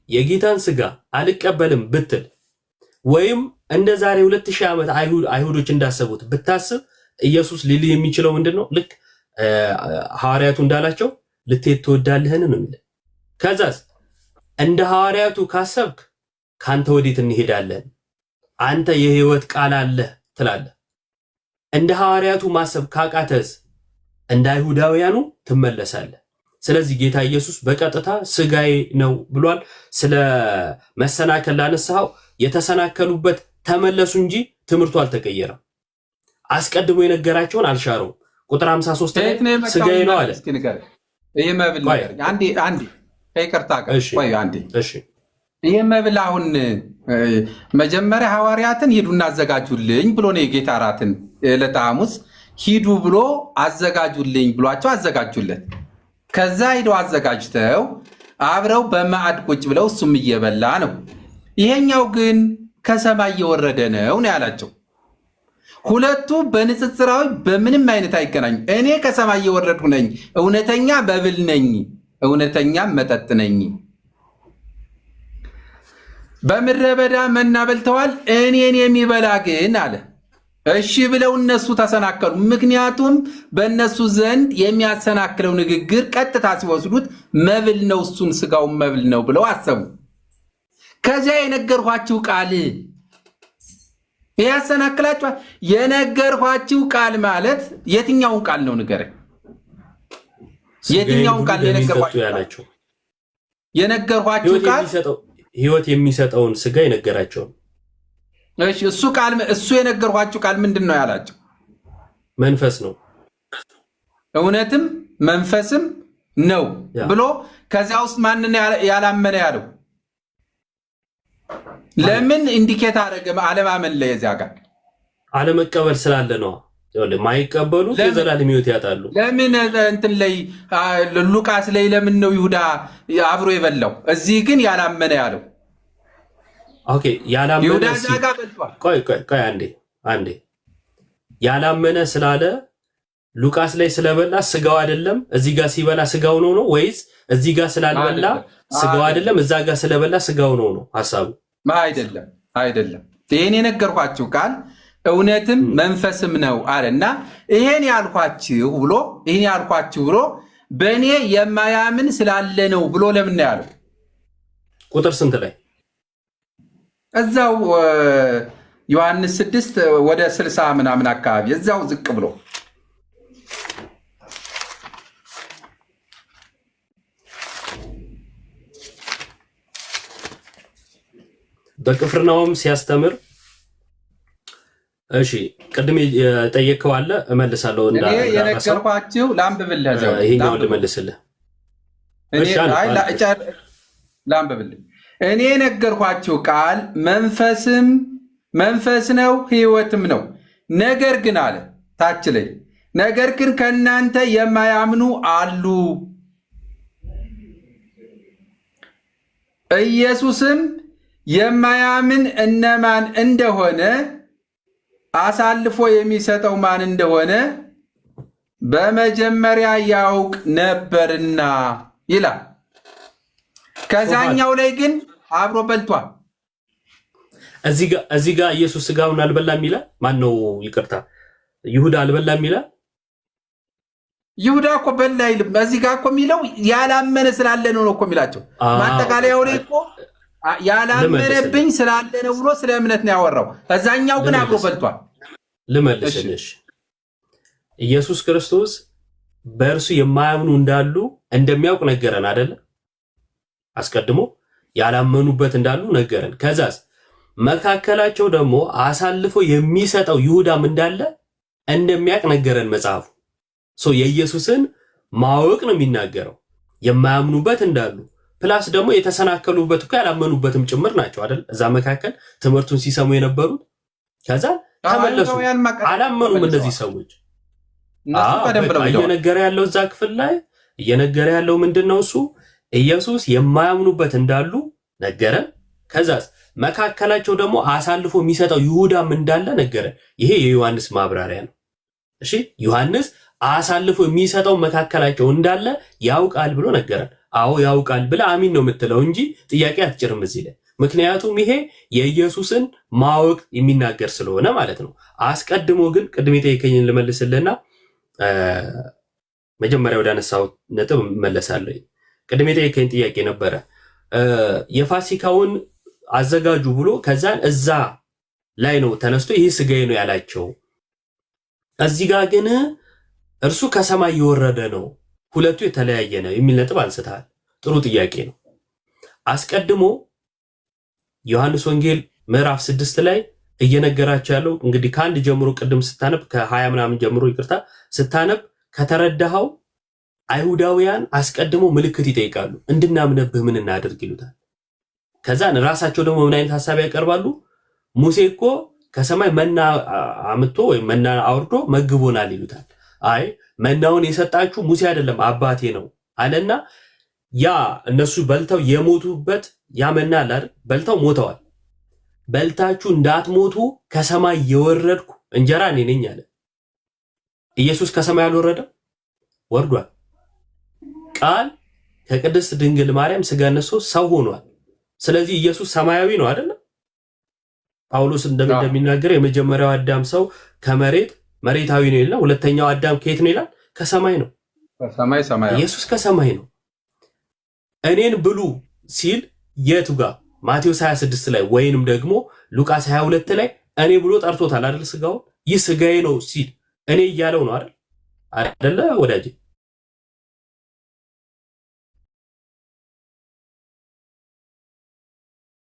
የጌታን ስጋ አልቀበልም ብትል ወይም እንደ ዛሬ 2000 ዓመት አይሁዶች እንዳሰቡት ብታስብ ኢየሱስ ሊልህ የሚችለው ምንድነው? ልክ ሐዋርያቱ እንዳላቸው ልትሄድ ትወዳለህን ነው የሚለው። ከዛስ እንደ ሐዋርያቱ ካሰብክ ካንተ ወዴት እንሄዳለን? አንተ የህይወት ቃል አለ ትላለህ። እንደ ሐዋርያቱ ማሰብ ካቃተስ እንደ አይሁዳውያኑ ትመለሳለህ። ስለዚህ ጌታ ኢየሱስ በቀጥታ ስጋዬ ነው ብሏል። ስለ መሰናከል ላነሳው የተሰናከሉበት ተመለሱ እንጂ ትምህርቱ አልተቀየረም። አስቀድሞ የነገራቸውን አልሻረውም። ቁጥር 53 ላይ ስጋዬ ነው አለ። ይሄ መብል አንዴ ከይቅርታ ጋር ቆይ አንዴ። እሺ ይሄ መብል አሁን መጀመሪያ ሐዋርያትን ሂዱና አዘጋጁልኝ ብሎ ነው የጌታ እራትን ዕለተ ሐሙስ ሂዱ ብሎ አዘጋጁልኝ ብሏቸው አዘጋጁለት። ከዛ ሂደው አዘጋጅተው አብረው በማዕድ ቁጭ ብለው እሱም እየበላ ነው። ይሄኛው ግን ከሰማይ እየወረደ ነው ያላቸው። ሁለቱ በንጽጽራዊ በምንም አይነት አይገናኙ። እኔ ከሰማይ እየወረድኩ ነኝ፣ እውነተኛ መብል ነኝ፣ እውነተኛ መጠጥ ነኝ። በምድረ በዳ መና በልተዋል፣ እኔን የሚበላ ግን አለ። እሺ ብለው እነሱ ተሰናከሉ። ምክንያቱም በእነሱ ዘንድ የሚያሰናክለው ንግግር ቀጥታ ሲወስዱት መብል ነው፣ እሱን ስጋውን መብል ነው ብለው አሰቡ። ከዚያ የነገርኋችሁ ቃል ያሰናክላችኋል። የነገርኋችሁ ቃል ማለት የትኛውን ቃል ነው ንገረኝ? የትኛውን ቃል የነገርኋችሁ? የነገርኋችሁ ቃል ህይወት የሚሰጠውን ስጋ የነገራቸው። እሺ እሱ የነገርኋችሁ ቃል ምንድን ነው ያላቸው? መንፈስ ነው፣ እውነትም መንፈስም ነው ብሎ ከዚያ ውስጥ ማንን ያላመነ ያለው? ለምን ኢንዲኬት አደረገ? አለማመን ላይ የዚያ ጋር አለመቀበል ስላለ ነው። ማይቀበሉ የዘላለም ህይወት ያጣሉ። ለምን እንትን ላይ ሉቃስ ላይ ለምን ነው ይሁዳ አብሮ የበላው? እዚህ ግን ያላመነ ያለው። ኦኬ ያላመነ ቆይ አንዴ ያላመነ ስላለ ሉቃስ ላይ ስለበላ ስጋው አይደለም እዚህ ጋር ሲበላ ስጋው ነው ወይስ እዚህ ጋር ስላልበላ ስጋው አይደለም እዛ ጋር ስለበላ ስጋው ነው ሐሳቡ? አይደለም። ይሄን የነገርኳችሁ ቃል እውነትም መንፈስም ነው አለና ይሄን ያልኳችሁ ብሎ በእኔ የማያምን ስላለ ነው ብሎ ለምን ያለው? ቁጥር ስንት ላይ? እዛው ዮሐንስ 6 ወደ 60 ምናምን አካባቢ እዛው ዝቅ ብሎ በቅፍርናሆም ሲያስተምር እሺ ቅድም የጠየቀው አለ እመልሳለሁ። የነገርኳችሁ ላንብብልህ፣ ይሄኛው ልመልስልህ። ላንብብልህ። እኔ የነገርኳችሁ ቃል መንፈስ ነው ሕይወትም ነው። ነገር ግን አለ ታች ላይ ነገር ግን ከእናንተ የማያምኑ አሉ። ኢየሱስም የማያምን እነማን እንደሆነ አሳልፎ የሚሰጠው ማን እንደሆነ በመጀመሪያ ያውቅ ነበርና ይላል። ከዛኛው ላይ ግን አብሮ በልቷል። እዚህ ጋር ኢየሱስ ስጋውን አልበላም ይላል። ማን ነው? ይቅርታ ይሁዳ አልበላም ይላል። ይሁዳ እኮ በላ አይልም። እዚህ ጋር እኮ የሚለው ያላመነ ስላለ ነው እኮ የሚላቸው። ማጠቃለያው ላይ እኮ ያላመነብኝ ስላለ ነው ብሎ ስለ እምነት ነው ያወራው። እዛኛው ግን አብሮ በልቷል። ልመልስልሽ። ኢየሱስ ክርስቶስ በእርሱ የማያምኑ እንዳሉ እንደሚያውቅ ነገረን አይደለ? አስቀድሞ ያላመኑበት እንዳሉ ነገረን። ከዛስ መካከላቸው ደግሞ አሳልፎ የሚሰጠው ይሁዳም እንዳለ እንደሚያውቅ ነገረን መጽሐፉ። የኢየሱስን ማወቅ ነው የሚናገረው። የማያምኑበት እንዳሉ ፕላስ ደግሞ የተሰናከሉበት እኮ ያላመኑበትም ጭምር ናቸው አይደል? እዛ መካከል ትምህርቱን ሲሰሙ የነበሩት ከዛ ተመለሱ፣ አላመኑም እነዚህ ሰዎች። እየነገረ ያለው እዛ ክፍል ላይ እየነገረ ያለው ምንድነው? እሱ ኢየሱስ የማያምኑበት እንዳሉ ነገረን። ከዛስ መካከላቸው ደግሞ አሳልፎ የሚሰጠው ይሁዳም እንዳለ ነገረን። ይሄ የዮሐንስ ማብራሪያ ነው። እሺ ዮሐንስ አሳልፎ የሚሰጠው መካከላቸው እንዳለ ያውቃል ብሎ ነገረን። አዎ ያውቃል ብለህ አሚን ነው የምትለው እንጂ ጥያቄ አትጭርም እዚህ ላይ። ምክንያቱም ይሄ የኢየሱስን ማወቅ የሚናገር ስለሆነ ማለት ነው። አስቀድሞ ግን ቅድም የጠየቀኝን ልመልስልና መጀመሪያ ወደ አነሳው ነጥብ እመለሳለሁ። ቅድም የጠየቀኝ ጥያቄ ነበረ የፋሲካውን አዘጋጁ ብሎ ከዛን እዛ ላይ ነው ተነስቶ ይህ ስጋዬ ነው ያላቸው። እዚህ ጋር ግን እርሱ ከሰማይ የወረደ ነው፣ ሁለቱ የተለያየ ነው የሚል ነጥብ አንስተሃል። ጥሩ ጥያቄ ነው። አስቀድሞ ዮሐንስ ወንጌል ምዕራፍ 6 ላይ እየነገራቸው ያለው እንግዲህ ከአንድ ጀምሮ ቅድም ስታነብ ከ20 ምናምን ጀምሮ ይቅርታ ስታነብ ከተረዳኸው አይሁዳውያን አስቀድሞ ምልክት ይጠይቃሉ። እንድናምነብህ ምን እናድርግ ይሉታል። ከዛን ራሳቸው ደግሞ ምን አይነት ሐሳብ ያቀርባሉ? ሙሴ እኮ ከሰማይ መና አምጥቶ ወይም መና አውርዶ መግቦናል ይሉታል። አይ መናውን የሰጣችሁ ሙሴ አይደለም አባቴ ነው አለና ያ እነሱ በልተው የሞቱበት ያ መና አለ አይደል? በልተው ሞተዋል። በልታችሁ እንዳትሞቱ ከሰማይ የወረድኩ እንጀራ እኔ ነኝ አለ። ኢየሱስ ከሰማይ አልወረደም? ወርዷል። ቃል ከቅድስት ድንግል ማርያም ሥጋ ነስቶ ሰው ሆኗል። ስለዚህ ኢየሱስ ሰማያዊ ነው አይደል? ጳውሎስ እንደሚናገር የመጀመሪያው አዳም ሰው መሬታዊ ነው ይላል። ሁለተኛው አዳም ከየት ነው ይላል? ከሰማይ ነው። ኢየሱስ ከሰማይ ነው። እኔን ብሉ ሲል የቱ ጋር? ማቴዎስ 26 ላይ ወይንም ደግሞ ሉቃስ 22 ላይ እኔ ብሎ ጠርቶታል አይደል? ስጋውን ይህ ስጋዬ ነው ሲል እኔ እያለው ነው አይደል? አይደለ ወዳጄ?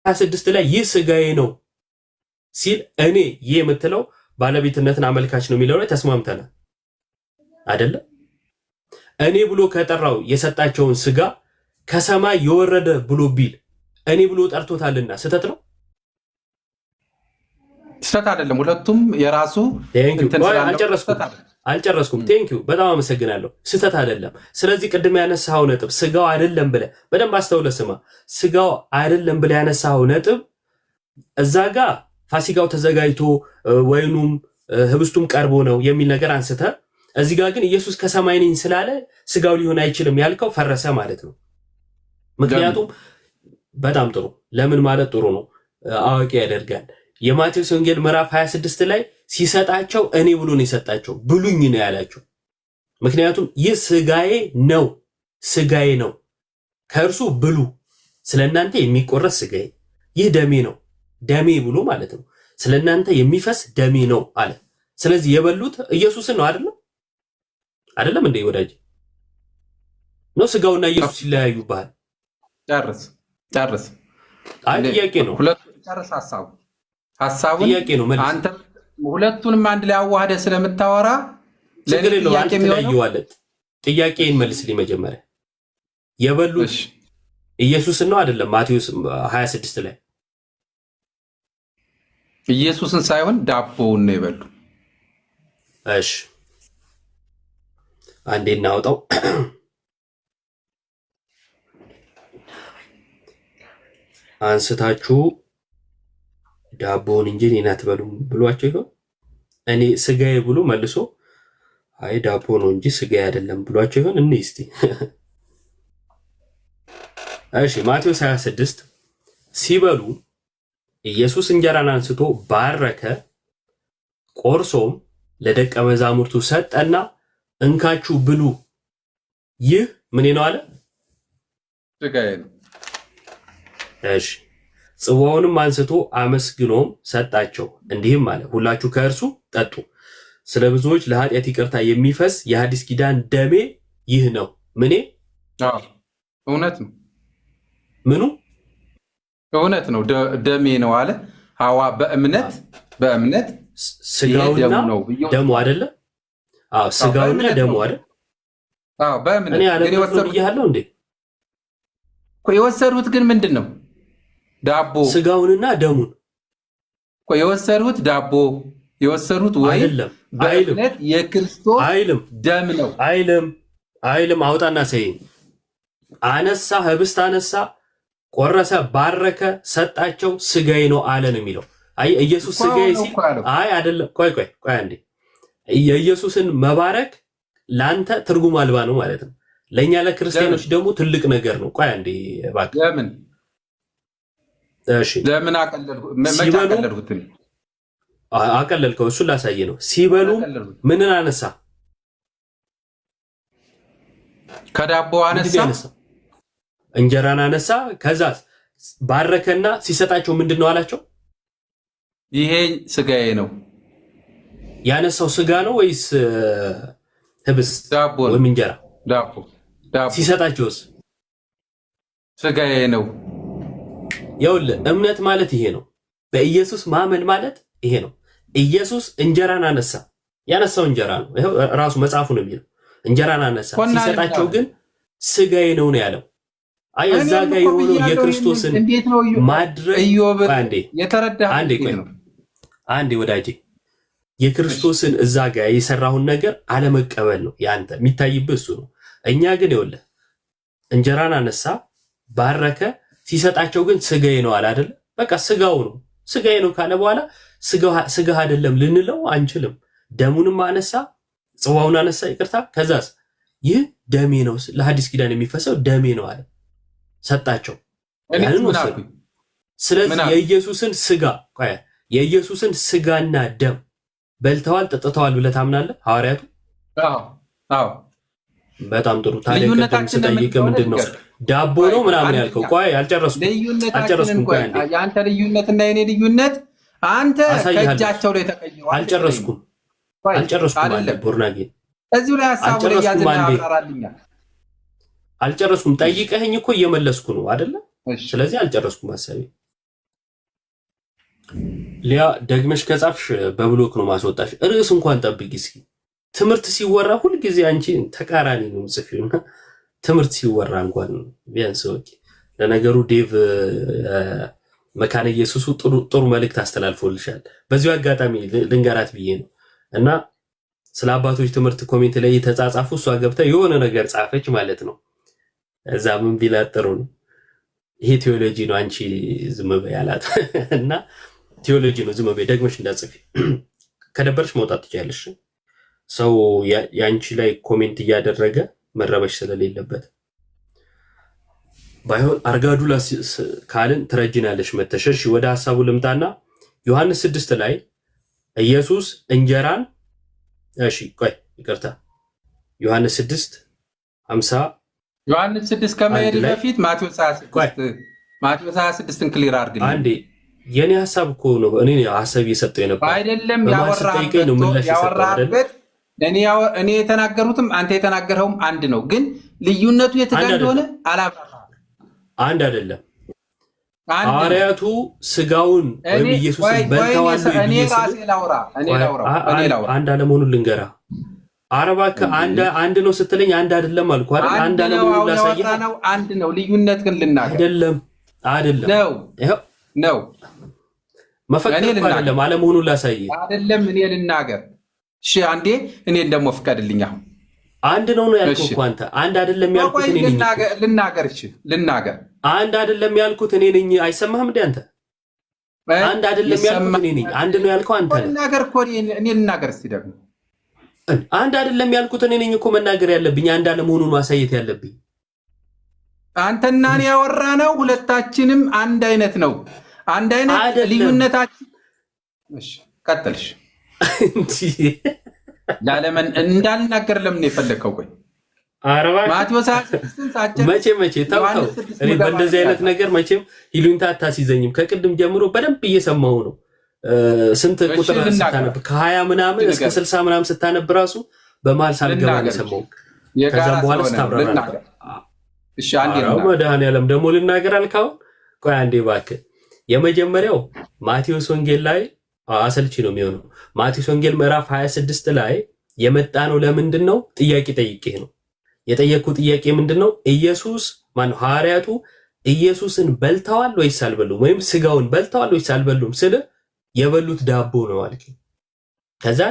ስድስት ላይ ይህ ስጋዬ ነው ሲል እኔ ይህ የምትለው ባለቤትነትን አመልካች ነው የሚለው ላይ ተስማምተናል አይደለ? እኔ ብሎ ከጠራው የሰጣቸውን ስጋ ከሰማይ የወረደ ብሎ ቢል እኔ ብሎ ጠርቶታልና ስህተት ነው? ስህተት አይደለም። ሁለቱም የራሱ አልጨረስኩም። ቴንኪው በጣም አመሰግናለሁ። ስህተት አይደለም። ስለዚህ ቅድም ያነሳው ነጥብ ስጋው አይደለም ብለህ በደንብ አስተውለህ ስማ። ስጋው አይደለም ብለህ ያነሳው ነጥብ እዛ ጋር ፋሲካው ተዘጋጅቶ ወይኑም ህብስቱም ቀርቦ ነው የሚል ነገር አንስተህ፣ እዚህ ጋር ግን ኢየሱስ ከሰማይ ነኝ ስላለ ስጋው ሊሆን አይችልም ያልከው ፈረሰ ማለት ነው። ምክንያቱም በጣም ጥሩ ለምን ማለት ጥሩ ነው፣ አዋቂ ያደርጋል። የማቴዎስ ወንጌል ምዕራፍ 26 ላይ ሲሰጣቸው እኔ ብሎ ነው የሰጣቸው፣ ብሉኝ ነው ያላቸው። ምክንያቱም ይህ ስጋዬ ነው ከእርሱ ብሉ፣ ስለእናንተ የሚቆረስ ስጋዬ፣ ይህ ደሜ ነው ደሜ ብሎ ማለት ነው፣ ስለእናንተ የሚፈስ ደሜ ነው አለ። ስለዚህ የበሉት ኢየሱስን ነው አይደለም እንዴ ወዳጅ? ነው ስጋውና ኢየሱስ ይለያዩብሃል? ጨርስ። አይ ጥያቄ ነው። ጨርስ ሐሳቡን ጥያቄ ነው። አንተ ሁለቱንም አንድ ላይ አዋህደህ ስለምታወራ ለኔ ጥያቄ የሚሆነው ጥያቄን መልስልኝ መጀመሪያ። የበሉት ኢየሱስን ነው አይደለም? ማቴዎስ 26 ላይ ኢየሱስን ሳይሆን ዳቦውን ነው የበሉ። እሺ አንዴ እናውጣው። አንስታችሁ ዳቦውን እንጂ እኔን አትበሉም ብሏቸው ይሆን? እኔ ስጋዬ ብሎ መልሶ አይ ዳቦ ነው እንጂ ስጋዬ አይደለም ብሏቸው ይሆን? እኔ እስቲ እሺ ማቴዎስ 26 ሲበሉ ኢየሱስ እንጀራን አንስቶ ባረከ፣ ቆርሶም ለደቀ መዛሙርቱ ሰጠና እንካችሁ ብሉ፣ ይህ ምን ነው አለ? ስጋዬ ነው። እሺ ጽዋውንም አንስቶ አመስግኖም ሰጣቸው፣ እንዲህም አለ፣ ሁላችሁ ከእርሱ ጠጡ፣ ስለ ብዙዎች ለኃጢአት ይቅርታ የሚፈስ የሐዲስ ኪዳን ደሜ ይህ ነው። ምኔ? እውነት ነው። ምኑ? እውነት ነው። ደሜ ነው አለ። ሐዋ በእምነት ስጋውና ደሙ አይደለ? አዎ ስጋውና ደሙ አይደል? አዎ በእምነት ግን የወሰዱት እንዴ? የወሰዱት ግን ምንድን ነው? ዳቦ ስጋውንና ደሙን የወሰዱት ዳቦ የወሰዱት ወይ በእምነት የክርስቶስ ደም ነው አይልም። አውጣና ሰይ አነሳ፣ ህብስት አነሳ፣ ቆረሰ፣ ባረከ፣ ሰጣቸው፣ ስጋዬ ነው አለ ነው የሚለው። አይ ኢየሱስ ስጋዬ ሲል አይ አይደለም። ቆይ አንዴ። የኢየሱስን መባረክ ላንተ ትርጉም አልባ ነው ማለት ነው። ለእኛ ለክርስቲያኖች ደግሞ ትልቅ ነገር ነው። ቆይ አንዴ እባክህ። ለምን እሺ፣ ለምን አቀለልኩት? አቀለልከው? እሱን ላሳይ ነው። ሲበሉ ምንን አነሳ? ከዳቦ አነሳ፣ እንጀራን አነሳ። ከዛ ባረከና ሲሰጣቸው ምንድን ነው አላቸው? ይሄ ስጋዬ ነው። ያነሳው ስጋ ነው ወይስ ህብስት ወይም እንጀራ? ዳቦ። ሲሰጣቸውስ ስጋዬ ነው። ይኸውልህ እምነት ማለት ይሄ ነው። በኢየሱስ ማመን ማለት ይሄ ነው። ኢየሱስ እንጀራን አነሳ። ያነሳው እንጀራ ነው። ይኸው ራሱ መጽሐፉ ነው የሚለው እንጀራን አነሳ። ሲሰጣቸው ግን ስጋዬ ነው ነው ያለው። አይ እዛ ጋር የሆነው የክርስቶስን ማድረግ አንዴ ወዳጄ የክርስቶስን እዛ ጋር የሰራውን ነገር አለመቀበል ነው ያንተ የሚታይብህ እሱ ነው። እኛ ግን ይኸውልህ እንጀራን አነሳ፣ ባረከ፣ ሲሰጣቸው ግን ስጋዬ ነው አለ አይደል? በቃ ስጋው ነው። ስጋዬ ነው ካለ በኋላ ስጋህ አይደለም ልንለው አንችልም። ደሙንም አነሳ፣ ጽዋውን አነሳ፣ ይቅርታ። ከዛስ ይህ ደሜ ነው፣ ለሐዲስ ኪዳን የሚፈሰው ደሜ ነው አለ፣ ሰጣቸው። ያንን ወሰዱ። ስለዚህ የኢየሱስን ስጋና ደም በልተዋል ጠጥተዋል ብለህ ታምናለህ? ሐዋርያቱ አዎ። በጣም ጥሩ። ታዲያ ቅድም ስጠይቅህ ምንድን ነው ዳቦ ነው ምናምን ያልከው? ቆይ አልጨረስኩም። ቆይ አንዴ የአንተ ልዩነትና የኔ ልዩነት አንተ ከእጃቸው ላይ ተቀይሯል። አልጨረስኩም አለ ቡርናጌ እዚሁ ላይ ሐሳቡ ላይ ያዘና ያብራራልኛል። አልጨረስኩም። ጠይቀኸኝ እኮ እየመለስኩ ነው አይደለ? ስለዚህ አልጨረስኩም ሐሳቤ። ሊያ ደግመሽ ከጻፍሽ በብሎክ ነው ማስወጣሽ። ርዕስ እንኳን ጠብቂ እስኪ። ትምህርት ሲወራ ሁልጊዜ አንቺ ተቃራኒ ነው ጽፊው። ትምህርት ሲወራ እንኳን ቢያንስ ወቂ። ለነገሩ ዴቭ መካነ ኢየሱስ ጥሩ መልእክት አስተላልፎልሻል። በዚሁ አጋጣሚ ልንገራት ብዬ ነው እና ስለ አባቶች ትምህርት ኮሜንት ላይ የተጻጻፉ እሷ ገብታ የሆነ ነገር ጻፈች ማለት ነው። እዛ ምን ቢላት ጥሩ ነው ይሄ ቴዎሎጂ ነው አንቺ ዝም በይ አላት እና ቴዎሎጂ ነው ዝም በይ ደግመሽ እንዳጽፊ ከደበርሽ መውጣት ትችያለሽ። ሰው ያንቺ ላይ ኮሜንት እያደረገ መረበሽ ስለሌለበት ባይሆን አርጋዱላ ካልን ትረጅናለሽ መተሸሽ። ወደ ሐሳቡ ልምጣና ዮሐንስ 6 ላይ ኢየሱስ እንጀራን እሺ ቆይ ይቅርታ ዮሐንስ 6:50 ዮሐንስ 6 ከመሄድ በፊት ማቴዎስ 26ን ክሊር አድርግልኝ አንዴ። የኔ ሐሳብ እኮ ነው እኔ ሐሳብ እየሰጠው የነበር አይደለም። ያወራበት እኔ የተናገሩትም አንተ የተናገረውም አንድ ነው፣ ግን ልዩነቱ የት ጋር እንደሆነ አላብራራም። አንድ አይደለም። ሐዋርያቱ ስጋውን ወይም ኢየሱስን በልተዋል። እኔ ላውራ አንድ አለመሆኑን ልንገራ። አረባከ አንድ ነው ስትለኝ አንድ አይደለም አልኩ አይደል? አንድ አለመሆኑን ላሳየህ ነው። አንድ ነው። ልዩነት ግን ልናገር አይደለም ነው መፈቀድ አይደለም አለመሆኑን ላሳየህ አይደለም። እኔ ልናገር እሺ፣ አንዴ እኔን ደግሞ ፍቀድልኝ። አሁን አንድ ነው ያልኩት እኮ አንተ አንድ አይደለም ያልኩት እኔ ነኝ። ልናገር እሺ፣ ልናገር አንድ አይደለም ያልኩት እኔ ነኝ። አይሰማህም እንዴ አንተ? አንድ አይደለም ያልኩት እኔ ነኝ። አንድ ነው ያልከው አንተ ነህ። ልናገር እኮ እኔ ልናገር እስቲ ደግሞ አንድ አይደለም ያልኩት እኔ ነኝ እኮ መናገር ያለብኝ አንድ አለመሆኑን ማሳየት ያለብኝ። አንተና እኔ ያወራነው ሁለታችንም አንድ አይነት ነው። አንድ አይነት ልዩነታችን እሺ፣ ቀጥልሽ ለምን እንዳልናገር ለምን የፈለከው? ቆይ ማቴዎስ 26 መቼ ታውቀው እኔ በእንደዚህ አይነት ነገር መቼም ይሉኝታ አታስይዘኝም። ከቅድም ጀምሮ በደንብ እየሰማሁ ነው። ስንት ቁጥር ስታነብ ከ20 ምናምን እስከ 60 ምናምን ስታነብ ራሱ በመሀል ሳልገባ ነው የሰማሁ። ከዛም በኋላ ስታብራራ ነበር። እሺ አንዴ ነው መድኃኒዓለም ደግሞ ልናገር አልካው። ቆይ አንዴ እባክህ። የመጀመሪያው ማቴዎስ ወንጌል ላይ አሰልቺ ነው የሚሆነው። ማቴዎስ ወንጌል ምዕራፍ 26 ላይ የመጣ ነው። ለምንድን ነው ጥያቄ ጠይቄህ ነው የጠየቅኩ። ጥያቄ ምንድን ነው? ኢየሱስ ማነው ሐዋርያቱ ኢየሱስን በልተዋል ወይስ አልበሉም? ወይም ስጋውን በልተዋል ወይስ አልበሉም ስለ የበሉት ዳቦ ነው አልክ። ከዛ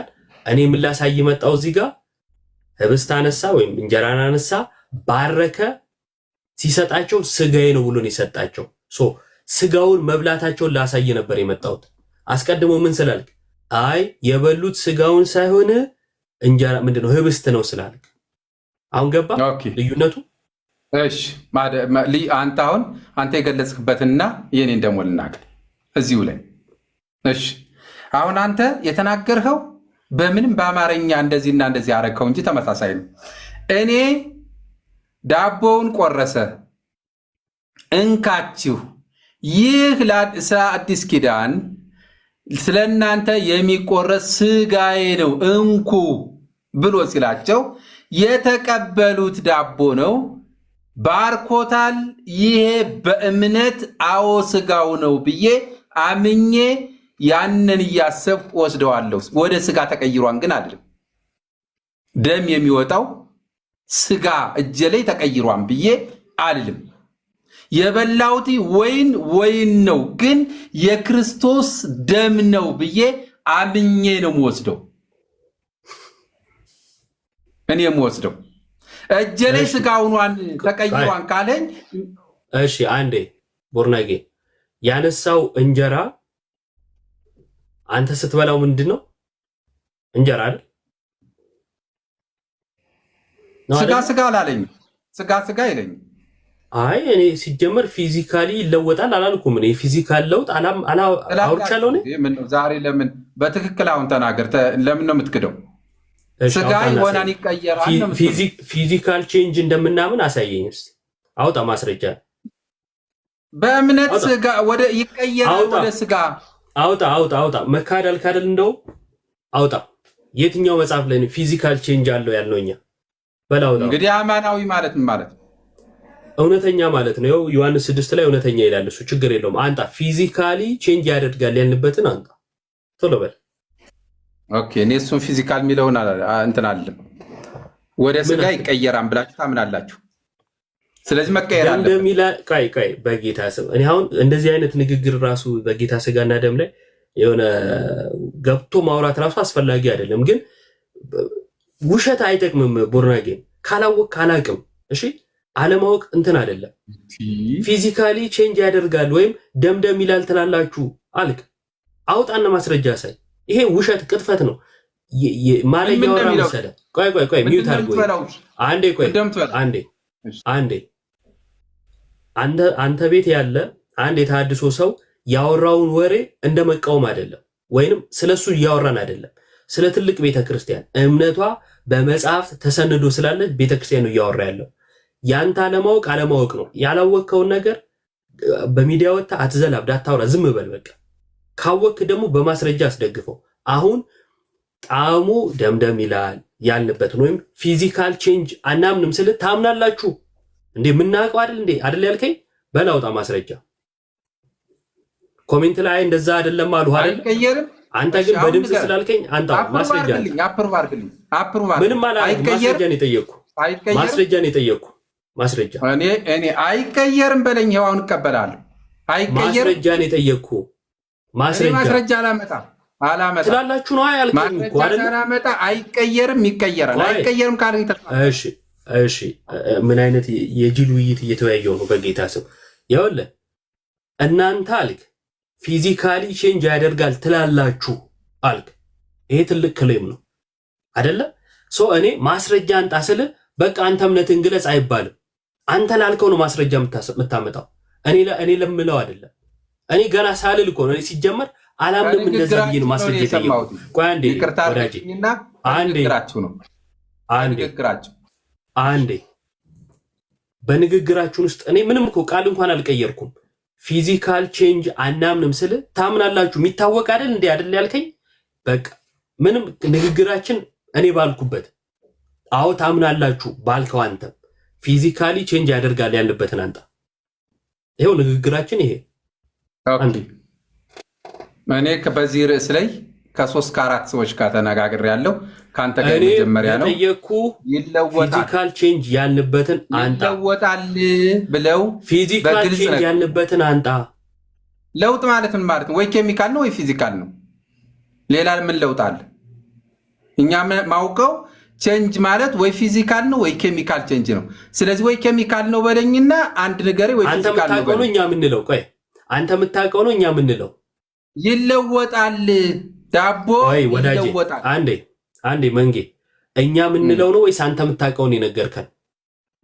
እኔ ምን ላሳይ መጣው እዚህ ጋር ህብስት አነሳ ወይም እንጀራን አነሳ፣ ባረከ፣ ሲሰጣቸው ስጋዬ ነው ብሎ ነው የሰጣቸው። ስጋውን መብላታቸውን ላሳይ ነበር የመጣሁት። አስቀድሞ ምን ስላልክ? አይ የበሉት ስጋውን ሳይሆን እንጀራ ምንድነው ህብስት ነው ስላልክ። አሁን ገባ ልዩነቱ? እሺ አንተ የገለጽክበትና የኔን ደግሞ ልናገር እዚሁ ላይ። እሺ አሁን አንተ የተናገርኸው በምንም በአማርኛ እንደዚህና እንደዚህ አረከው እንጂ ተመሳሳይ ነው። እኔ ዳቦውን ቆረሰ እንካችሁ ይህ ለአዲስ ኪዳን ስለ እናንተ የሚቆረስ ስጋዬ ነው እንኩ ብሎ ሲላቸው የተቀበሉት ዳቦ ነው፣ ባርኮታል። ይሄ በእምነት አዎ ስጋው ነው ብዬ አምኜ ያንን እያሰብኩ ወስደዋለሁ። ወደ ስጋ ተቀይሯን ግን አይደለም። ደም የሚወጣው ስጋ እጄ ላይ ተቀይሯን ብዬ አልልም። የበላሁት ወይን ነው ግን የክርስቶስ ደም ነው ብዬ አምኜ ነው የምወስደው። እኔ የምወስደው እጄ ላይ ስጋውን ተቀይሯን ካለኝ፣ እሺ አንዴ ቦርናጌ ያነሳው እንጀራ አንተ ስትበላው ምንድን ነው? እንጀራ አይደል? ስጋ አላለኝ። ስጋ ይለኝ። አይ እኔ ሲጀመር ፊዚካሊ ይለወጣል አላልኩም። እኔ ፊዚካል ለውጥ አውርቻለሁ። ዛሬ ለምን በትክክል አሁን ተናገር። ለምን ነው የምትክደው? ስጋ ይሆናል ይቀየራል። ፊዚካል ቼንጅ እንደምናምን አሳየኝ እስኪ። አውጣ ማስረጃ። በእምነት ስጋ ወደ ይቀየራል ወደ ስጋ አውጣ። መካድ አልካደል እንደው አውጣ። የትኛው መጽሐፍ ላይ ነው ፊዚካል ቼንጅ አለው ያልነው? እኛ በላውጣ። እንግዲህ አማናዊ ማለት ምን ማለት ነው? እውነተኛ ማለት ነው። ዮሐንስ 6 ላይ እውነተኛ ይላል። እሱ ችግር የለውም። አንጣ። ፊዚካሊ ቼንጅ ያደርጋል ያልንበትን አንጣ ቶሎ በል። ኦኬ እኔ እሱን ፊዚካል የሚለውን እንትን አለም ወደ ስጋ ይቀየራል ብላችሁ ታምናላችሁ። ስለዚህ መቀየር አለ እንደሚላ ቃይ በጌታ ስም። እኔ አሁን እንደዚህ አይነት ንግግር ራሱ በጌታ ስጋና ደም ላይ የሆነ ገብቶ ማውራት ራሱ አስፈላጊ አይደለም። ግን ውሸት አይጠቅምም። ቦርናጌ ካላወቅ ካላቅም እሺ አለማወቅ እንትን አይደለም። ፊዚካሊ ቼንጅ ያደርጋል ወይም ደምደም ይላል ትላላችሁ አልክ። አውጣና ማስረጃ ሳይ። ይሄ ውሸት ቅጥፈት ነው። ማለኛ ወራ መሰለ። ቆይ ሚውት አድርጎ አንዴ አንተ ቤት ያለ አንድ የተሐድሶ ሰው ያወራውን ወሬ እንደ መቃወም አይደለም፣ ወይንም ስለሱ እያወራን አይደለም። ስለ ትልቅ ቤተክርስቲያን እምነቷ በመጽሐፍት ተሰንዶ ስላለች ቤተክርስቲያኑ እያወራ ያለው ያንተ አለማወቅ ነው። ያላወቅከውን ነገር በሚዲያ ወጥተህ አትዘላብድ፣ አታውራ፣ ዝም በል በቃ። ካወቅክ ደግሞ በማስረጃ አስደግፈው። አሁን ጣዕሙ ደምደም ይላል ያልንበትን ወይም ፊዚካል ቼንጅ አናምንም ስል ታምናላችሁ እንዴ? ምናውቀው አይደል ያልከኝ? በላውጣ ማስረጃ። ኮሜንት ላይ እንደዛ አይደለም አሉ አይደል? አንተ ግን በድምጽ ስላልከኝ አንተ ማስረጃ ምንም ማስረጃ ነው የጠየቅኩ። ማስረጃ እኔ አይቀየርም በለኝ። ይኸው አሁን እቀበላለሁ። ማስረጃ ነው የጠየቅኩ። ማስረጃ አላመጣ ትላላችሁ ነው ያልከኝ እኮ አይደል? አላመጣ አይቀየርም፣ ይቀየራል። አይቀየርም ካልከኝ እሺ ምን አይነት የጅል ውይይት እየተወያየው ነው? በጌታ ስም ይኸውልህ፣ እናንተ አልክ ፊዚካሊ ቼንጅ ያደርጋል ትላላችሁ አልክ። ይሄ ትልቅ ክሌም ነው አይደለ? እኔ ማስረጃ አንጣ ስልህ በቃ አንተ እምነትን ግለጽ አይባልም። አንተ ላልከው ነው ማስረጃ የምታመጣው። እኔ ለምለው አይደለም። እኔ ገና ሳልል እኮ ነው። እኔ ሲጀመር አላምንም እንደዛ ብዬ ነው ማስረጃ የጠየቁት። ቆይ አንዴ በንግግራችሁን ውስጥ እኔ ምንም እኮ ቃል እንኳን አልቀየርኩም። ፊዚካል ቼንጅ አናምንም ስል ታምናላችሁ የሚታወቅ አይደል እንዴ? አይደል ያልከኝ? በቃ ምንም ንግግራችን እኔ ባልኩበት አዎ ታምናላችሁ ባልከው አንተም ፊዚካሊ ቼንጅ ያደርጋል ያለበትን አንተ ይሄው ንግግራችን ይሄ አንዴ እኔ በዚህ ርዕስ ላይ ከ3 ከ4 ሰዎች ጋር ተነጋግሬ ያለው ካንተ ጋር መጀመሪያ ነው ይለወጣል። ፊዚካል ቼንጅ ያልንበትን አንተ ይለወጣል ብለው ፊዚካል ቼንጅ ያልንበትን አንተ ለውጥ ማለት ምን ማለት ነው? ወይ ኬሚካል ነው ወይ ፊዚካል ነው። ሌላ ምን ለውጥ አለ? እኛ ማውቀው ቼንጅ ማለት ወይ ፊዚካል ነው ወይ ኬሚካል ቼንጅ ነው። ስለዚህ ወይ ኬሚካል ነው በለኝና አንድ ነገር ወይ ፊዚካል ነው በለኝ። እኛ ምንለው ቆይ አንተ የምታውቀው ነው እኛ ምንለው ይለወጣል። ዳቦ ይለወጣል። አንዴ መንጌ እኛ ምንለው ነው ወይስ አንተ የምታውቀውን የነገርከን?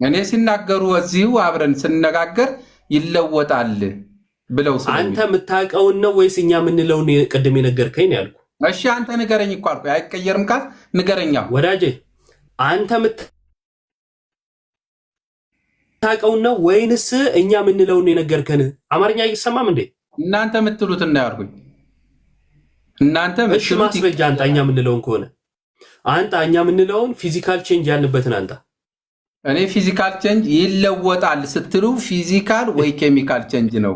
እኔ ሲናገሩ እዚሁ አብረን ስንነጋገር ይለወጣል ብለው አንተ የምታውቀውን ነው ወይስ እኛ ምንለውን ቅድም የነገርከኝ ያልኩ? እሺ አንተ ንገረኝ እኮ አልኩ። አይቀየርም ካል ንገረኛ ወዳጄ። አንተ የምታውቀውን ነው ወይንስ እኛ ምንለውን የነገርከን? አማርኛ አይሰማም እንዴ? እናንተ የምትሉት እና ያርጉኝ። እናንተ እሺ ማስረጃ አንተ እኛ ምንለውን ከሆነ አንተ እኛ ምንለውን ፊዚካል ቼንጅ ያልንበትን አንተ እኔ ፊዚካል ቼንጅ ይለወጣል ስትሉ ፊዚካል ወይ ኬሚካል ቼንጅ ነው?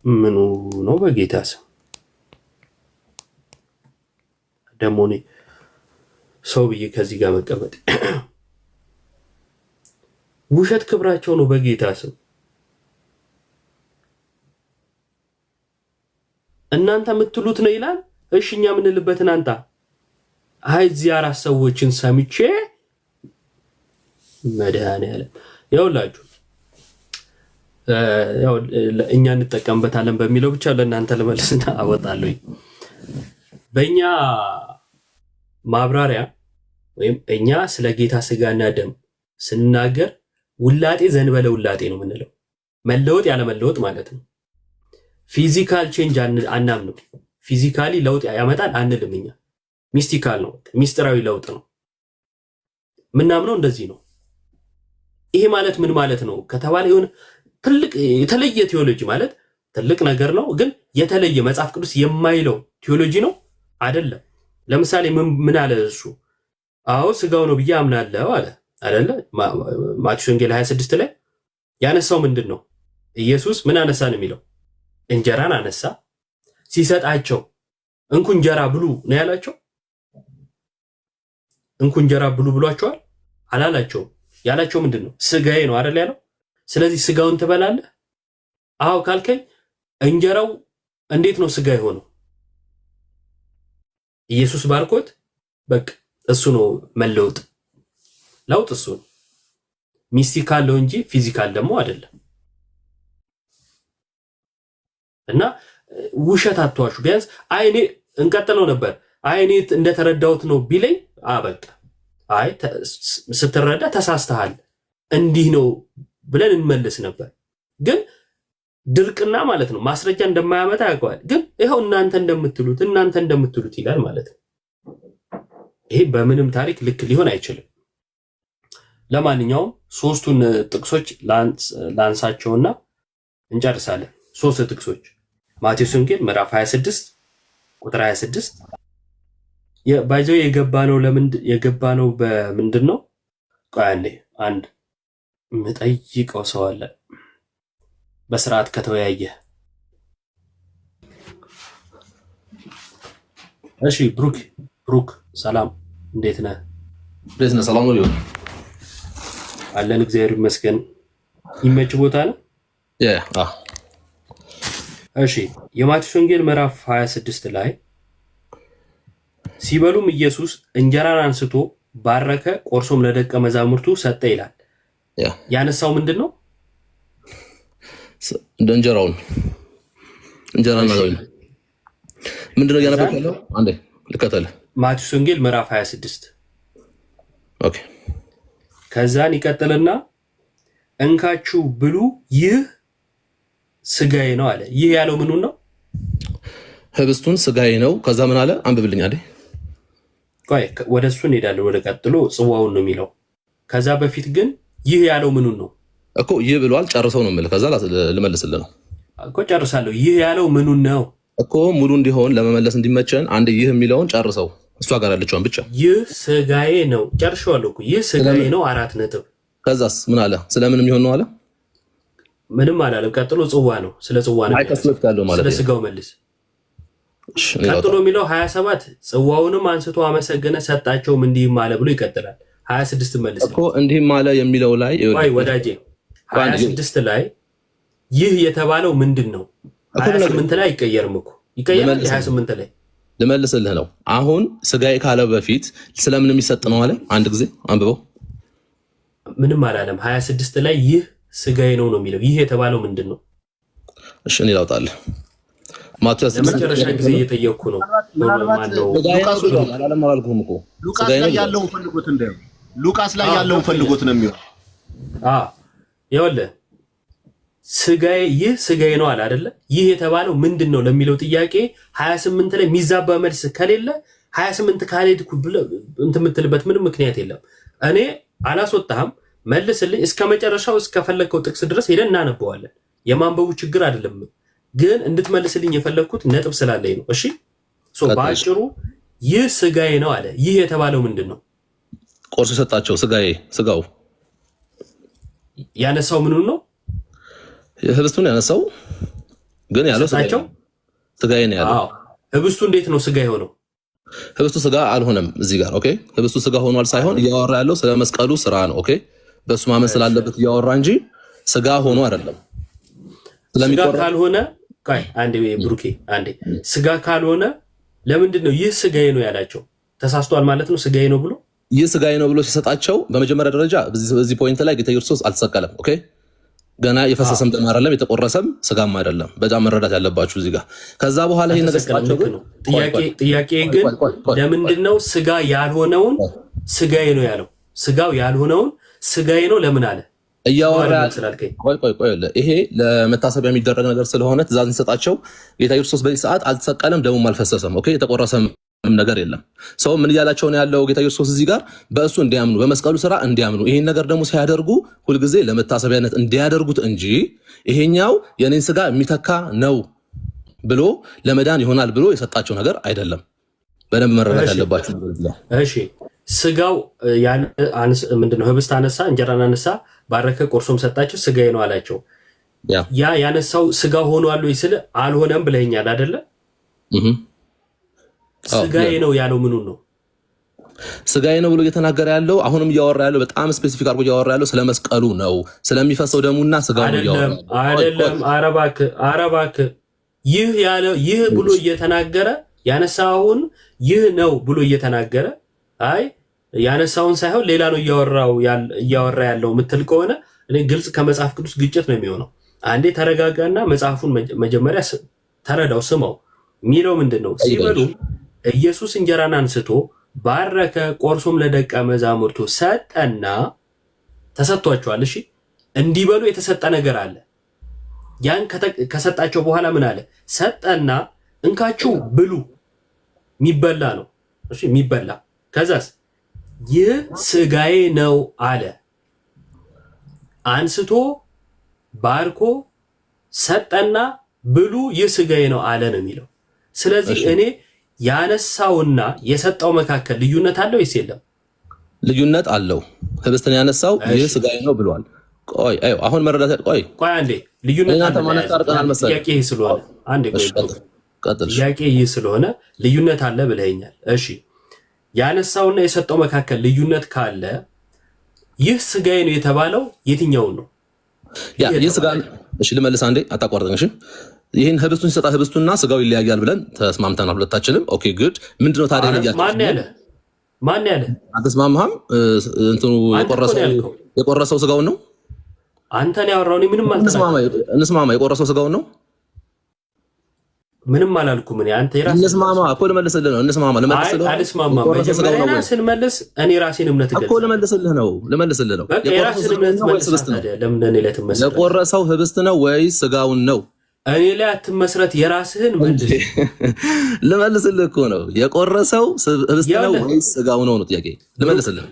ምኑ ነው በጌታ ስም ደግሞ እኔ ሰው ብዬ ከዚህ ጋር መቀመጥ ውሸት ክብራቸው ነው በጌታ ስም። እናንተ የምትሉት ነው ይላል። እሺ እኛ ምንልበትን አንተ አይ እዚህ አራት ሰዎችን ሰምቼ መድኃኒዓለም ያውላችሁ ያው እኛ እንጠቀምበታለን በሚለው ብቻ ለእናንተ ልመልስና አወጣለሁ። በእኛ ማብራሪያ ወይም እኛ ስለ ጌታ ስጋና ደም ስንናገር ውላጤ ዘንበለ ውላጤ ነው የምንለው። መለወጥ ያለ መለወጥ ማለት ነው። ፊዚካል ቼንጅ አናምንም። ፊዚካሊ ለውጥ ያመጣል አንልም። እኛ ሚስቲካል ነው፣ ሚስጥራዊ ለውጥ ነው ምናምነው። እንደዚህ ነው። ይሄ ማለት ምን ማለት ነው ከተባለ የሆነ ትልቅ የተለየ ቲዮሎጂ ማለት ትልቅ ነገር ነው፣ ግን የተለየ መጽሐፍ ቅዱስ የማይለው ቲዮሎጂ ነው አይደለም። ለምሳሌ ምን አለ እሱ? አዎ ስጋው ነው ብዬ አምናለሁ አለ አይደለ? ማቴዎስ ወንጌል 26 ላይ ያነሳው ምንድን ነው? ኢየሱስ ምን አነሳ ነው የሚለው? እንጀራን አነሳ። ሲሰጣቸው እንኩ እንጀራ ብሉ ነው ያላቸው? እንኩ እንጀራ ብሉ ብሏቸዋል? አላላቸውም። ያላቸው ምንድን ነው? ስጋዬ ነው አይደል ያለው? ስለዚህ ስጋውን ትበላለህ? አዎ ካልከኝ እንጀራው እንዴት ነው ስጋ የሆነው? ኢየሱስ ባርኮት በቃ እሱ ነው መለወጥ። ለውጥ እሱ ነው። ሚስቲካል ነው እንጂ ፊዚካል ደግሞ አይደለም። እና ውሸት አትዋሹ። ቢያንስ አይኔ እንቀጥለው ነበር። አይኔ እንደተረዳሁት ነው ቢለኝ በቃ አይ ስትረዳ ተሳስተሃል እንዲህ ነው ብለን እንመልስ ነበር። ግን ድርቅና ማለት ነው ማስረጃ እንደማያመጣ ያውቀዋል። ግን ይኸው እናንተ እንደምትሉት ይላል ማለት ነው። ይሄ በምንም ታሪክ ልክ ሊሆን አይችልም። ለማንኛውም ሶስቱን ጥቅሶች ላንሳቸውና እንጨርሳለን። ሶስት ጥቅሶች ማቴዎስ ወንጌል ምዕራፍ 26 ቁጥር 26 ባይዘው የገባነው በምንድን ነው? ቆይ አንድ የምጠይቀው ሰው አለ በስርዓት ከተወያየ። እሺ ብሩክ ሰላም፣ እንዴት ነህ? ሰላም ነው አለን። እግዚአብሔር ይመስገን። ይመች ቦታ ነው። እሺ የማቴዎስ ወንጌል ምዕራፍ 26 ላይ ሲበሉም ኢየሱስ እንጀራን አንስቶ ባረከ፣ ቆርሶም ለደቀ መዛሙርቱ ሰጠ ይላል። ያነሳው ምንድን ነው? እንደ እንጀራ ነው። ምንድነው ያነበበ ያለው? አንዴ ልከተለ ማቴዎስ ወንጌል ምዕራፍ 26 ኦኬ። ከዛን ይቀጥልና እንካችሁ ብሉ ይህ ስጋዬ ነው አለ። ይህ ያለው ምኑን ነው? ህብስቱን ስጋዬ ነው። ከዛ ምን አለ? አንብብልኝ አይደል? ቆይ ወደ እሱ እንሄዳለን። ወደ ቀጥሎ ጽዋውን ነው የሚለው። ከዛ በፊት ግን ይህ ያለው ምኑን ነው እኮ? ይህ ብሏል። ጨርሰው ነው የምልህ። ከዛ ልመልስልህ ነው እኮ። ጨርሳለሁ። ይህ ያለው ምኑን ነው እኮ? ሙሉ እንዲሆን ለመመለስ እንዲመቸን አንድ ይህ የሚለውን ጨርሰው፣ እሷ ጋር ያለችውን ብቻ። ይህ ስጋዬ ነው። ጨርሼዋለሁ እኮ። ይህ ስጋዬ ነው 4 ነጥብ። ከዛስ ምን አለ? ስለምን የሚሆን ነው አለ? ምንም አላለም። ቀጥሎ ጽዋ ነው። ስለ ጽዋ ነው። ስለ ስጋው መልስ። ቀጥሎ የሚለው 27 ጽዋውንም አንስቶ አመሰገነ ሰጣቸውም እንዲህም አለ ብሎ ይቀጥላል። 26 መልስ እኮ እንዲህም አለ የሚለው ላይ ወዳጄ 26 ላይ ይህ የተባለው ምንድን ነው? 28 ላይ አይቀየርም እኮ ይቀየራል። 28 ላይ ልመልስልህ ነው። አሁን ስጋዬ ካለ በፊት ስለምን የሚሰጥ ነው አለ? አንድ ጊዜ አንብበው። ምንም አላለም። 26 ላይ ይህ ስጋዬ ነው የሚለው። ይህ የተባለው ምንድን ነው? እሺ እኔ ላውጣልህ። ማቴዎስ ለመጨረሻ ጊዜ እየጠየቅኩ ነው። ሉቃስ ላይ ያለውን ፈልጎት እንደው ሉቃስ ላይ ያለውን ፈልጎት ነው የሚሆነው። ይኸውልህ ስጋዬ ይህ ስጋዬ ነው አለ አይደለ? ይህ የተባለው ምንድን ነው ለሚለው ጥያቄ 28 ላይ የሚዛባ መልስ ከሌለ 28 ካልሄድኩ ብለህ እንትን የምትልበት ምንም ምክንያት የለም። እኔ አላስወጣህም፣ መልስልኝ። እስከ መጨረሻው እስከፈለግከው ጥቅስ ድረስ ሄደን እናነበዋለን። የማንበቡ ችግር አይደለም፣ ግን እንድትመልስልኝ የፈለግኩት ነጥብ ስላለኝ ነው። እሺ በአጭሩ ይህ ስጋዬ ነው አለ። ይህ የተባለው ምንድን ነው? ቆርሶ የሰጣቸው ስጋዬ፣ ስጋው ያነሳው ምኑን ነው? ህብስቱን ያነሳው ግን ያለው ስጋዬ ነው ያለው። ህብስቱ እንዴት ነው ስጋ የሆነው? ህብስቱ ስጋ አልሆነም እዚህ ጋር። ኦኬ ህብስቱ ስጋ ሆኗል ሳይሆን እያወራ ያለው ስለ መስቀሉ ስራ ነው። ኦኬ በሱ ማመን ስላለበት እያወራ እንጂ ስጋ ሆኖ አይደለም። ስጋ ካልሆነ ቆይ አንዴ ብሩኬ አንዴ፣ ስጋ ካልሆነ ለምንድን ነው ይህ ስጋዬ ነው ያላቸው? ተሳስቷል ማለት ነው ስጋዬ ነው ብሎ ይህ ስጋዬ ነው ብሎ ሲሰጣቸው በመጀመሪያ ደረጃ በዚህ ፖይንት ላይ ጌታ ኢየሱስ አልተሰቀለም። ኦኬ ገና የፈሰሰም ደም አይደለም፣ የተቆረሰም ስጋም አይደለም። በጣም መረዳት ያለባችሁ እዚህ ጋር። ከዛ በኋላ ይሄን ነገር ሲሰጣቸው ግን ጥያቄ ግን ለምንድን ነው ስጋ ያልሆነውን ስጋዬ ነው ያለው? ስጋው ያልሆነውን ስጋዬ ነው ለምን አለ? እያወራ ቆይ ይሄ ለመታሰቢያ የሚደረግ ነገር ስለሆነ ትእዛዝ እንሰጣቸው። ጌታ ኢየሱስ በዚህ ሰዓት አልተሰቀለም፣ ደሙም አልፈሰሰም። ኦኬ የተቆረሰም ነገር የለም። ሰው ምን እያላቸው ነው ያለው? ጌታ ኢየሱስ እዚህ ጋር በእሱ እንዲያምኑ፣ በመስቀሉ ስራ እንዲያምኑ፣ ይሄን ነገር ደግሞ ሲያደርጉ ሁልጊዜ ለመታሰቢያነት እንዲያደርጉት እንጂ ይሄኛው የኔን ስጋ የሚተካ ነው ብሎ ለመዳን ይሆናል ብሎ የሰጣቸው ነገር አይደለም። በደንብ መረዳት ያለባችሁ። እሺ ስጋው ምንድነው? ህብስት አነሳ፣ እንጀራን አነሳ፣ ባረከ፣ ቆርሶም ሰጣቸው፣ ስጋዬ ነው አላቸው። ያ ያነሳው ስጋ ሆኗል ወይ ስል አልሆነም ብለኛል አይደለ? ስጋዬ ነው ያለው ምኑን ነው? ስጋዬ ነው ብሎ እየተናገረ ያለው አሁንም እያወራ ያለው በጣም ስፔሲፊክ አድርጎ እያወራ ያለው ስለ መስቀሉ ነው፣ ስለሚፈሰው ደሙና ስጋው ነው እያወራ አይደለም። አረባክ ይህ ብሎ እየተናገረ ያነሳውን ይህ ነው ብሎ እየተናገረ አይ ያነሳውን ሳይሆን ሌላ ነው እያወራ ያለው ምትል ከሆነ እኔ ግልጽ ከመጽሐፍ ቅዱስ ግጭት ነው የሚሆነው። አንዴ ተረጋጋና መጽሐፉን መጀመሪያ ተረዳው፣ ስማው። የሚለው ምንድን ነው? ሲበሉ ኢየሱስ እንጀራን አንስቶ ባረከ፣ ቆርሶም ለደቀ መዛሙርቱ ሰጠና፣ ተሰጥቷቸዋል። እሺ እንዲበሉ የተሰጠ ነገር አለ። ያን ከሰጣቸው በኋላ ምን አለ? ሰጠና እንካችሁ ብሉ፣ የሚበላ ነው። እሺ የሚበላ። ከዛስ ይህ ስጋዬ ነው አለ። አንስቶ ባርኮ ሰጠና ብሉ፣ ይህ ስጋዬ ነው አለ ነው የሚለው። ስለዚህ እኔ ያነሳውና የሰጠው መካከል ልዩነት አለው ወይስ የለም? ልዩነት አለው። ህብስትን ያነሳው ይህ ስጋዬ ነው ብሏል። ቆይ አሁን መረዳት ቆይ አንዴ ልዩነት አለ። ጥያቄ ይህ ስለሆነ አንዴ ጥያቄ ይህ ስለሆነ ልዩነት አለ ብለኸኛል። እሺ ያነሳውና የሰጠው መካከል ልዩነት ካለ ይህ ስጋዬ ነው የተባለው የትኛውን ነው? ይህ ስጋ እሺ ልመልስ አንዴ፣ አታቋርጠኝ። እሺ ይህን ህብስቱን ሲሰጣ ህብስቱና ስጋው ይለያያል ብለን ተስማምተናል ሁለታችንም። ኦኬ ጉድ። ምንድነው ታዲያ ለያችሁ? ማን ያለ አትስማማህም? እንትኑ የቆረሰው ስጋውን ነው። አንተን ያወራው እኔ ምንም እንስማማ። የቆረሰው ስጋውን ነው። ምንም አላልኩም እኔ። አንተ የራስህ እንስማማ እኮ ልመልስልህ ነው። እንስማማ ልመልስልህ። አልስማማም። መጀመሪያ ስንመልስ እኔ ራሴን እምነት እኮ ልመልስልህ ነው። የራስህን እምነት መልስ። ለምን እኔ ላይ ትመስረት? የቆረሰው ህብስት ነው ወይስ ስጋውን ነው? እኔ ላይ አትመስረት፣ የራስህን መልስ። ልመልስልህ እኮ ነው። የቆረሰው ህብስት ነው ወይስ ስጋው ነው ነው ጥያቄ። ልመልስልህ።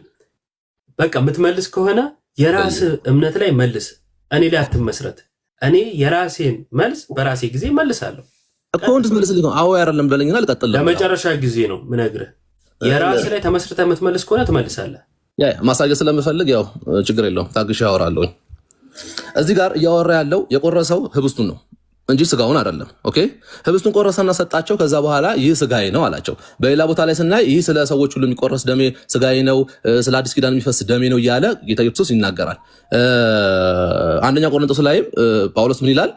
በቃ የምትመልስ ከሆነ የራስህ እምነት ላይ መልስ፣ እኔ ላይ አትመስረት። እኔ የራሴን መልስ በራሴ ጊዜ መልሳለሁ እኮ። እንድትመልስልህ ነው። አዎ አይደለም በለኝና ልቀጥልህ። ለመጨረሻ ጊዜ ነው ምነግርህ። የራስህ ላይ ተመስርተህ የምትመልስ ከሆነ ትመልሳለህ። ማሳየት ስለምፈልግ ያው ችግር የለውም፣ ታግሼ አወራለሁ። እዚህ ጋር እያወራ ያለው የቆረሰው ህብስቱን ነው እንጂ ስጋውን አይደለም። ኦኬ ህብስቱን ቆረሰና ሰጣቸው። ከዛ በኋላ ይህ ስጋዬ ነው አላቸው። በሌላ ቦታ ላይ ስናይ ይህ ስለ ሰዎች ሁሉ የሚቆረስ ደሜ ስጋዬ ነው፣ ስለ አዲስ ኪዳን የሚፈስ ደሜ ነው እያለ ጌታ ኢየሱስ ይናገራል። አንደኛ ቆሮንቶስ ላይም ጳውሎስ ምን ይላል?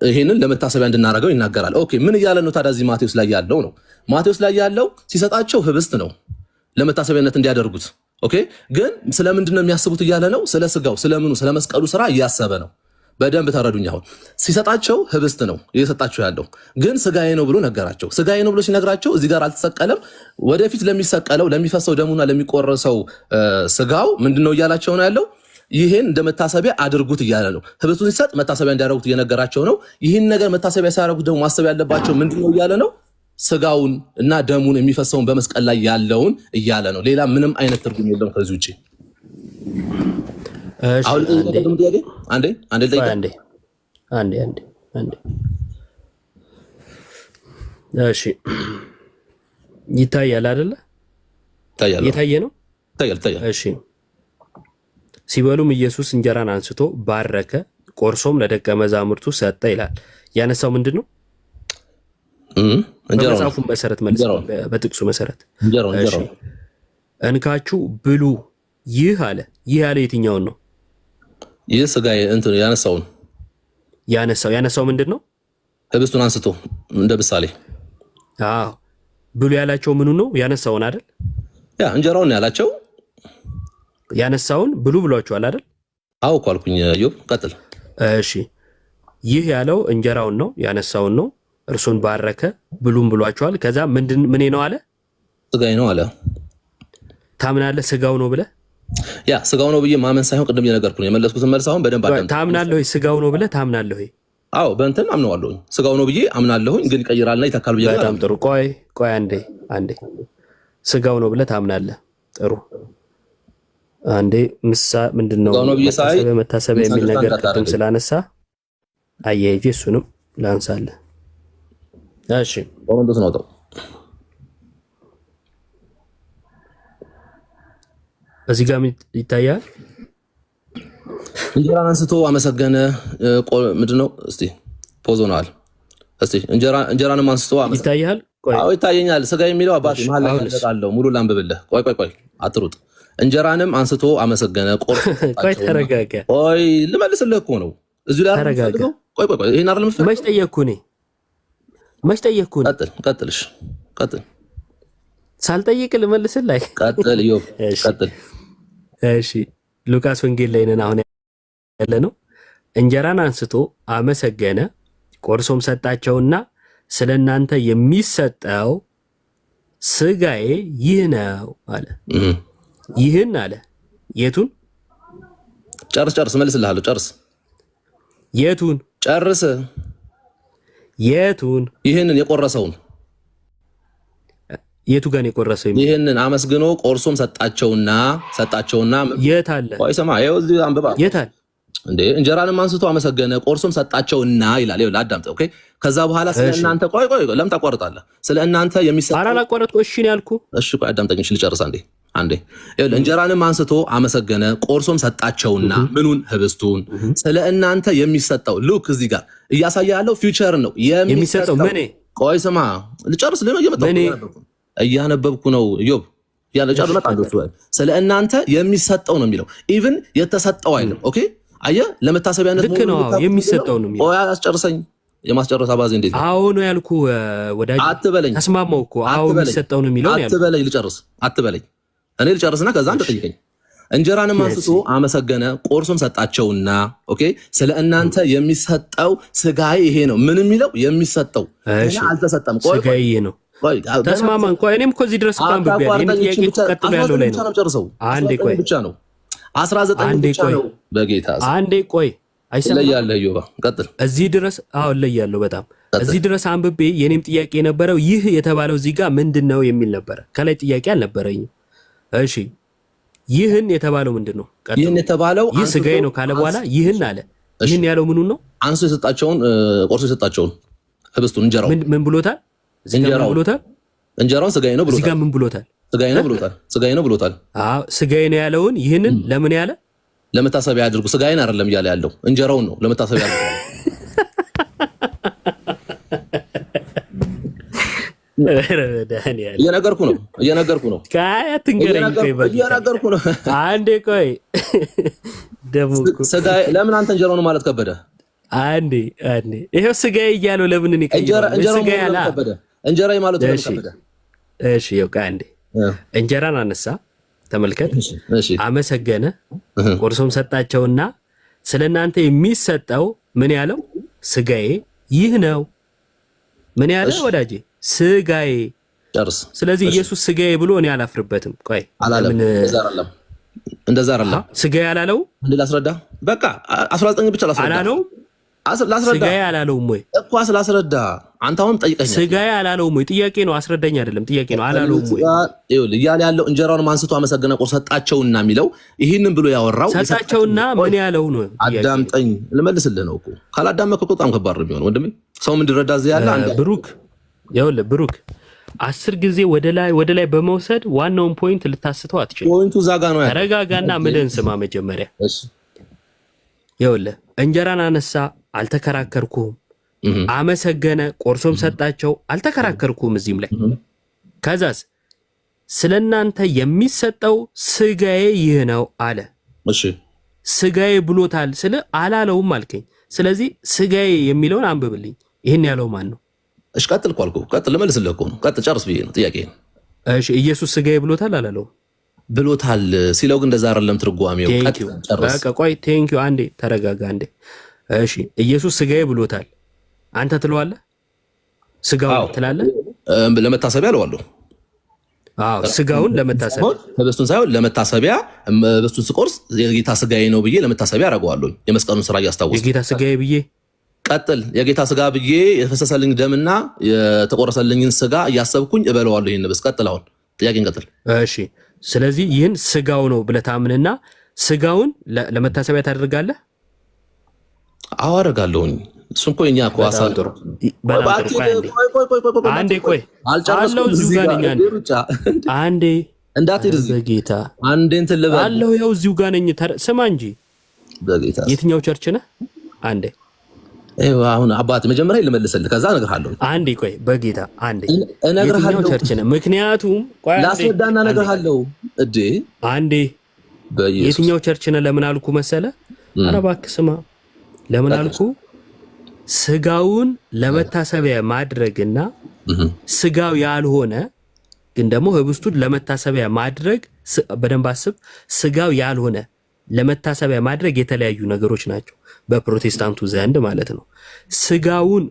ይሄንን ለመታሰቢያ እንድናደርገው ይናገራል። ኦኬ ምን እያለ ነው ታዲያ? እዚህ ማቴዎስ ላይ ያለው ነው። ማቴዎስ ላይ ያለው ሲሰጣቸው ህብስት ነው ለመታሰቢያነት እንዲያደርጉት። ኦኬ ግን ስለምንድን ነው የሚያስቡት እያለ ነው? ስለ ስጋው፣ ስለምኑ፣ ስለ መስቀሉ ስራ እያሰበ ነው። በደንብ ተረዱኝ። አሁን ሲሰጣቸው ህብስት ነው እየሰጣቸው ያለው፣ ግን ስጋዬ ነው ብሎ ነገራቸው። ስጋዬ ነው ብሎ ሲነግራቸው እዚህ ጋር አልተሰቀለም። ወደፊት ለሚሰቀለው ለሚፈሰው ደሙና ለሚቆረሰው ስጋው ምንድነው እያላቸው ነው ያለው? ይህን እንደ መታሰቢያ አድርጉት እያለ ነው። ህብስቱን ሲሰጥ መታሰቢያ እንዲያደርጉት እየነገራቸው ነው። ይህን ነገር መታሰቢያ ሲያደርጉት ደግሞ ማሰብ ያለባቸው ምንድነው እያለ ነው? ስጋውን እና ደሙን የሚፈሰውን በመስቀል ላይ ያለውን እያለ ነው። ሌላ ምንም አይነት ትርጉም የለውም ከዚህ ውጭ። እሺ ይታያል አይደለ? እየታየ ነው። እሺ ሲበሉም ኢየሱስ እንጀራን አንስቶ ባረከ፣ ቆርሶም ለደቀ መዛሙርቱ ሰጠ ይላል። ያነሳው ምንድን ነው? በመጽሐፉ መሰረት መልስ፣ በጥቅሱ መሰረት እንካችሁ ብሉ ይህ አለ። ይህ ያለ የትኛውን ነው? ይህ ስጋዬ እንትን ያነሳው ምንድን ነው? ህብስቱን አንስቶ እንደ ምሳሌ ብሉ ያላቸው ምኑ ነው? ያነሳውን አይደል? ያ እንጀራውን ያላቸው ያነሳውን ብሉ ብሏቸዋል አይደል? አዎ እኮ አልኩኝ። ዮብ ቀጥል። እሺ ይህ ያለው እንጀራውን ነው፣ ያነሳውን ነው። እርሱን ባረከ ብሉም ብሏቸዋል። ከዛ ምን ነው አለ? ስጋዬ ነው አለ። ታምናለህ? ስጋው ነው ብለህ ያ ስጋው ነው ብዬ ማመን ሳይሆን ቅድም እየነገርኩ ነው የመለስኩትን መልስ አሁን በደንብ አዳምጥ። ታምናለህ ወይ? ስጋው ነው ብለህ ታምናለህ ወይ? አዎ በእንትን አምነዋለሁኝ። ስጋው ነው ብዬ አምናለሁኝ፣ ግን ይቀይራልና ይተካል ብዬ። በጣም ጥሩ። ቆይ አንዴ ስጋው ነው ብለህ ታምናለህ። ጥሩ አንዴ ምንድነው መታሰቢያ የሚል ነገር ቅድም ስላነሳ አያይጄ እሱንም ላንሳለህ። እሺ ወንዶስ ነው እዚህ ጋር ይታያል። እንጀራን አንስቶ አመሰገነ። ምንድነው? እስቲ ፖዝ ሆነዋል። እስቲ እንጀራንም አንስቶ ይታያል። አዎ ይታየኛል። ስጋ የሚለው አባቴ መሀል ላይ ያለው ሙሉ ላንብብልህ። ቆይ አትሩጥ። እንጀራንም አንስቶ አመሰገነ። ቆይ ተረጋጋ። ቆይ ልመልስልህ እኮ ነው። እዚሁ ላይ ተረጋጋ። ቆይ ይሄን አይደለም መች ጠየቅኩህ? ቀጥልሽ። ቀጥል። ሳልጠይቅ ልመልስልህ? ቀጥል ዮብ ቀጥል። እሺ ሉቃስ ወንጌል ላይ ነን አሁን ያለ ነው። እንጀራን አንስቶ አመሰገነ፣ ቆርሶም ሰጣቸውና ስለ እናንተ የሚሰጠው ስጋዬ ይህ ነው አለ። ይህን አለ። የቱን? ጨርስ መልስልሃለሁ። ጨርስ። የቱን? ጨርስ። የቱን? ይህንን የቆረሰውን። የቱ ጋር ነው የቆረሰው? ይህንን አመስግኖ ቆርሶም ሰጣቸውና የት አለ? ቆይ ስማ፣ ይኸው እዚህ አንብባ። የት አለ እንዴ? እንጀራንም አንስቶ አመሰገነ፣ ቆርሶም ሰጣቸውና ይላል። ይኸውልህ አዳምጥ። ኦኬ። ከዛ በኋላ ስለ እናንተ ቆይ ለምን ታቋርጣለህ? ስለ እናንተ የሚሰጠው አላቋረጥኩ። እሺ ነው ያልኩህ። እሺ ቆይ አዳምጠኝ። እሺ ልጨርስ አንዴ። ይኸውልህ እንጀራንም አንስቶ አመሰገነ፣ ቆርሶም ሰጣቸውና ምኑን? ህብስቱን። ስለ እናንተ የሚሰጠው ሉክ እዚህ ጋር እያሳየ ያለው ፊውቸር ነው የሚሰጠው። ምን? ቆይ ስማ ልጨርስ። እያነበብኩ ነው ዮብ ያለ ጫሉ መጣ እንደሱ ስለ እናንተ የሚሰጠው ነው የሚለው። ኢቭን የተሰጠው አይደለም። ኦኬ አየህ፣ ለመታሰቢያነት ልክ ነው የሚሰጠው ነው የሚለው። ቆይ አስጨርሰኝ። የማስጨረስ አባዜ እንዴት ነው? አዎ ነው ያልኩህ ወዳጅ። አትበለኝ። ተስማማው እኮ አዎ የሚሰጠው ነው የሚለው ነው ያልኩህ። አትበለኝ። ልጨርስ። አትበለኝ። እኔ ልጨርስና ከዛ አንተ ጠይቀኝ። እንጀራንም አንስቶ አመሰገነ፣ ቆርሶም ሰጣቸውና ኦኬ ስለ እናንተ የሚሰጠው ስጋዬ ይሄ ነው። ምን የሚለው የሚሰጠው አልተሰጠም። ቆይ ስጋዬ ይሄ ነው። ተስማማን። ቆይ እኔም እኮ እዚህ ድረስ እንኳን ብያለሁ። እኔ ጥያቄ ቀጥሎ ያለው ላይ ነው። አንዴ ቆይ ብቻ ነው 19 ብቻ ነው። በጌታ አንዴ ቆይ አይሰማም። ለያለህ ዮባ ቀጥል። እዚህ ድረስ አዎ ለያለሁ በጣም እዚህ ድረስ አንብቤ የኔም ጥያቄ የነበረው ይህ የተባለው እዚህ ጋር ምንድነው የሚል ነበረ። ከላይ ጥያቄ አልነበረኝም። እሺ ይህን የተባለው ምንድነው? ይህን የተባለው ይህ ስጋዬ ነው ካለ በኋላ ይህን አለ። ይህን ያለው ምኑ ነው? አንሶ የሰጣቸውን ቆርሶ የሰጣቸውን ህብስቱን እንጀራው ምን ብሎታል? እንጀራው ብሎታል። እንጀራውን ስጋዬ ነው ብሎታል። እዚህ ጋር ምን ብሎታል? ስጋዬ ነው ብሎታል። ስጋዬ ነው ብሎታል። አዎ ስጋዬ ነው ያለውን ይህንን ለምን ያለ? ለመታሰቢያ ያድርጉ። ስጋዬን አይደለም እያለ ያለው እንጀራውን ነው ለመታሰቢያ ያድርጉ። እየነገርኩ ነው። እየነገርኩ ነው። አንዴ ቆይ ደግሞ ስጋዬ ለምን አንተ እንጀራው ነው ማለት ከበደ? አንዴ ይሄው ስጋዬ እያለው ለምን እኔ ስጋዬ አላ እንጀራዬ ማለት ነው ከበደ? እሺ ይኸው አንዴ እንጀራን አነሳ፣ ተመልከት። አመሰገነ፣ ቆርሶም ሰጣቸውና ስለናንተ የሚሰጠው ምን ያለው ስጋዬ ይህ ነው። ምን ያለ ወዳጄ ስጋዬ ጨርስ። ስለዚህ ኢየሱስ ስጋዬ ብሎ እኔ አላፍርበትም። ቆይ አላለም። እንደዛ አይደለም። ስጋዬ አላለው እንዴ? ላስረዳ። በቃ 19 ብቻ ላስረዳ። አላለው ላስረዳ። ስጋዬ አላለውም ወይ እኮ ስላስረዳ። አንተ አሁን ጠይቀኝ። ስጋዬ አላለውም ወይ? ጥያቄ ነው፣ አስረዳኝ አይደለም ጥያቄ ነው። አላለውም ወይ? ይኸውልህ እያለ ያለው እንጀራውን አንስቶ አመሰገነ፣ ቆርሶ ሰጣቸውና የሚለው ይህንን ብሎ ያወራው ሰጣቸውና ምን ያለው ነው? አዳምጠኝ፣ ልመልስልህ ነው እኮ። ካላዳመጥክ እኮ በጣም ከባድ ነው የሚሆነው ወንድሜ። ሰው ምን እንዲረዳ እዚህ ያለ አንተ ብሩክ፣ ይኸውልህ ብሩክ 10 ጊዜ ወደ ላይ በመውሰድ ዋናውን ፖይንት ልታስተው አትችልም። ፖይንቱ ዛጋ ነው ያለው። ተረጋጋና ምልን ስማ መጀመሪያ። እሺ ይኸውልህ እንጀራን አነሳ፣ አልተከራከርኩም። አመሰገነ፣ ቆርሶም ሰጣቸው፣ አልተከራከርኩም እዚህም ላይ። ከዛስ ስለናንተ የሚሰጠው ስጋዬ ይህ ነው አለ። እሺ ስጋዬ ብሎታል ስለ አላለውም አልከኝ። ስለዚህ ስጋዬ የሚለውን አንብብልኝ። ይህን ያለው ማን ነው? እሺ ቀጥል እኮ አልኩህ። ቀጥል፣ ልመልስልህ እኮ ነው። ቀጥል፣ ጨርስ ብዬ ነው ጥያቄ። እሺ ኢየሱስ ስጋዬ ብሎታል አላለውም? ብሎታል ሲለው ግን እንደዛ አይደለም ትርጓሜው። ቀጥል፣ ጨርስ። በቃ ቆይ ቴንኪው፣ አንዴ ተረጋጋ አንዴ። እሺ ኢየሱስ ስጋዬ ብሎታል አንተ ትለዋለህ? ስጋውን ትላለህ? ለመታሰቢያ እለዋለሁ። አዎ ስጋውን ለመታሰቢያ ህብስቱን ሳይሆን ለመታሰቢያ ህብስቱን ስቆርስ የጌታ ስጋዬ ነው ብዬ ለመታሰቢያ አደርገዋለሁ። የመስቀሉን ስራ እያስታወስኩ የጌታ ስጋዬ ብዬ ቀጥል። የጌታ ስጋ ብዬ የፈሰሰልኝ ደምና የተቆረሰልኝን ስጋ እያሰብኩኝ እበለዋለሁ። ይህን ህብስት ቀጥል። አሁን ጥያቄን ቀጥል። እሺ ስለዚህ ይህን ስጋው ነው ብለህ ታምንና ስጋውን ለመታሰቢያ ታደርጋለህ? አዎ አደርጋለሁኝ። እሱም እኮ እኛ እኮ አንዴ ቆይ አልጨረስኩም። እዚሁ ጋር ነኝ። አንዴ እንዳትሄድ በጌታ አንዴ እንትን ልበል አለሁ። ያው እዚሁ ጋር ነኝ። ስማ እንጂ በጌታ የትኛው ቸርች ነህ? አንዴ አሁን አባቴ መጀመሪያ ልመልስልህ፣ ከዛ እነግርሃለሁ። አንዴ ቆይ በጌታ አንዴ እነግርሃለሁ። የትኛው ቸርች ነህ? ምክንያቱም ቆይ ላስረዳና እነግርሃለሁ። እዴ አንዴ የትኛው ቸርች ነህ? ለምን አልኩ መሰለ? ኧረ እባክህ ስማ። ለምን አልኩ? ስጋውን ለመታሰቢያ ማድረግና ስጋው ያልሆነ ግን ደግሞ ህብስቱን ለመታሰቢያ ማድረግ በደንብ አስብ። ስጋው ያልሆነ ለመታሰቢያ ማድረግ የተለያዩ ነገሮች ናቸው፣ በፕሮቴስታንቱ ዘንድ ማለት ነው። ስጋውን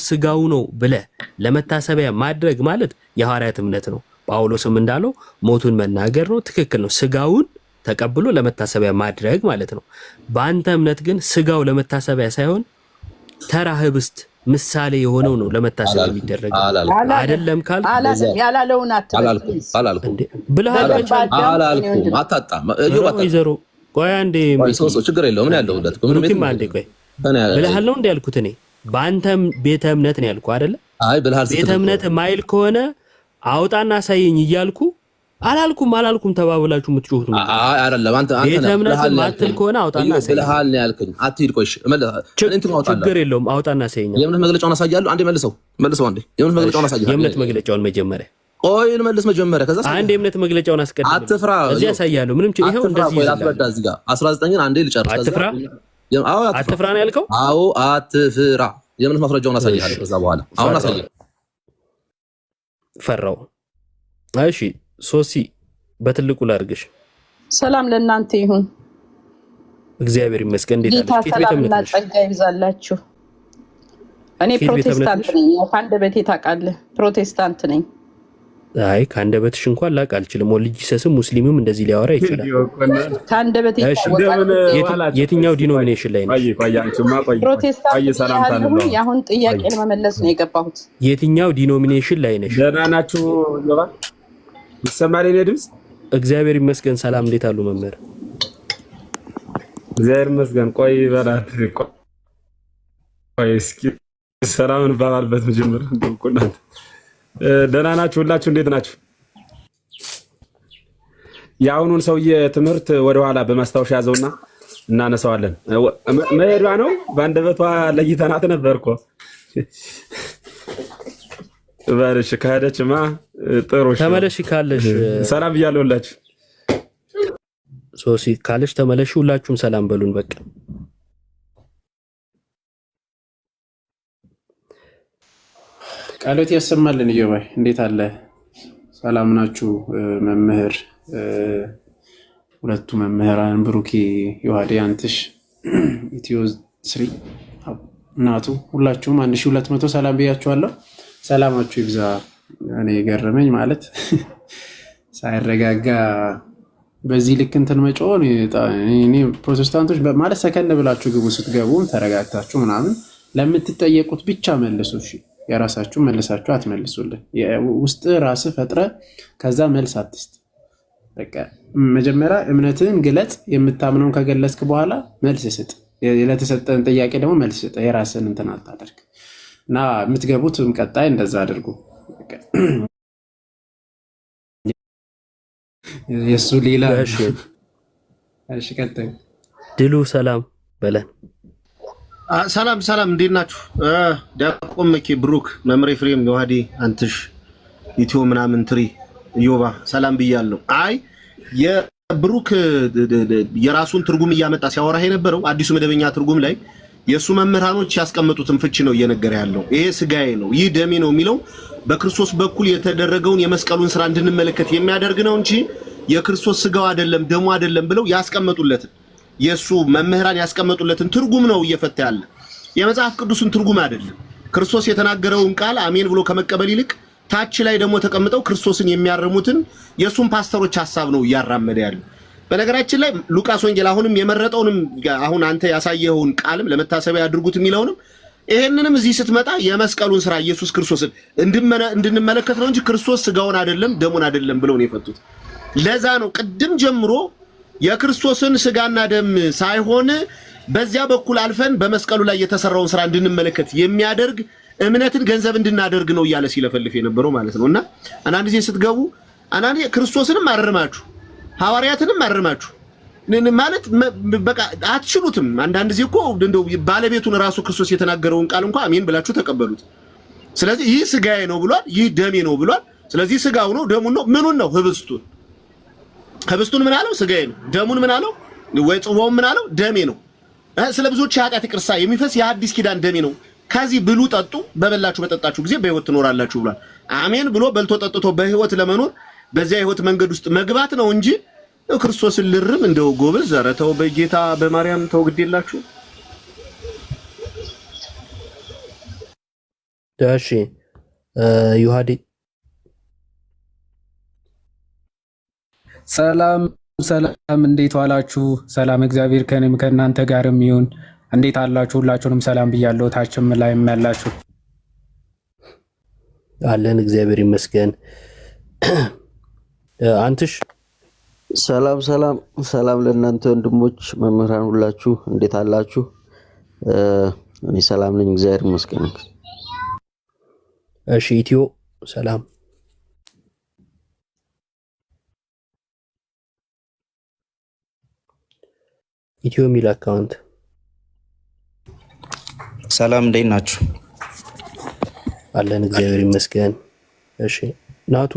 ስጋው ነው ብለህ ለመታሰቢያ ማድረግ ማለት የሐዋርያት እምነት ነው። ጳውሎስም እንዳለው ሞቱን መናገር ነው። ትክክል ነው። ስጋውን ተቀብሎ ለመታሰቢያ ማድረግ ማለት ነው። በአንተ እምነት ግን ስጋው ለመታሰቢያ ሳይሆን ተራ ህብስት ምሳሌ የሆነው ነው ለመታሰቢያ የሚደረገው አይደለም። ካልኩ ያላለውን አላልኩም ብለሃል። አላልኩም። አታጣም። ይዘሩ ቆይ አንዴ ችግር የለውም። ምን ያለው ሁለት ምንም አንዴ ቆይ ብለሃል ነው እንደ ያልኩት እኔ በአንተ ቤተ እምነት ነው ያልኩህ አይደለ? አይ ብለሃል። ቤተ እምነት ማይል ከሆነ አውጣና ሳይኝ እያልኩ አላልኩም ተባብላችሁ የምትጮሁት ነው። አይ አይደለም። አንተ ቤተ እምነት ማትል ከሆነ አውጣና ሳይኝ ብለሃል ነው ያልከኝ። አትሂድ። ቆይ ችግር የለውም። አውጣና ሳይኝ የእምነት መግለጫውን አሳያለሁ። አንዴ መልሰው አንዴ የእምነት መግለጫውን አሳያለሁ። የእምነት መግለጫውን መጀመሪያ ቆይ ልመልስ መጀመሪያ፣ ከዛ አንዴ የእምነት መግለጫውን አስቀድም። አትፍራ። እዚህ ያሳያለሁ። ምንም ይሄው እንደዚህ አትረዳ። እዚህ ጋር 19ን አንዴ ልጨርስ። አትፍራ። አዎ አትፍራ ነው ያልከው? አዎ አትፍራ። የእምነት ማስረጃውን አሳያለሁ። ከዛ በኋላ አሁን አሳያለሁ። ፈራው። እሺ ሶሲ በትልቁ ላድርግሽ። ሰላም ለእናንተ ይሁን። እግዚአብሔር ይመስገን። እንዴት አለሽ? ጌታ ሰላምና ጸጋ ይብዛላችሁ። እኔ ፕሮቴስታንት ነኝ። ከአንደበቴ ታውቃለህ፣ ፕሮቴስታንት ነኝ። አይ ከአንደበትሽ እንኳን ላቅ አልችልም። ወልጅ ሰስም ሙስሊምም እንደዚህ ሊያወራ ይችላል። ከአንደበቴ የትኛው ዲኖሚኔሽን ላይ ነው? ፕሮቴስታንት። አሁን ጥያቄ ለመመለስ ነው የገባሁት። የትኛው ዲኖሚኔሽን ላይ ነሽ? ደህና ናችሁ? ይሰማል የኔ ድምፅ? እግዚአብሔር ይመስገን። ሰላም፣ እንዴት አሉ መምህር? እግዚአብሔር ይመስገን። ቆይ በላት ቆይ እስኪ ሰላምን ባባልበት መጀመሪያ እንደውቁናት። ደህና ናችሁ? ሁላችሁ እንዴት ናችሁ? የአሁኑን ሰውዬ ትምህርት ወደኋላ በማስታወሻ ያዘውና እናነሳዋለን። መሄዷ ነው። በአንደበቷ ለይተናት ነበር እኮ ባለሽ ካደችማ ጥሩ ተመለሽ ካለሽ ሰላም ብያለሁ። ሁላችሁ ሶሲ ካለሽ ተመለሽ። ሁላችሁም ሰላም በሉን። በቃ ቃሎት ያሰማልን። እዮባይ እንዴት አለ? ሰላም ናችሁ? መምህር ሁለቱ መምህራን ብሩኪ ዮሐዴ አንትሽ ኢትዮ 3 እናቱ ሁላችሁም 1200 ሰላም ብያችኋለሁ። ሰላማችሁ ይብዛ። እኔ ገረመኝ ማለት ሳይረጋጋ በዚህ ልክ እንትን መጮን እኔ ፕሮቴስታንቶች ማለት ሰከን ብላችሁ ግቡ፣ ስትገቡ ተረጋግታችሁ ምናምን ለምትጠየቁት ብቻ መልሱ። እሺ የራሳችሁ መልሳችሁ አትመልሱልን። ውስጥ ራስ ፈጥረ ከዛ መልስ አትስጥ። በቃ መጀመሪያ እምነትን ግለጽ። የምታምነውን ከገለጽክ በኋላ መልስ ስጥ። ለተሰጠን ጥያቄ ደግሞ መልስ ስጥ። የራስን እንትን አታደርግ እና የምትገቡትም ቀጣይ እንደዛ አድርጉ። የሱ ሌላ እሺ ቀጣይ ድሉ ሰላም በለን። ሰላም እንዴት ናችሁ? ዲያቆን መኬ፣ ብሩክ፣ መምሬ፣ ፍሬም፣ ዮሐዴ፣ አንትሽ፣ ኢትዮ ምናምን ትሪ፣ ዮባ ሰላም ብያለሁ። አይ የብሩክ የራሱን ትርጉም እያመጣ ሲያወራ የነበረው አዲሱ መደበኛ ትርጉም ላይ የሱ መምህራኖች ያስቀመጡትን ፍቺ ነው እየነገረ ያለው። ይሄ ስጋዬ ነው ይህ ደሜ ነው የሚለው በክርስቶስ በኩል የተደረገውን የመስቀሉን ስራ እንድንመለከት የሚያደርግ ነው እንጂ የክርስቶስ ስጋው አይደለም ደሙ አይደለም ብለው ያስቀመጡለትን የሱ መምህራን ያስቀመጡለትን ትርጉም ነው እየፈታ ያለ። የመጽሐፍ ቅዱስን ትርጉም አይደለም። ክርስቶስ የተናገረውን ቃል አሜን ብሎ ከመቀበል ይልቅ ታች ላይ ደግሞ ተቀምጠው ክርስቶስን የሚያርሙትን የሱን ፓስተሮች ሐሳብ ነው እያራመደ ያለው። በነገራችን ላይ ሉቃስ ወንጌል አሁንም የመረጠውንም አሁን አንተ ያሳየኸውን ቃልም ለመታሰቢያ ያድርጉት የሚለውንም ይሄንንም እዚህ ስትመጣ የመስቀሉን ስራ ኢየሱስ ክርስቶስን እንድንመለከት ነው እንጂ ክርስቶስ ስጋውን አይደለም ደሙን አይደለም ብለው ነው የፈቱት። ለዛ ነው ቅድም ጀምሮ የክርስቶስን ስጋና ደም ሳይሆን በዚያ በኩል አልፈን በመስቀሉ ላይ የተሰራውን ስራ እንድንመለከት የሚያደርግ እምነትን ገንዘብ እንድናደርግ ነው እያለ ሲለፈልፍ የነበረው ማለት ነውና አንዳንድ ጊዜ ስትገቡ አንዳንድ ክርስቶስንም አርማችሁ ሐዋርያትንም አርማችሁ ማለት በቃ አትችሉትም። አንዳንድ ጊዜ እኮ እንደው ባለቤቱን ራሱ ክርስቶስ የተናገረውን ቃል እንኳን አሜን ብላችሁ ተቀበሉት። ስለዚህ ይህ ስጋዬ ነው ብሏል፣ ይህ ደሜ ነው ብሏል። ስለዚህ ስጋው ነው ደሙን ነው ምኑን ነው ህብስቱን ምን አለው? ስጋዬ ነው። ደሙን ምን አለው? ወይ ጽዋውን ምን አለው? ደሜ ነው። ስለ ብዙዎች ኃጢአት ይቅርታ የሚፈስ የአዲስ ኪዳን ደሜ ነው። ከዚህ ብሉ ጠጡ፣ በበላችሁ በጠጣችሁ ጊዜ በህይወት ትኖራላችሁ ብሏል። አሜን ብሎ በልቶ ጠጥቶ በህይወት ለመኖር በዚያ ህይወት መንገድ ውስጥ መግባት ነው እንጂ ክርስቶስን ልርም እንደው ጎበዝ ኧረ ተው በጌታ በማርያም ተው ግዴላችሁ። ዳሺ ዮሐዴ ሰላም እንዴት ዋላችሁ? ሰላም እግዚአብሔር ከእኔም ከእናንተ ጋርም ይሁን። እንዴት አላችሁ? ሁላችሁንም ሰላም ብያለሁ። ታችም ላይም ያላችሁ አለን እግዚአብሔር ይመስገን። አንትሽ ሰላም ለእናንተ ወንድሞች መምህራን ሁላችሁ እንዴት አላችሁ? እኔ ሰላም ነኝ እግዚአብሔር ይመስገን። እሺ ኢትዮ ሰላም ኢትዮ ሚል አካውንት ሰላም እንዴት ናችሁ? አለን እግዚአብሔር ይመስገን። እሺ ናቱ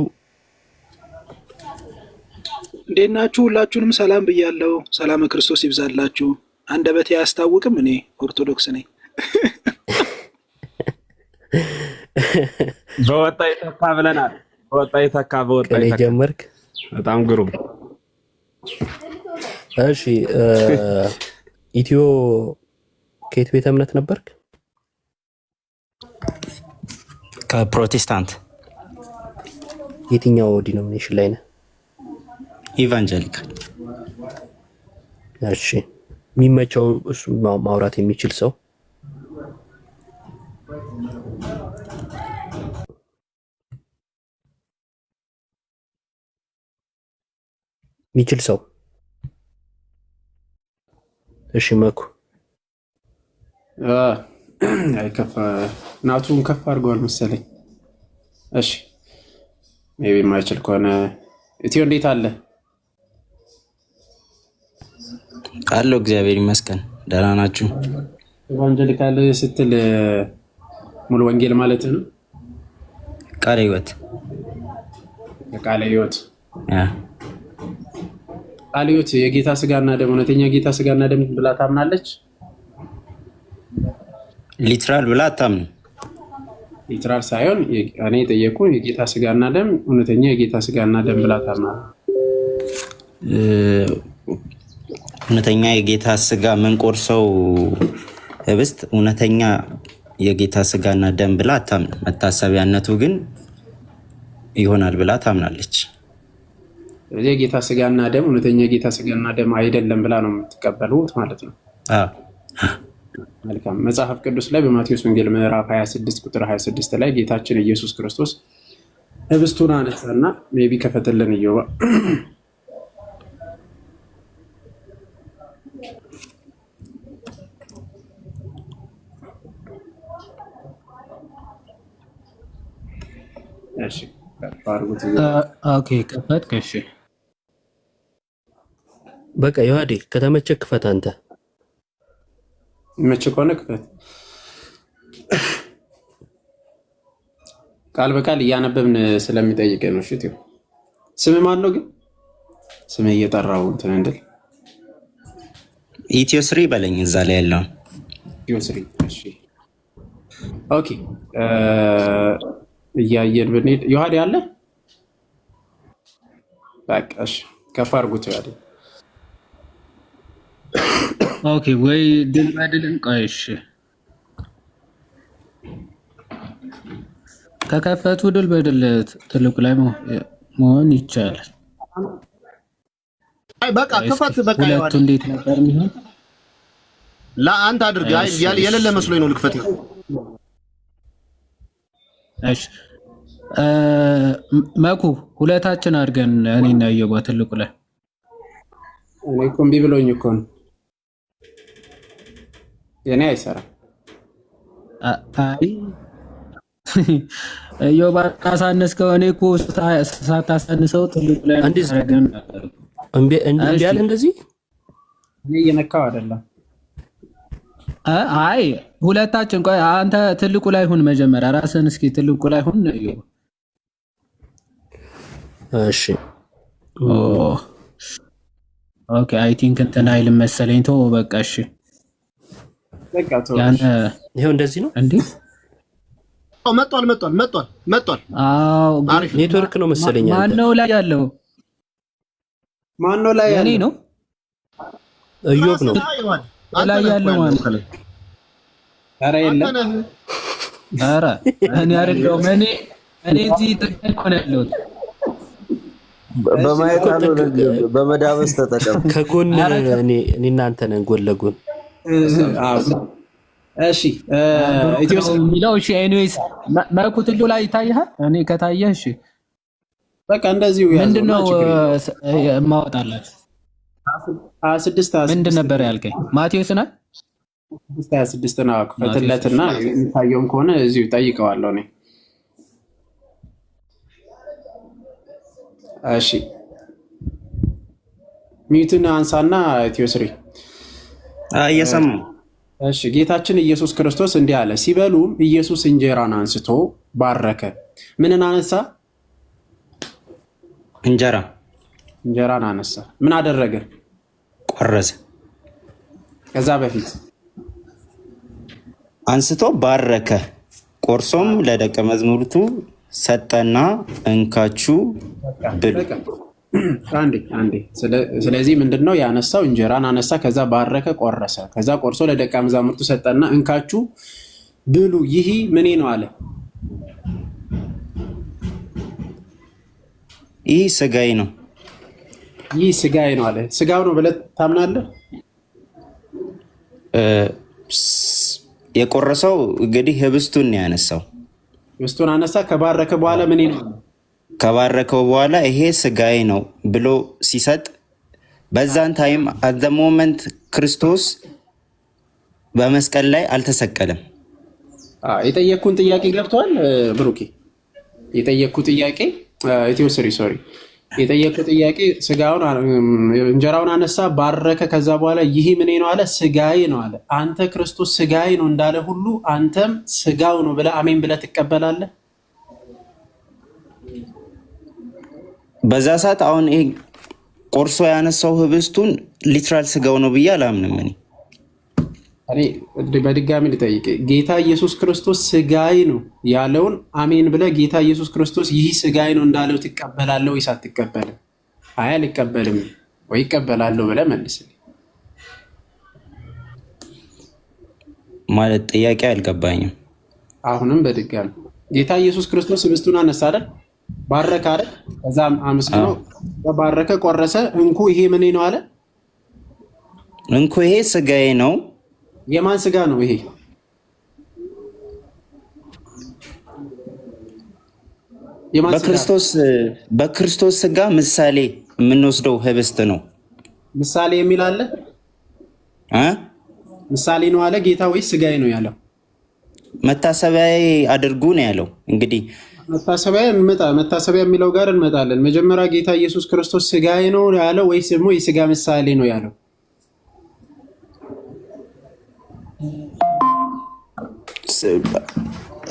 እንዴት ናችሁ? ሁላችሁንም ሰላም ብያለሁ። ሰላም ክርስቶስ ይብዛላችሁ። አንደበቴ አያስታውቅም፣ እኔ ኦርቶዶክስ ነኝ። በወጣ ይተካ ብለናል። በወጣ ይተካ ጀመርክ። በጣም ግሩም። እሺ ኢትዮ ከየት ቤተ እምነት ነበርክ? ከፕሮቴስታንት። የትኛው ዲኖሚኔሽን ላይ ነህ? ኢቫንጀሊካል። እሺ የሚመቸው እሱ ማውራት የሚችል ሰው እሺ መኩ አይከፋ ናቱን ከፍ አድርገዋል መሰለኝ። እሺ ሜቢ የማይችል ከሆነ ኢትዮ እንዴት አለ? አለው እግዚአብሔር ይመስገን። ደህና ናችሁ? ኢቫንጀሊካል ስትል ሙሉ ወንጌል ማለት ነው? ቃለ ሕይወት ቃለ ሕይወት ቃለ ሕይወት የጌታ ስጋና ደም እውነተኛ ጌታ ስጋና ደም ብላ ታምናለች? ሊትራል ብላ አታምንም። ሊትራል ሳይሆን እኔ የጠየቁ የጌታ ስጋና ደም እውነተኛ የጌታ ስጋና ደም ብላ ታምናለች? እውነተኛ የጌታ ስጋ ምንቆርሰው ህብስት እውነተኛ የጌታ ስጋና ደም ብላ አታምን። መታሰቢያነቱ ግን ይሆናል ብላ ታምናለች። የጌታ ስጋና ደም እውነተኛ የጌታ ስጋና ደም አይደለም ብላ ነው የምትቀበሉት ማለት ነው። መልካም። መጽሐፍ ቅዱስ ላይ በማቴዎስ ወንጌል ምዕራፍ 26 ቁጥር 26 ላይ ጌታችን ኢየሱስ ክርስቶስ ህብስቱን አነሳና ሜቢ ከፈተልን እዮባ እሺ ኦኬ ከፈትክ። እሺ በቃ ዮሐዴ ከተመቸ ክፈት። አንተ መቼ ከሆነ ክፈት። ቃል በቃል እያነበብን ስለሚጠይቅ ነው። እሺ ስም ማን ነው ግን? ስም እየጠራው እንትን እንድል ኢትዮስሪ በለኝ እዛ ላይ ያለው ኢትዮስሪ። እሺ ኦኬ እያየን ብንሄድ ዮሐዴ አለ። በቃ እሺ ከፍ አድርጉት ዮሐዴ። ኦኬ ወይ ድል በድልን ቆይ። እሺ ከከፈቱ ድል በድል ትልቁ ላይ መሆን ይቻላል። አይ በቃ ክፈት። በቃ ሁለቱ እንዴት ነበር የሚሆን? ለአንተ አድርግ። አይ የሌለ መስሎኝ ነው ልክፈት። እሺ መኩ ሁለታችን አድርገን እኔና እየጓ ትልቁ ላይ እኔ እኮ እምቢ ብሎኝ እኮ ነው የኔ አይሰራም። አይ እዮባ ካሳነስከው እኔ እኮ ሳታሳንሰው ትልቁ ላይ አድርገን ነበር። እምቢ ያለ እንደዚህ እኔ እየነካው አይደለም። አይ ሁለታችን ቆይ አንተ ትልቁ ላይ ሁን መጀመሪያ ራስን እስኪ ትልቁ ላይ ሁን። እሺ ኦኬ አይ ቲንክ እንትን አይልም መሰለኝ። ተው በቃ እሺ በቃ ተው። ይሄው እንደዚህ ነው እንዴ? መጥቷል። አዎ ኔትወርክ ነው መሰለኝ። ማን ነው ላይ ያለው? ማን ነው ላይ ያለው? እኔ ነው እዮብ ነው ላይ ያለው ማለት ነው። ኧረ የለም ኧረ እኔ አይደለሁም። እኔ እዚህ ተጠቅቆ ነው ያለሁት። በማየት አለው በመዳበስ ተጠቀም። ከጎን እኔ እናንተ ነን ጎን ለጎን። እሺ ኢትዮስ የሚለው እሺ። ኤኒዌይስ መኩትሉ ላይ ይታያል። እኔ ከታየህ እሺ በቃ እንደዚሁ ያዘው። ምንድነው የማወጣላችሁ? 26 ምንድን ነበር ያልከኝ? ማቴዎስ ነው 26 ነው። ክፈትለትና የሚታየውም ከሆነ እዚሁ ጠይቀዋለሁ እኔ። እሺ ሚዩትን አንሳና ኢትዮስሪ እየሰማሁ። እሺ ጌታችን ኢየሱስ ክርስቶስ እንዲህ አለ። ሲበሉም ኢየሱስ እንጀራን አንስቶ ባረከ። ምንን አነሳ? እንጀራን አነሳ። ምን አደረገ? ቆረሰ። ከዛ በፊት አንስቶ ባረከ፣ ቆርሶም ለደቀ መዛሙርቱ ሰጠና እንካችሁ ብሉ። አንዴ። ስለዚህ ምንድነው ያነሳው? እንጀራን አነሳ፣ ከዛ ባረከ፣ ቆረሰ፣ ከዛ ቆርሶ ለደቀ መዛሙርቱ ሰጠና እንካችሁ ብሉ፣ ይህ ምኔ ነው አለ። ይህ ስጋዬ ነው። ይህ ስጋዬ ነው አለ። ስጋው ነው ብለህ ታምናለህ? የቆረሰው እንግዲህ ህብስቱን ያነሳው። ህብስቱን አነሳ፣ ከባረከ በኋላ ምን ነው? ከባረከው በኋላ ይሄ ስጋዬ ነው ብሎ ሲሰጥ በዛን ታይም አት ዘ ሞመንት ክርስቶስ በመስቀል ላይ አልተሰቀለም። የጠየቅኩን ጥያቄ ገብቷል ብሩኬ? የጠየቅኩት ጥያቄ ሶሪ የጠየቅኩት ጥያቄ ስጋውን እንጀራውን አነሳ፣ ባረከ፣ ከዛ በኋላ ይህ ምን ነው አለ? ስጋዬ ነው አለ። አንተ ክርስቶስ ስጋዬ ነው እንዳለ ሁሉ አንተም ስጋው ነው ብለህ አሜን ብለህ ትቀበላለህ? በዛ ሰዓት አሁን ይሄ ቆርሶ ያነሳው ህብስቱን ሊትራል ስጋው ነው ብዬ አላምንም። እኔ በድጋሚ ልጠይቅ፣ ጌታ ኢየሱስ ክርስቶስ ስጋዬ ነው ያለውን አሜን ብለህ ጌታ ኢየሱስ ክርስቶስ ይህ ስጋዬ ነው እንዳለው ትቀበላለህ ወይስ አትቀበልም? አይ አልቀበልም ወይ እቀበላለሁ ብለህ መልስልኝ። ማለት ጥያቄ አልገባኝም። አሁንም በድጋሚ ጌታ ኢየሱስ ክርስቶስ ህብስቱን አነሳ አይደል? ባረከ አይደል? ከዛም አመስግኖ ባረከ፣ ቆረሰ። እንኩ ይሄ ምን ነው አለ? እንኩ ይሄ ስጋዬ ነው። የማን ስጋ ነው ይሄ? በክርስቶስ ስጋ ምሳሌ የምንወስደው ህብስት ነው። ምሳሌ የሚል አለ? ምሳሌ ነው አለ ጌታ ወይስ ስጋዬ ነው ያለው? መታሰቢያ አድርጉ ነው ያለው። እንግዲህ መታሰቢያ የሚለው ጋር እንመጣለን። መጀመሪያ ጌታ ኢየሱስ ክርስቶስ ስጋዬ ነው ያለው ወይስ ደግሞ የስጋ ምሳሌ ነው ያለው?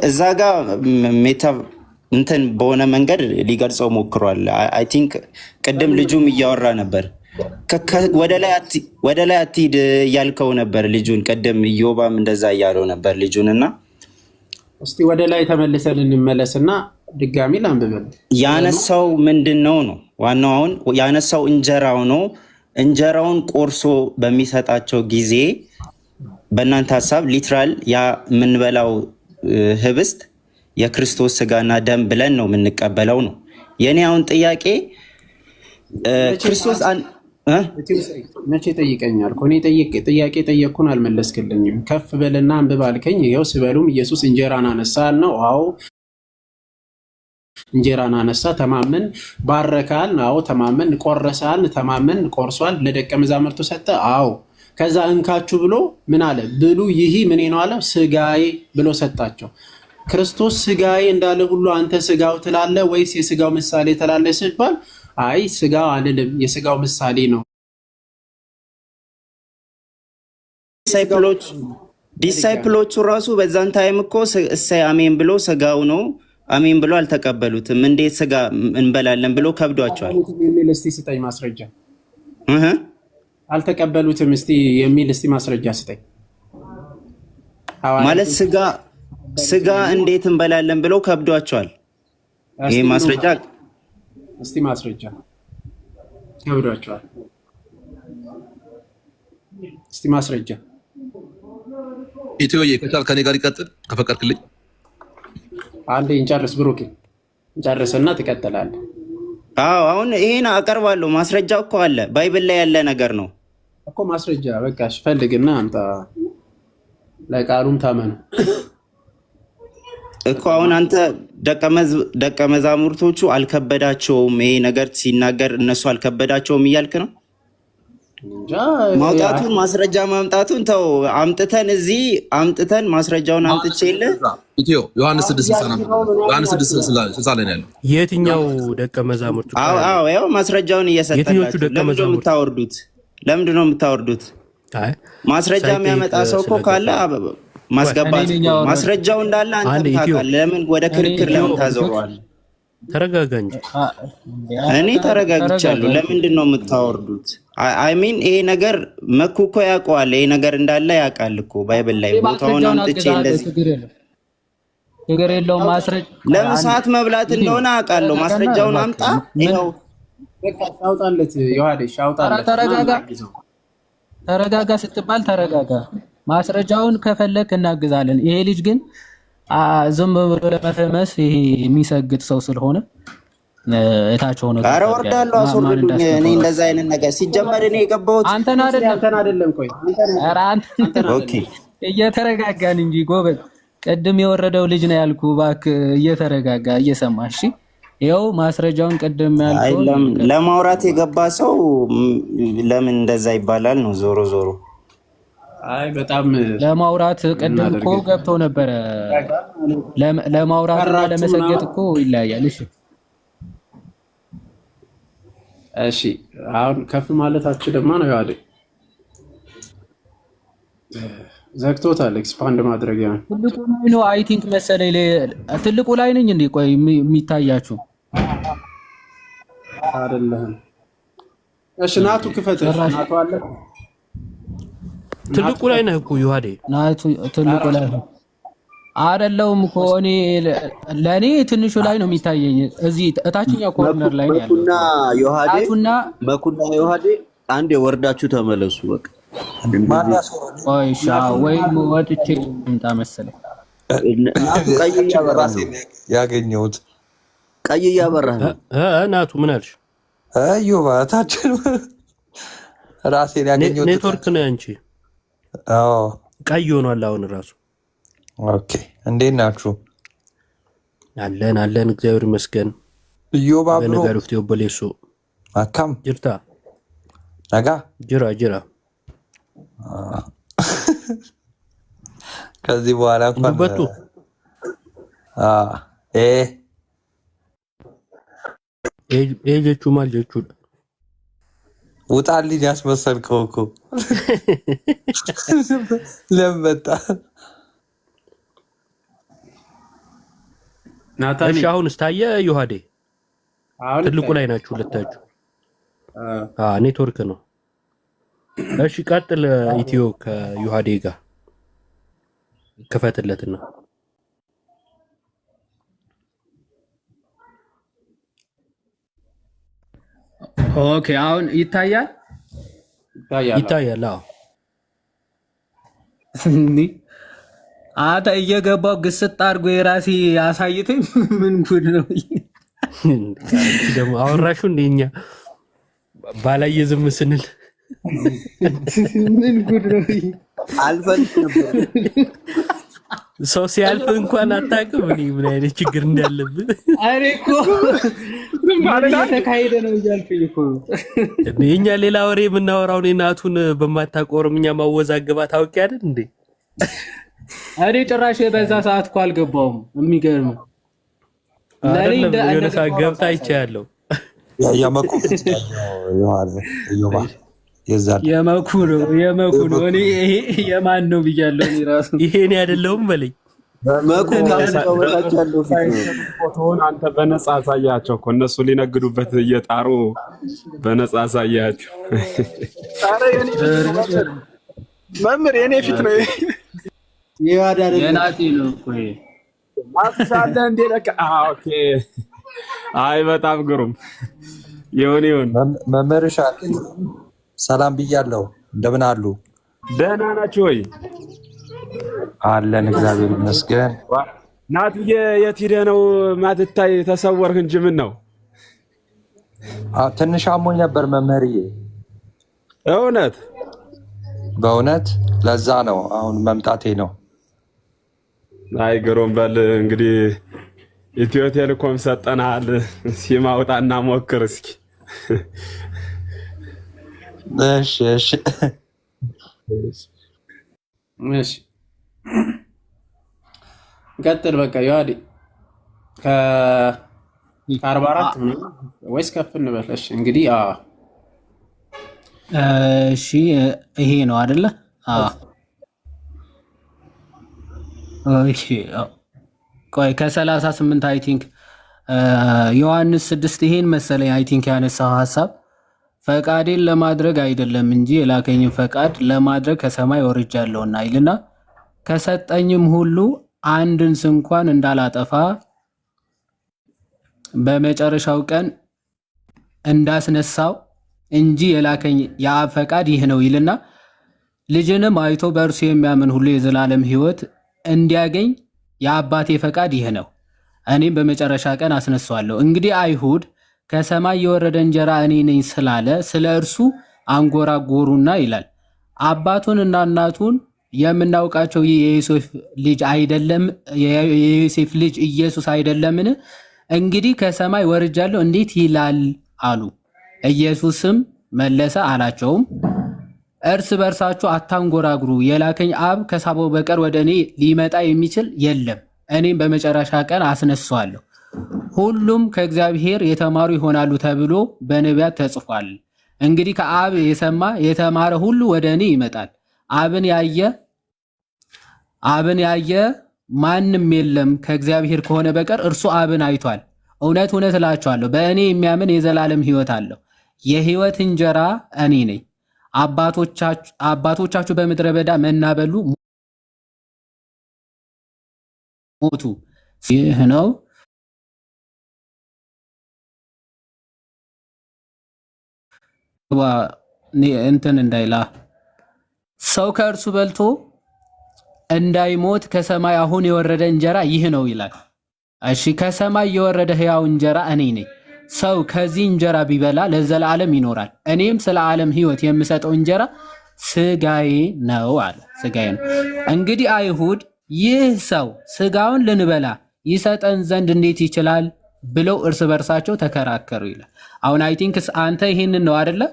እዛ ጋር ሜታ እንትን በሆነ መንገድ ሊገልጸው ሞክሯል። አይ ቲንክ ቅድም ልጁም እያወራ ነበር። ወደ ላይ አትሂድ እያልከው ነበር ልጁን። ቅድም ኢዮባም እንደዛ እያለው ነበር ልጁን። እና እስቲ ወደ ላይ ተመልሰን እንመለስና ድጋሚ ላንብበል። ያነሳው ምንድን ነው ነው ዋናው። አሁን ያነሳው እንጀራው ነው። እንጀራውን ቆርሶ በሚሰጣቸው ጊዜ በእናንተ ሀሳብ ሊትራል ያ የምንበላው ህብስት የክርስቶስ ስጋና ደም ብለን ነው የምንቀበለው ነው የኔ አሁን ጥያቄ። ክርስቶስ መቼ ጠይቀኛል? እኔ ጥያቄ ጠየቅኩን አልመለስክልኝም። ከፍ በልና አንብብ አልከኝ። ይኸው ስበሉም ኢየሱስ እንጀራን አነሳ ነው። አዎ እንጀራን አነሳ፣ ተማመን፣ ባረካል። አዎ ተማመን፣ ቆረሳል፣ ተማመን፣ ቆርሷል፣ ለደቀ መዛሙርቱ ሰጠ። አዎ ከዛ እንካችሁ ብሎ ምን አለ? ብሉ ይህ ምን ነው አለ? ስጋዬ ብሎ ሰጣቸው። ክርስቶስ ስጋዬ እንዳለ ሁሉ አንተ ስጋው ትላለህ ወይስ የስጋው ምሳሌ ትላለህ ሲባል አይ ስጋው አይደለም የስጋው ምሳሌ ነው። ዲሳይፕሎቹ ራሱ በዛን ታይም እኮ እሰይ አሜን ብሎ ስጋው ነው አሜን ብሎ አልተቀበሉትም። እንዴት ስጋ እንበላለን ብሎ ከብዷቸዋል። እስቲ ስጠኝ ማስረጃ። አልተቀበሉትም እስቲ የሚል እስቲ ማስረጃ ስጠኝ። ማለት ስጋ እንዴት እንበላለን ብሎ ከብዷቸዋል። ይሄ ማስረጃ እስቲ ማስረጃ ከብዷቸዋል። እስቲ ማስረጃ ኢትዮዬ ከቻል ከኔ ጋር ይቀጥል ከፈቀድክልኝ። አንዴ እንጨርስ ብሩኬ፣ እንጨርስና ትቀጥላለህ። አዎ አሁን ይሄን አቀርባለሁ። ማስረጃ እኮ አለ፣ ባይብል ላይ ያለ ነገር ነው እኮ ማስረጃ። በቃ ፈልግና አምጣ፣ ለቃሉም ታመኑ እኮ። አሁን አንተ ደቀ መዛሙርቶቹ አልከበዳቸውም ይሄ ነገር ሲናገር፣ እነሱ አልከበዳቸውም እያልክ ነው? ማውጣቱን ማስረጃ ማምጣቱን ተው። አምጥተን ማስረጃውን አምጥቼልህ ኢትዮ ዮሐንስ 6:60 ላይ ነው ያለው። የትኛው ደቀ መዛሙርቱ? አዎ ያው ማስረጃውን እየሰጠላችሁ ለምንድን ነው የምታወርዱት? ማስረጃ የሚያመጣ ሰው እኮ ካለ ማስገባት። ማስረጃው እንዳለ አንተ ታውቃለህ። ለምን ወደ ክርክር ለምን ታዘዋለህ? ተረጋጋ እንጂ። እኔ ተረጋግቻለሁ። ለምንድን ነው የምታወርዱት? አይ ሚን ይሄ ነገር መኩ እኮ ያውቀዋል። ይሄ ነገር እንዳለ ያውቃል እኮ ባይብል ላይ ቦታውን አምጥቼ እንደዚህ ችግር የለውም። ማስረጃ ለምን ሰዓት መብላት እንደሆነ አውቃለሁ። ማስረጃውን አምጣ። ይኸው በቃ አውጣለት። ዮሐንስ አውጣለት። ተረጋጋ ስትባል ተረጋጋ። ማስረጃውን ከፈለክ እናግዛለን። ይሄ ልጅ ግን ዝም ብሎ ለመፈመስ ይሄ የሚሰግድ ሰው ስለሆነ እታች ሆነ። ኧረ ወርዳለሁ፣ አስወርዱኝ። እኔ እንደዛ አይነት ነገር ሲጀመር እኔ የገባሁት አንተን አይደለም። ቆይ ኧረ አንተን ኦኬ፣ እየተረጋጋን እንጂ ጎበዝ። ቅድም የወረደው ልጅ ነው ያልኩ። እባክህ እየተረጋጋ እየሰማህ እሺ። ይኸው ማስረጃውን ቅድም ያልኩ ለማውራት የገባ ሰው ለምን እንደዛ ይባላል ነው ዞሮ ዞሮ። አይ በጣም ለማውራት ቅድም እኮ ገብቶ ነበረ። ለማውራትና ለመሰገጥ እኮ ይለያያል። እሺ አሁን ከፍ ማለታችሁ ደግሞ ነው ያለ ዘግቶታል። ኤክስፓንድ ማድረጊያ ትልቁ ላይ ነው አይ ቲንክ መሰለኝ። ትልቁ ላይ ነኝ እንዴ? ቆይ የሚታያችሁ አይደለም? እሺ ናቱ ክፈተሽ። ናቱ አለ ትልቁ ላይ ነህ እኮ ዮሐዴ። ናቱ ትልቁ ላይ ነው አይደለም እኮ። እኔ ለኔ ትንሹ ላይ ነው የሚታየኝ። እዚህ እታችኛው ኮርነር ላይ ነው ያለው። መኩና ዮሐዴ አንዴ ወርዳችሁ ተመለሱ በቃ። ማን ያስወራል? ቆይሻ ወይም ወጥቼ እንታ መሰለኝ ቀይ እያበራ ነው ያገኘሁት። ቀይ እያበራ ነው። ናቱ ምን አልሽ? እዮባ ታችን ራሴን ያገኘሁት ኔትወርክ ነው አንቺ። አዎ ቀይ ሆኗል አሁን ራሱ። ኦኬ እንዴት ናችሁ? አለን እግዚአብሔር ይመስገን። እዮባ ብሎ በነገር ፍቴው በሌሶ አካም ጅርታ ነጋ ጅራ ከዚህ በኋላ እንኳን በቱ ጀቹ ማል ጀቹ ውጣልኝ ያስመሰልከው እኮ ለምበጣ ናታን። እሺ አሁን ስታየ ዮሐዴ ትልቁ ላይ ናችሁ ሁለታችሁ። ኔትወርክ ነው። እሺ ቀጥል። ኢትዮ ከዮሐዴ ጋር ክፈትለትና ኦኬ አሁን ይታያል። አዎ አታ እየገባው ግስጥ አድርጎ የራሴ አሳይተኝ ምን ጉድ ነው ደግሞ አወራሹ እንደኛ ባላየ ዝም ስንል ምን ጉድ ነው አልፈልግ ነበር። ሰው ሲያልፍ እንኳን አታውቅም ምን አይነት ችግር እንዳለብን። አሬ እኮ ማለት ተካሄደ ነው እያልኩኝ እኮ እኛ ሌላ ወሬ የምናወራው እናቱን በማታቆርም እኛ ማወዛገባ ታውቂ አይደል እንዴ? አሬ ጭራሽ በዛ ሰዓት እኮ አልገባውም። የሚገርም ለኔ ገብታ አይቻለሁ። የመኩ የመኩ ነው። እኔ ይሄ የማን ነው ብያለሁ። እኔ ራሱ ይሄኔ አይደለሁም በለኝ። መኩ ካስተዋወቃቸው ፎቶውን አንተ በነፃ አሳያቸው እኮ እነሱ ሊነግዱበት እየጣሩ በነፃ አሳያቸው። መምህር የኔ ፊት ነው የናቲ ነው እኮ ማክሳለ እንደ ለካ ኦኬ። አይ በጣም ግሩም ይሁን። መምህር ሻኪል ሰላም ብያለሁ። እንደምን አሉ? ደህና ናችሁ ወይ? አለን እግዚአብሔር ይመስገን። ናትዬ የት ሄደህ ነው ማትታይ? ተሰወርህ እንጂ ምን ነው? ትንሽ አሞኝ ነበር መምህርዬ። እውነት? በእውነት ለዛ ነው አሁን መምጣቴ ነው። አይ ግሩም በል እንግዲህ ኢትዮ ቴሌኮም ሰጠናል። ሲማውጣና ሞክር እስኪ። እሺ ቀጥል። በቃ ዮሐዴ ከ44 ወይስ ከፍ እንበል? እሺ እንግዲህ እሺ ይሄ ነው አይደለ? እሺ ቆይ ከ38 አይ ቲንክ ዮሐንስ 6 ይሄን መሰለኝ አይ ቲንክ ያነሳው ሐሳብ ፈቃዴን ለማድረግ አይደለም እንጂ የላከኝን ፈቃድ ለማድረግ ከሰማይ ወርጃለሁና ይልና ከሰጠኝም ሁሉ አንድን እንኳን እንዳላጠፋ በመጨረሻው ቀን እንዳስነሳው እንጂ የላከኝ የአብ ፈቃድ ይህ ነው ይልና ልጅንም አይቶ በእርሱ የሚያምን ሁሉ የዘላለም ሕይወት እንዲያገኝ የአባቴ ፈቃድ ይህ ነው፣ እኔም በመጨረሻ ቀን አስነሳዋለሁ። እንግዲህ አይሁድ ከሰማይ የወረደ እንጀራ እኔ ነኝ ስላለ ስለ እርሱ አንጎራጎሩና ይላል አባቱንና እናቱን የምናውቃቸው ይህ የዮሴፍ ልጅ አይደለም? የዮሴፍ ልጅ ኢየሱስ አይደለምን? እንግዲህ ከሰማይ ወርጃለሁ እንዴት ይላል አሉ። ኢየሱስም መለሰ አላቸውም እርስ በርሳችሁ አታንጎራጉሩ። የላከኝ አብ ከሳበው በቀር ወደ እኔ ሊመጣ የሚችል የለም፣ እኔም በመጨረሻ ቀን አስነሳዋለሁ። ሁሉም ከእግዚአብሔር የተማሩ ይሆናሉ ተብሎ በነቢያት ተጽፏል። እንግዲህ ከአብ የሰማ የተማረ ሁሉ ወደ እኔ ይመጣል። አብን ያየ ማንም የለም ከእግዚአብሔር ከሆነ በቀር እርሱ አብን አይቷል። እውነት እውነት እላችኋለሁ በእኔ የሚያምን የዘላለም ሕይወት አለው። የሕይወት እንጀራ እኔ ነኝ። አባቶቻችሁ በምድረ በዳ መና በሉ ሞቱ። ይህ ነው እንትን እንዳይላ ሰው ከእርሱ በልቶ እንዳይሞት ከሰማይ አሁን የወረደ እንጀራ ይህ ነው ይላል። እሺ ከሰማይ የወረደ ሕያው እንጀራ እኔ ነኝ። ሰው ከዚህ እንጀራ ቢበላ ለዘላለም ይኖራል። እኔም ስለ ዓለም ሕይወት የምሰጠው እንጀራ ስጋዬ ነው አለ። ስጋዬ ነው። እንግዲህ አይሁድ ይህ ሰው ስጋውን ልንበላ ይሰጠን ዘንድ እንዴት ይችላል ብለው እርስ በርሳቸው ተከራከሩ ይላል። አሁን አይ ቲንክ አንተ ይሄንን ነው አይደለ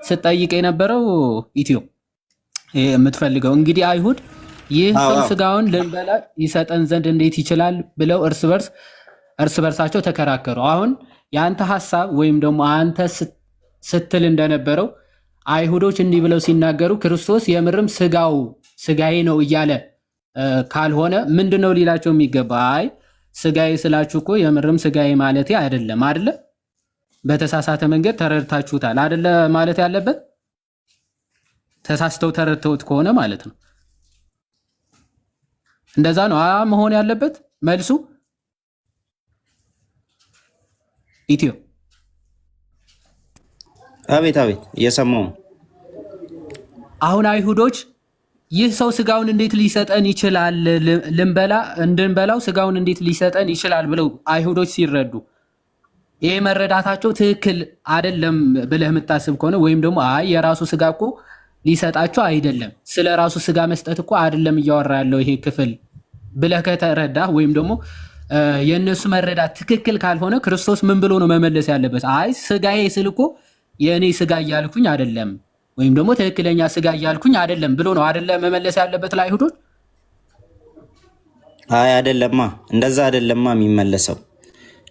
ስትጠይቅ የነበረው ኢትዮ የምትፈልገው። እንግዲህ አይሁድ ይህ ሰው ስጋውን ልንበላ ይሰጠን ዘንድ እንዴት ይችላል ብለው እርስ በርሳቸው ተከራከሩ። አሁን የአንተ ሐሳብ ወይም ደግሞ አንተ ስትል እንደነበረው አይሁዶች እንዲህ ብለው ሲናገሩ ክርስቶስ የምርም ስጋዬ ነው እያለ ካልሆነ ምንድነው ሊላቸው የሚገባ? አይ ስጋዬ ስላችሁ እኮ የምርም ስጋዬ ማለቴ አይደለም አይደለ? በተሳሳተ መንገድ ተረድታችሁታል አይደለ ማለት ያለበት። ተሳስተው ተረድተውት ከሆነ ማለት ነው። እንደዛ ነው መሆን ያለበት መልሱ። ኢትዮ አቤት አቤት፣ እየሰማሁ። አሁን አይሁዶች ይህ ሰው ስጋውን እንዴት ሊሰጠን ይችላል እንድንበላው ስጋውን እንዴት ሊሰጠን ይችላል ብለው አይሁዶች ሲረዱ ይሄ መረዳታቸው ትክክል አይደለም ብለህ የምታስብ ከሆነ ወይም ደግሞ አይ የራሱ ስጋ እኮ ሊሰጣቸው አይደለም ስለ ራሱ ስጋ መስጠት እኮ አይደለም እያወራ ያለው ይሄ ክፍል ብለህ ከተረዳህ ወይም ደግሞ የእነሱ መረዳት ትክክል ካልሆነ ክርስቶስ ምን ብሎ ነው መመለስ ያለበት? አይ ስጋዬ ስል እኮ የእኔ ስጋ እያልኩኝ አይደለም ወይም ደግሞ ትክክለኛ ስጋ እያልኩኝ አይደለም ብሎ ነው አይደለም መመለስ ያለበት ለአይሁዶች። አይ አይደለማ፣ እንደዛ አይደለማ የሚመለሰው።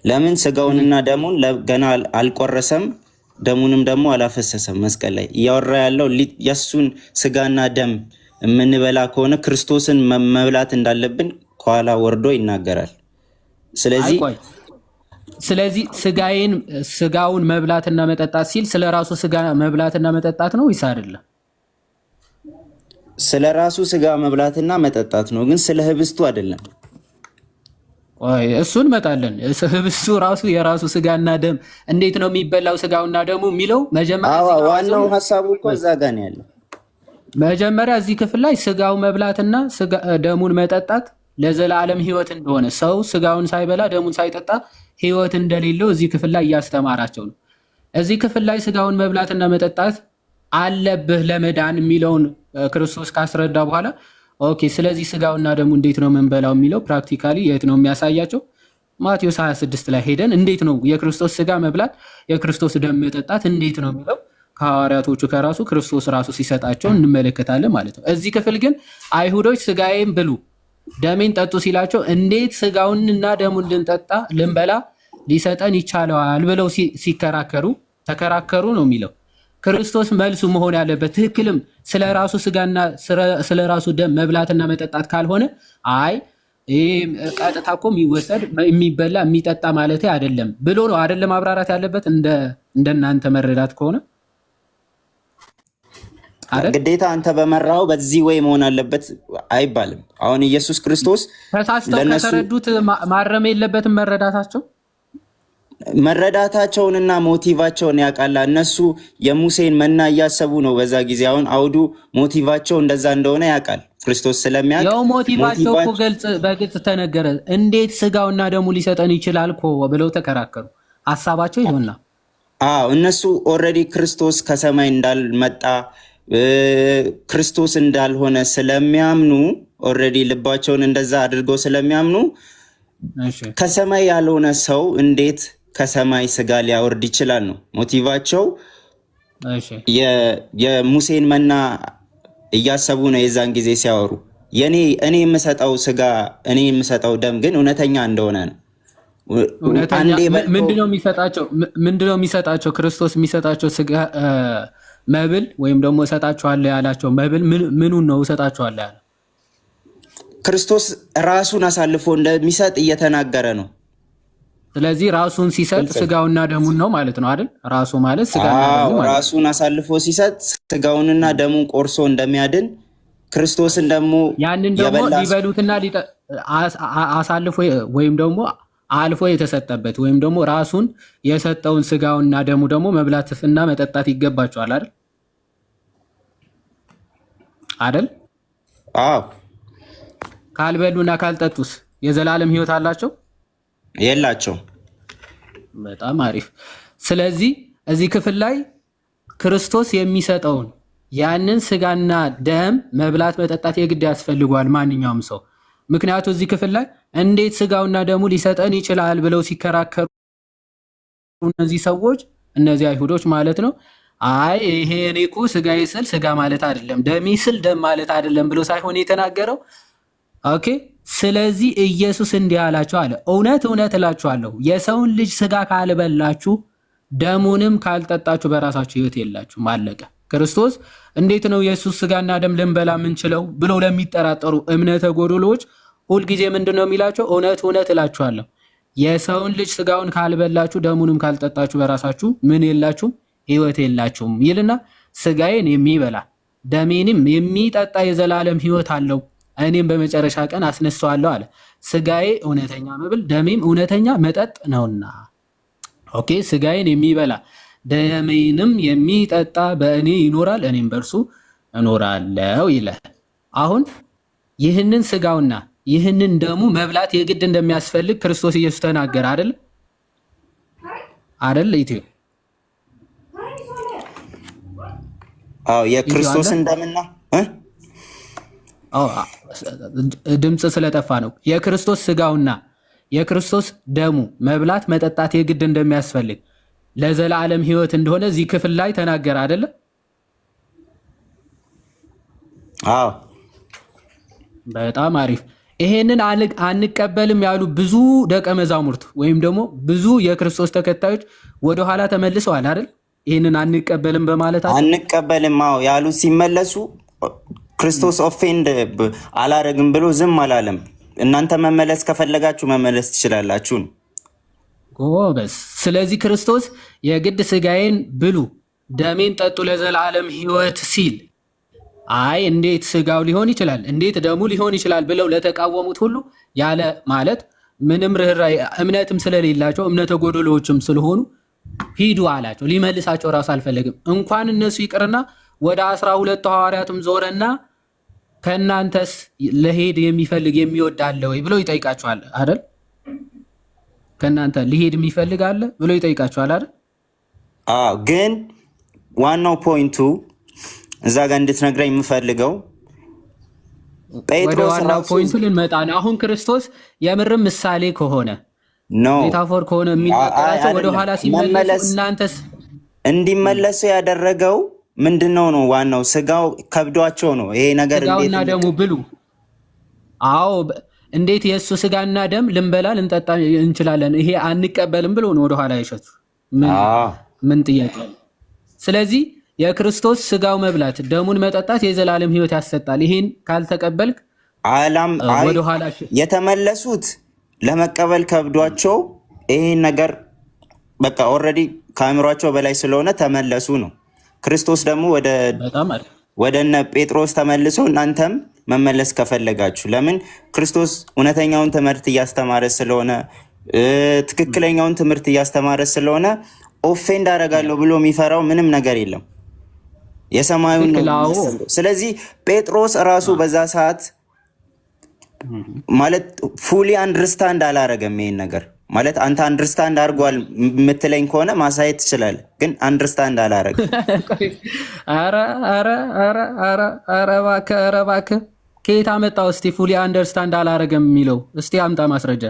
ለምን ስጋውንና ደሙን ገና አልቆረሰም፣ ደሙንም ደግሞ አላፈሰሰም። መስቀል ላይ እያወራ ያለው የሱን ስጋና ደም የምንበላ ከሆነ ክርስቶስን መብላት እንዳለብን ከኋላ ወርዶ ይናገራል። ስለዚህ ስጋውን መብላትና መጠጣት ሲል ስለ ራሱ ስጋ መብላትና መጠጣት ነው ወይስ አይደለም? ስለ ራሱ ስጋ መብላትና መጠጣት ነው፣ ግን ስለ ህብስቱ አይደለም። እሱን መጣለን። ህብስቱ ራሱ የራሱ ስጋና ደም እንዴት ነው የሚበላው? ስጋውና ደሙ የሚለው መጀመሪያ ዋናው ሐሳቡ እኮ እዛ ጋር ነው ያለው። መጀመሪያ እዚህ ክፍል ላይ ስጋው መብላትና ደሙን መጠጣት ለዘላለም ህይወት እንደሆነ ሰው ስጋውን ሳይበላ ደሙን ሳይጠጣ ህይወት እንደሌለው እዚህ ክፍል ላይ እያስተማራቸው ነው። እዚህ ክፍል ላይ ስጋውን መብላትና መጠጣት አለብህ ለመዳን የሚለውን ክርስቶስ ካስረዳ በኋላ ኦኬ፣ ስለዚህ ስጋውና ደሙ እንዴት ነው የምንበላው የሚለው ፕራክቲካሊ የት ነው የሚያሳያቸው? ማቴዎስ 26 ላይ ሄደን እንዴት ነው የክርስቶስ ስጋ መብላት የክርስቶስ ደም መጠጣት እንዴት ነው የሚለው ከሐዋርያቶቹ ከራሱ ክርስቶስ ራሱ ሲሰጣቸው እንመለከታለን ማለት ነው። እዚህ ክፍል ግን አይሁዶች ስጋዬን ብሉ ደሜን ጠጡ ሲላቸው እንዴት ስጋውንና ደሙን ልንበላ ሊሰጠን ይቻለዋል ብለው ተከራከሩ ነው የሚለው። ክርስቶስ መልሱ መሆን ያለበት ትክክልም ስለ ራሱ ስጋና ስለ ራሱ ደም መብላትና መጠጣት ካልሆነ አይ ይሄ ቀጥታ እኮ የሚወሰድ የሚበላ የሚጠጣ ማለት አይደለም ብሎ ነው አይደለም ማብራራት ያለበት እንደናንተ መረዳት ከሆነ ግዴታ አንተ በመራው በዚህ ወይ መሆን አለበት አይባልም። አሁን ኢየሱስ ክርስቶስ ተሳስተው ከተረዱት ማረም የለበትም መረዳታቸውንና ሞቲቫቸውን ያውቃል። እነሱ የሙሴን መና እያሰቡ ነው በዛ ጊዜ። አሁን አውዱ ሞቲቫቸው እንደዛ እንደሆነ ያውቃል ክርስቶስ ስለሚያውቅ ያው ሞቲቫቸው እኮ በግልጽ ተነገረ። እንዴት ስጋውና ደሙ ሊሰጠን ይችላል እኮ ብለው ተከራከሩ። ሐሳባቸው ይሆንና እነሱ ኦልሬዲ ክርስቶስ ከሰማይ እንዳልመጣ ክርስቶስ እንዳልሆነ ስለሚያምኑ ኦልሬዲ ልባቸውን እንደዛ አድርገው ስለሚያምኑ ከሰማይ ያልሆነ ሰው እንዴት ከሰማይ ስጋ ሊያወርድ ይችላል ነው ሞቲቫቸው። የሙሴን መና እያሰቡ ነው የዛን ጊዜ ሲያወሩ። እኔ የምሰጠው ስጋ እኔ የምሰጠው ደም ግን እውነተኛ እንደሆነ ነው። ምንድነው የሚሰጣቸው? ክርስቶስ የሚሰጣቸው ስጋ መብል ወይም ደግሞ እሰጣችኋለሁ ያላቸው መብል ምኑን ነው እሰጣችኋለሁ ያለው? ክርስቶስ ራሱን አሳልፎ እንደሚሰጥ እየተናገረ ነው። ስለዚህ ራሱን ሲሰጥ ስጋውና ደሙን ነው ማለት ነው አይደል? ራሱ ማለት ስጋና ደሙ ማለት ራሱን አሳልፎ ሲሰጥ ስጋውንና ደሙን ቆርሶ እንደሚያድን ክርስቶስን ደግሞ ያንን ደግሞ ሊበሉትና አሳልፎ ወይም ደግሞ አልፎ የተሰጠበት ወይም ደግሞ ራሱን የሰጠውን ስጋውና ደሙ ደግሞ መብላትና መጠጣት ይገባቸዋል አይደል? አይደል? አዎ። ካልበሉና ካልጠጡስ የዘላለም ህይወት አላቸው? የላቸው። በጣም አሪፍ። ስለዚህ እዚህ ክፍል ላይ ክርስቶስ የሚሰጠውን ያንን ስጋና ደም መብላት መጠጣት የግድ ያስፈልገዋል ማንኛውም ሰው። ምክንያቱ እዚህ ክፍል ላይ እንዴት ስጋውና ደሙ ሊሰጠን ይችላል ብለው ሲከራከሩ እነዚህ ሰዎች እነዚህ አይሁዶች ማለት ነው፣ አይ ይሄ እኔ እኮ ስጋዬ ስል ስጋ ማለት አይደለም፣ ደሜ ስል ደም ማለት አይደለም ብሎ ሳይሆን የተናገረው። ኦኬ። ስለዚህ ኢየሱስ እንዲህ አላቸው አለ፣ እውነት እውነት እላችኋለሁ የሰውን ልጅ ስጋ ካልበላችሁ ደሙንም ካልጠጣችሁ በራሳችሁ ህይወት የላችሁም። አለቀ። ክርስቶስ እንዴት ነው የኢየሱስ ስጋና ደም ልንበላ የምንችለው ብለው ለሚጠራጠሩ እምነተ ጎዶሎች ሁልጊዜ ምንድን ነው የሚላቸው? እውነት እውነት እላችኋለሁ የሰውን ልጅ ስጋውን ካልበላችሁ ደሙንም ካልጠጣችሁ በራሳችሁ ምን የላችሁም? ህይወት የላችሁም ይልና ስጋዬን የሚበላ ደሜንም የሚጠጣ የዘላለም ህይወት አለው፣ እኔም በመጨረሻ ቀን አስነሳዋለሁ አለ። ስጋዬ እውነተኛ መብል ደሜም እውነተኛ መጠጥ ነውና። ኦኬ። ስጋዬን የሚበላ ደሜንም የሚጠጣ በእኔ ይኖራል፣ እኔም በእርሱ እኖራለሁ ይላል። አሁን ይህንን ስጋውና ይህንን ደሙ መብላት የግድ እንደሚያስፈልግ ክርስቶስ ኢየሱስ ተናገረ አይደል? አይደል? ኢትዮ የክርስቶስን ደምና ድምፅ ስለጠፋ ነው። የክርስቶስ ስጋውና የክርስቶስ ደሙ መብላት መጠጣት የግድ እንደሚያስፈልግ ለዘላለም ህይወት እንደሆነ እዚህ ክፍል ላይ ተናገረ አይደለ? አዎ። በጣም አሪፍ። ይሄንን አንቀበልም ያሉ ብዙ ደቀ መዛሙርት ወይም ደግሞ ብዙ የክርስቶስ ተከታዮች ወደኋላ ተመልሰዋል አይደል? ይሄንን አንቀበልም በማለት አንቀበልም ያሉ ሲመለሱ ክርስቶስ ኦፌንድ አላረግም ብሎ ዝም አላለም። እናንተ መመለስ ከፈለጋችሁ መመለስ ትችላላችሁ። ጎበዝ። ስለዚህ ክርስቶስ የግድ ስጋዬን ብሉ ደሜን ጠጡ ለዘላለም ህይወት ሲል አይ እንዴት ስጋው ሊሆን ይችላል እንዴት ደሙ ሊሆን ይችላል ብለው ለተቃወሙት ሁሉ ያለ ማለት ምንም ርህራሄ እምነትም ስለሌላቸው እምነተ ጎዶሎዎችም ስለሆኑ ሂዱ አላቸው። ሊመልሳቸው ራሱ አልፈለግም። እንኳን እነሱ ይቅርና ወደ 12 ሐዋርያትም ዞረና ከእናንተስ ለሄድ የሚፈልግ የሚወድ አለ ወይ ብሎ ይጠይቃቸዋል አይደል? ከእናንተ ሊሄድ የሚፈልግ አለ ብሎ ይጠይቃቸዋል አይደል? ግን ዋናው ፖይንቱ እዛ ጋር እንድትነግረኝ የምፈልገው ጴጥሮስ ዋናው ፖይንቱ ልንመጣ ነው። አሁን ክርስቶስ የምርም ምሳሌ ከሆነ ሜታፎር ከሆነ የሚናገራቸው ወደ ኋላ ሲመለሱ እናንተስ እንዲመለሱ ያደረገው ምንድነው ነው? ዋናው ስጋው ከብዷቸው ነው። ይሄ ነገር ስጋውና ደሙ ብሉ። አዎ እንዴት የእሱ ስጋና ደም ልንበላ ልንጠጣ እንችላለን? ይሄ አንቀበልም ብሎ ነው ወደ ኋላ የሸቱ። ምን ጥያቄ? ስለዚህ የክርስቶስ ስጋው መብላት ደሙን መጠጣት የዘላለም ህይወት ያሰጣል። ይሄን ካልተቀበልክ አላም ወደ ኋላ የተመለሱት ለመቀበል ከብዷቸው ይሄን ነገር በቃ ኦልሬዲ ከአእምሯቸው በላይ ስለሆነ ተመለሱ ነው። ክርስቶስ ደግሞ ወደ እነ ጴጥሮስ ተመልሶ እናንተም መመለስ ከፈለጋችሁ ለምን ክርስቶስ እውነተኛውን ትምህርት እያስተማረ ስለሆነ ትክክለኛውን ትምህርት እያስተማረ ስለሆነ ኦፌንድ አደርጋለሁ ብሎ የሚፈራው ምንም ነገር የለም። የሰማዩን ነው። ስለዚህ ጴጥሮስ ራሱ በዛ ሰዓት ማለት ፉሊ አንደርስታንድ አላረገም። ይሄን ነገር ማለት አንተ አንደርስታንድ አድርጓል የምትለኝ ከሆነ ማሳየት ትችላለህ፣ ግን አንደርስታንድ አላረገም። ኧረ እባክህ ከየት አመጣው? እስቲ ፉሊ አንደርስታንድ አላረገም የሚለው እስቲ አምጣ ማስረጃ።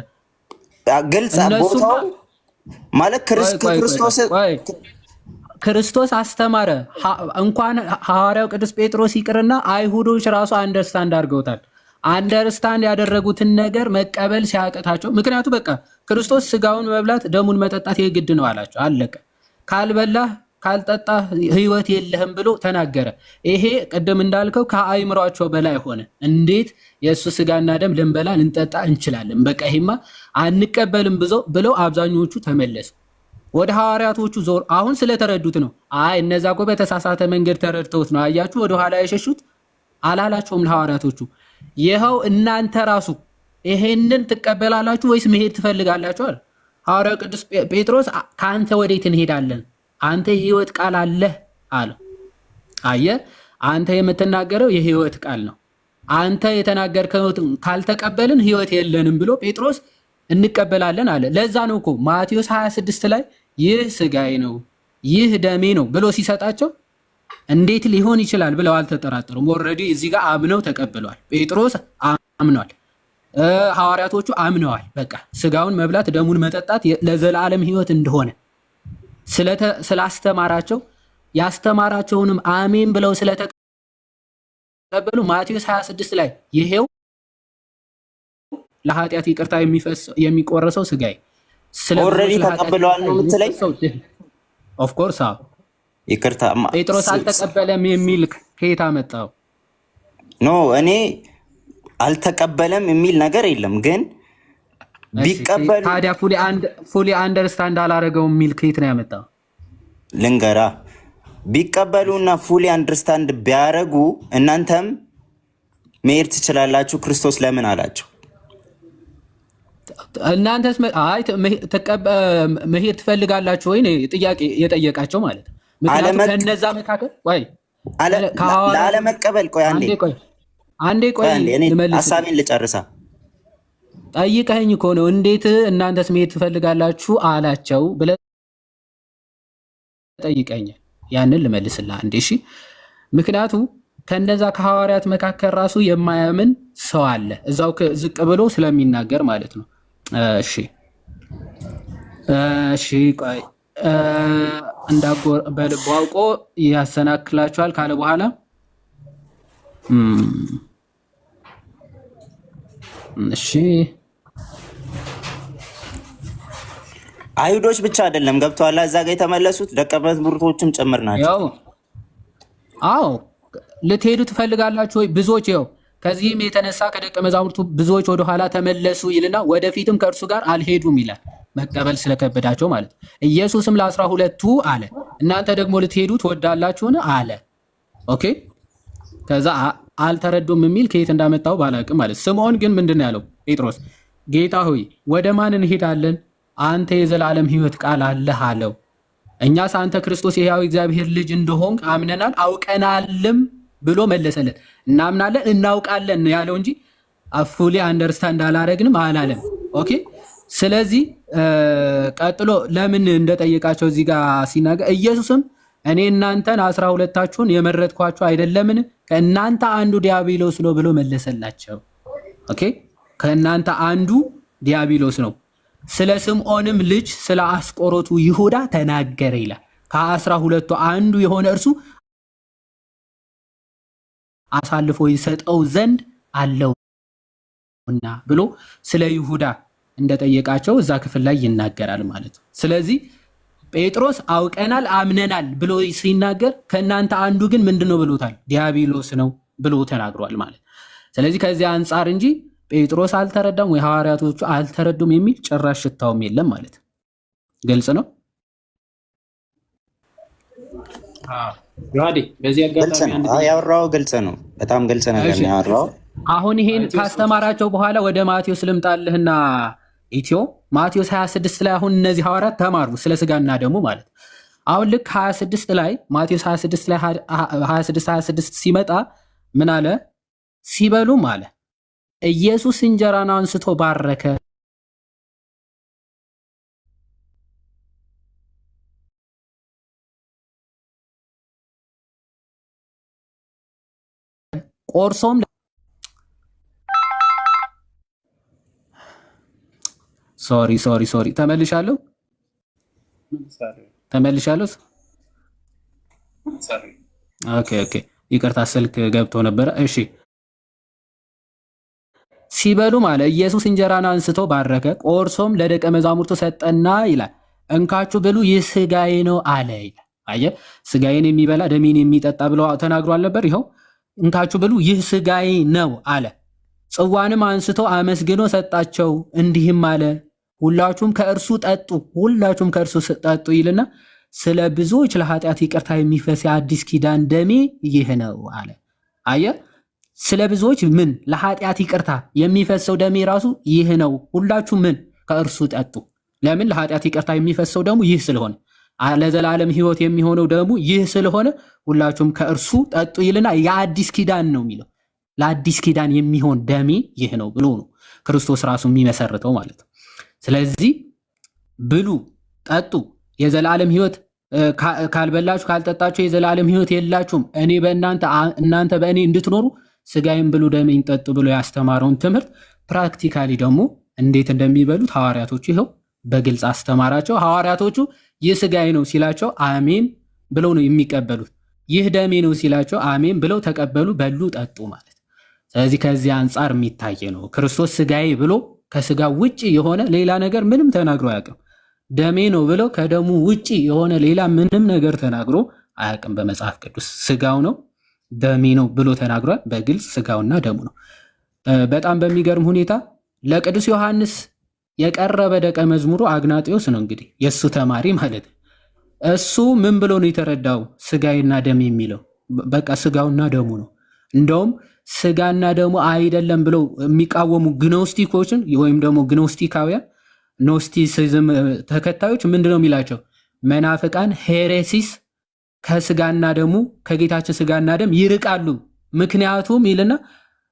ግልጽ ቦታው ማለት ክርስቶስ አስተማረ። እንኳን ሐዋርያው ቅዱስ ጴጥሮስ ይቅርና አይሁዶች ራሱ አንደርስታንድ አድርገውታል። አንደርስታንድ ያደረጉትን ነገር መቀበል ሲያቅታቸው፣ ምክንያቱ በቃ ክርስቶስ ስጋውን መብላት ደሙን መጠጣት የግድ ነው አላቸው። አለቀ። ካልበላህ ካልጠጣህ ህይወት የለህም ብሎ ተናገረ። ይሄ ቅድም እንዳልከው ከአይምሯቸው በላይ ሆነ። እንዴት የእሱ ስጋና ደም ልንበላ ልንጠጣ እንችላለን? በቃ ይሄማ አንቀበልም ብለው አብዛኞቹ ተመለሱ። ወደ ሐዋርያቶቹ ዞር። አሁን ስለተረዱት ነው። አይ እነዛ እኮ በተሳሳተ መንገድ ተረድተውት ነው። አያችሁ ወደ ኋላ የሸሹት አላላቸውም ለሐዋርያቶቹ። ይኸው እናንተ ራሱ ይሄንን ትቀበላላችሁ ወይስ መሄድ ትፈልጋላችሁ አለ ሐዋርያው ቅዱስ ጴጥሮስ። ከአንተ ወዴት እንሄዳለን? አንተ የህይወት ቃል አለህ አለ። አየህ አንተ የምትናገረው የህይወት ቃል ነው። አንተ የተናገርከው ካልተቀበልን ህይወት የለንም ብሎ ጴጥሮስ እንቀበላለን አለ። ለዛ ነው እኮ ማቴዎስ 26 ላይ ይህ ስጋዬ ነው ይህ ደሜ ነው ብሎ ሲሰጣቸው እንዴት ሊሆን ይችላል ብለው አልተጠራጠሩም። ኦልሬዲ እዚህ ጋር አምነው ተቀብለዋል። ጴጥሮስ አምኗል፣ ሐዋርያቶቹ አምነዋል። በቃ ስጋውን መብላት ደሙን መጠጣት ለዘላለም ህይወት እንደሆነ ስላስተማራቸው ያስተማራቸውንም አሜን ብለው ስለተቀበሉ ማቴዎስ 26 ላይ ይሄው ለኃጢአት ይቅርታ የሚቆረሰው ስጋዬ ኦልሬዲ ተቀብለዋል ነው የምትለኝ? ኦፍ ኮርስ አዎ። ይቅርታ ጴጥሮስ አልተቀበለም የሚል ከየት አመጣው? ኖ እኔ አልተቀበለም የሚል ነገር የለም። ግን ቢቀበሉ ታዲያ ፉሊ አንደርስታንድ አላረገውም የሚል ከየት ነው ያመጣው? ልንገራ ቢቀበሉና ፉሊ አንደርስታንድ ቢያረጉ እናንተም መሄድ ትችላላችሁ። ክርስቶስ ለምን አላቸው? እናንተስ መሄድ ትፈልጋላችሁ ወይ? ጥያቄ የጠየቃቸው ማለት ነው። ምክንያቱም ከነዛ መካከል ላለመቀበል አንዴ ቆይ ሀሳቤን ልጨርሳ። ጠይቀኸኝ እኮ ነው። እንዴት እናንተስ መሄድ ትፈልጋላችሁ አላቸው ብለህ ጠይቀኛል። ያንን ልመልስልህ አንዴ። እሺ፣ ምክንያቱም ከነዛ ከሐዋርያት መካከል ራሱ የማያምን ሰው አለ፣ እዛው ዝቅ ብሎ ስለሚናገር ማለት ነው። እሺ ቆይ በልቡ አውቆ ያሰናክላችኋል ካለ በኋላ እሺ አይሁዶች ብቻ አይደለም ገብተዋል እዛ ጋር የተመለሱት ደቀ መዛሙርቶችም ጭምር ናቸው። አዎ ልትሄዱ ትፈልጋላችሁ ወይ? ብዙዎች ይኸው ከዚህም የተነሳ ከደቀ መዛሙርቱ ብዙዎች ወደኋላ ተመለሱ ይልና ወደፊትም ከእርሱ ጋር አልሄዱም ይላል። መቀበል ስለከበዳቸው ማለት ነው። ኢየሱስም ለ12ቱ አለ እናንተ ደግሞ ልትሄዱ ትወዳላችሁን አለ። ኦኬ ከዛ አልተረዱም የሚል ከየት እንዳመጣው ባላቅም ማለት። ስምዖን ግን ምንድነው ያለው? ጴጥሮስ ጌታ ሆይ ወደ ማን እንሄዳለን? አንተ የዘላለም ሕይወት ቃል አለህ አለው። እኛስ አንተ ክርስቶስ የሕያው እግዚአብሔር ልጅ እንደሆንክ አምነናል አውቀናልም ብሎ መለሰለት። እናምናለን እናውቃለን ያለው እንጂ ፉሊ አንደርስታንድ አላረግንም አላለም። ኦኬ ስለዚህ ቀጥሎ ለምን እንደጠየቃቸው እዚህ ጋር ሲናገር ኢየሱስም እኔ እናንተን 12ታችሁን የመረጥኳችሁ አይደለምን? ከእናንተ አንዱ ዲያብሎስ ነው ብሎ መለሰላቸው። ኦኬ ከእናንተ አንዱ ዲያብሎስ ነው። ስለ ስምዖንም ልጅ ስለ አስቆሮቱ ይሁዳ ተናገረ ይላል። ከ12ቱ አንዱ የሆነ እርሱ አሳልፎ ይሰጠው ዘንድ አለውና ብሎ ስለ ይሁዳ እንደጠየቃቸው እዛ ክፍል ላይ ይናገራል ማለት ነው። ስለዚህ ጴጥሮስ አውቀናል አምነናል ብሎ ሲናገር ከእናንተ አንዱ ግን ምንድነው ብሎታል? ዲያብሎስ ነው ብሎ ተናግሯል ማለት። ስለዚህ ከዚህ አንጻር እንጂ ጴጥሮስ አልተረዳም ወይ ሐዋርያቶቹ አልተረዱም የሚል ጭራሽ ሽታውም የለም ማለት። ግልጽ ነው። በዚህ አጋጣሚ ያወራው ግልጽ ነው። በጣም ግልጽ ነገር ነው ያወራው። አሁን ይሄን ካስተማራቸው በኋላ ወደ ማቴዎስ ልምጣልህና ኢትዮ ማቴዎስ 26 ላይ አሁን እነዚህ ሐዋርያት ተማሩ ስለ ስጋና ደሙ ማለት። አሁን ልክ 26 ላይ ማቴዎስ 26 ላይ 26 ሲመጣ ምን አለ? ሲበሉም አለ ኢየሱስ እንጀራን አንስቶ ባረከ፣ ቆርሶም ሶሪ ተመልሻለሁ። ኦኬ ይቅርታ ስልክ ገብቶ ነበረ። እሺ ሲበሉም አለ ኢየሱስ እንጀራን አንስቶ ባረከ፣ ቆርሶም ለደቀ መዛሙርቱ ሰጠና ይላል እንካችሁ ብሉ ይህ ስጋዬ ነው አለ ይላል። አየህ ስጋዬን የሚበላ ደሜን የሚጠጣ ብሎ ተናግሯል ነበር። ይኸው እንካችሁ ብሉ ይህ ስጋዬ ነው አለ። ጽዋንም አንስቶ አመስግኖ ሰጣቸው እንዲህም አለ ሁላችሁም ከእርሱ ጠጡ ይልና ስለ ብዙዎች ለኃጢአት ይቅርታ የሚፈስ የአዲስ ኪዳን ደሜ ይህ ነው አለ። አየህ ስለ ብዙዎች ምን ለኃጢአት ይቅርታ የሚፈሰው ደሜ ራሱ ይህ ነው። ሁላችሁ ምን ከእርሱ ጠጡ። ለምን ለኃጢአት ይቅርታ የሚፈሰው ደግሞ ይህ ስለሆነ። ለዘላለም ሕይወት የሚሆነው ደግሞ ይህ ስለሆነ ሁላችሁም ከእርሱ ጠጡ ይልና የአዲስ ኪዳን ነው የሚለው። ለአዲስ ኪዳን የሚሆን ደሜ ይህ ነው ብሎ ነው ክርስቶስ ራሱ የሚመሰርተው ማለት ነው። ስለዚህ ብሉ፣ ጠጡ፣ የዘላለም ሕይወት ካልበላችሁ ካልጠጣችሁ የዘላለም ሕይወት የላችሁም፣ እኔ በእናንተ እናንተ በእኔ እንድትኖሩ ስጋዬን ብሉ ደሜን ጠጡ ብሎ ያስተማረውን ትምህርት ፕራክቲካሊ ደግሞ እንዴት እንደሚበሉት ሐዋርያቶቹ ይኸው በግልጽ አስተማራቸው። ሐዋርያቶቹ ይህ ስጋዬ ነው ሲላቸው አሜን ብለው ነው የሚቀበሉት። ይህ ደሜ ነው ሲላቸው አሜን ብለው ተቀበሉ፣ በሉ፣ ጠጡ ማለት። ስለዚህ ከዚህ አንጻር የሚታይ ነው። ክርስቶስ ስጋዬ ብሎ ከስጋ ውጪ የሆነ ሌላ ነገር ምንም ተናግሮ አያውቅም። ደሜ ነው ብለው ከደሙ ውጪ የሆነ ሌላ ምንም ነገር ተናግሮ አያውቅም። በመጽሐፍ ቅዱስ ስጋው ነው ደሜ ነው ብሎ ተናግሯል። በግልጽ ስጋውና ደሙ ነው። በጣም በሚገርም ሁኔታ ለቅዱስ ዮሐንስ የቀረበ ደቀ መዝሙሩ አግናጢዮስ ነው እንግዲህ የእሱ ተማሪ ማለት ነው። እሱ ምን ብሎ ነው የተረዳው? ስጋይና ደም የሚለው በቃ ስጋውና ደሙ ነው። እንደውም ስጋና ደሙ አይደለም ብለው የሚቃወሙ ግኖስቲኮችን ወይም ደግሞ ግኖስቲካውያን ኖስቲሲዝም ተከታዮች ምንድነው የሚላቸው? መናፍቃን ሄሬሲስ ከስጋና ደሙ ከጌታችን ስጋና ደም ይርቃሉ። ምክንያቱም ይልና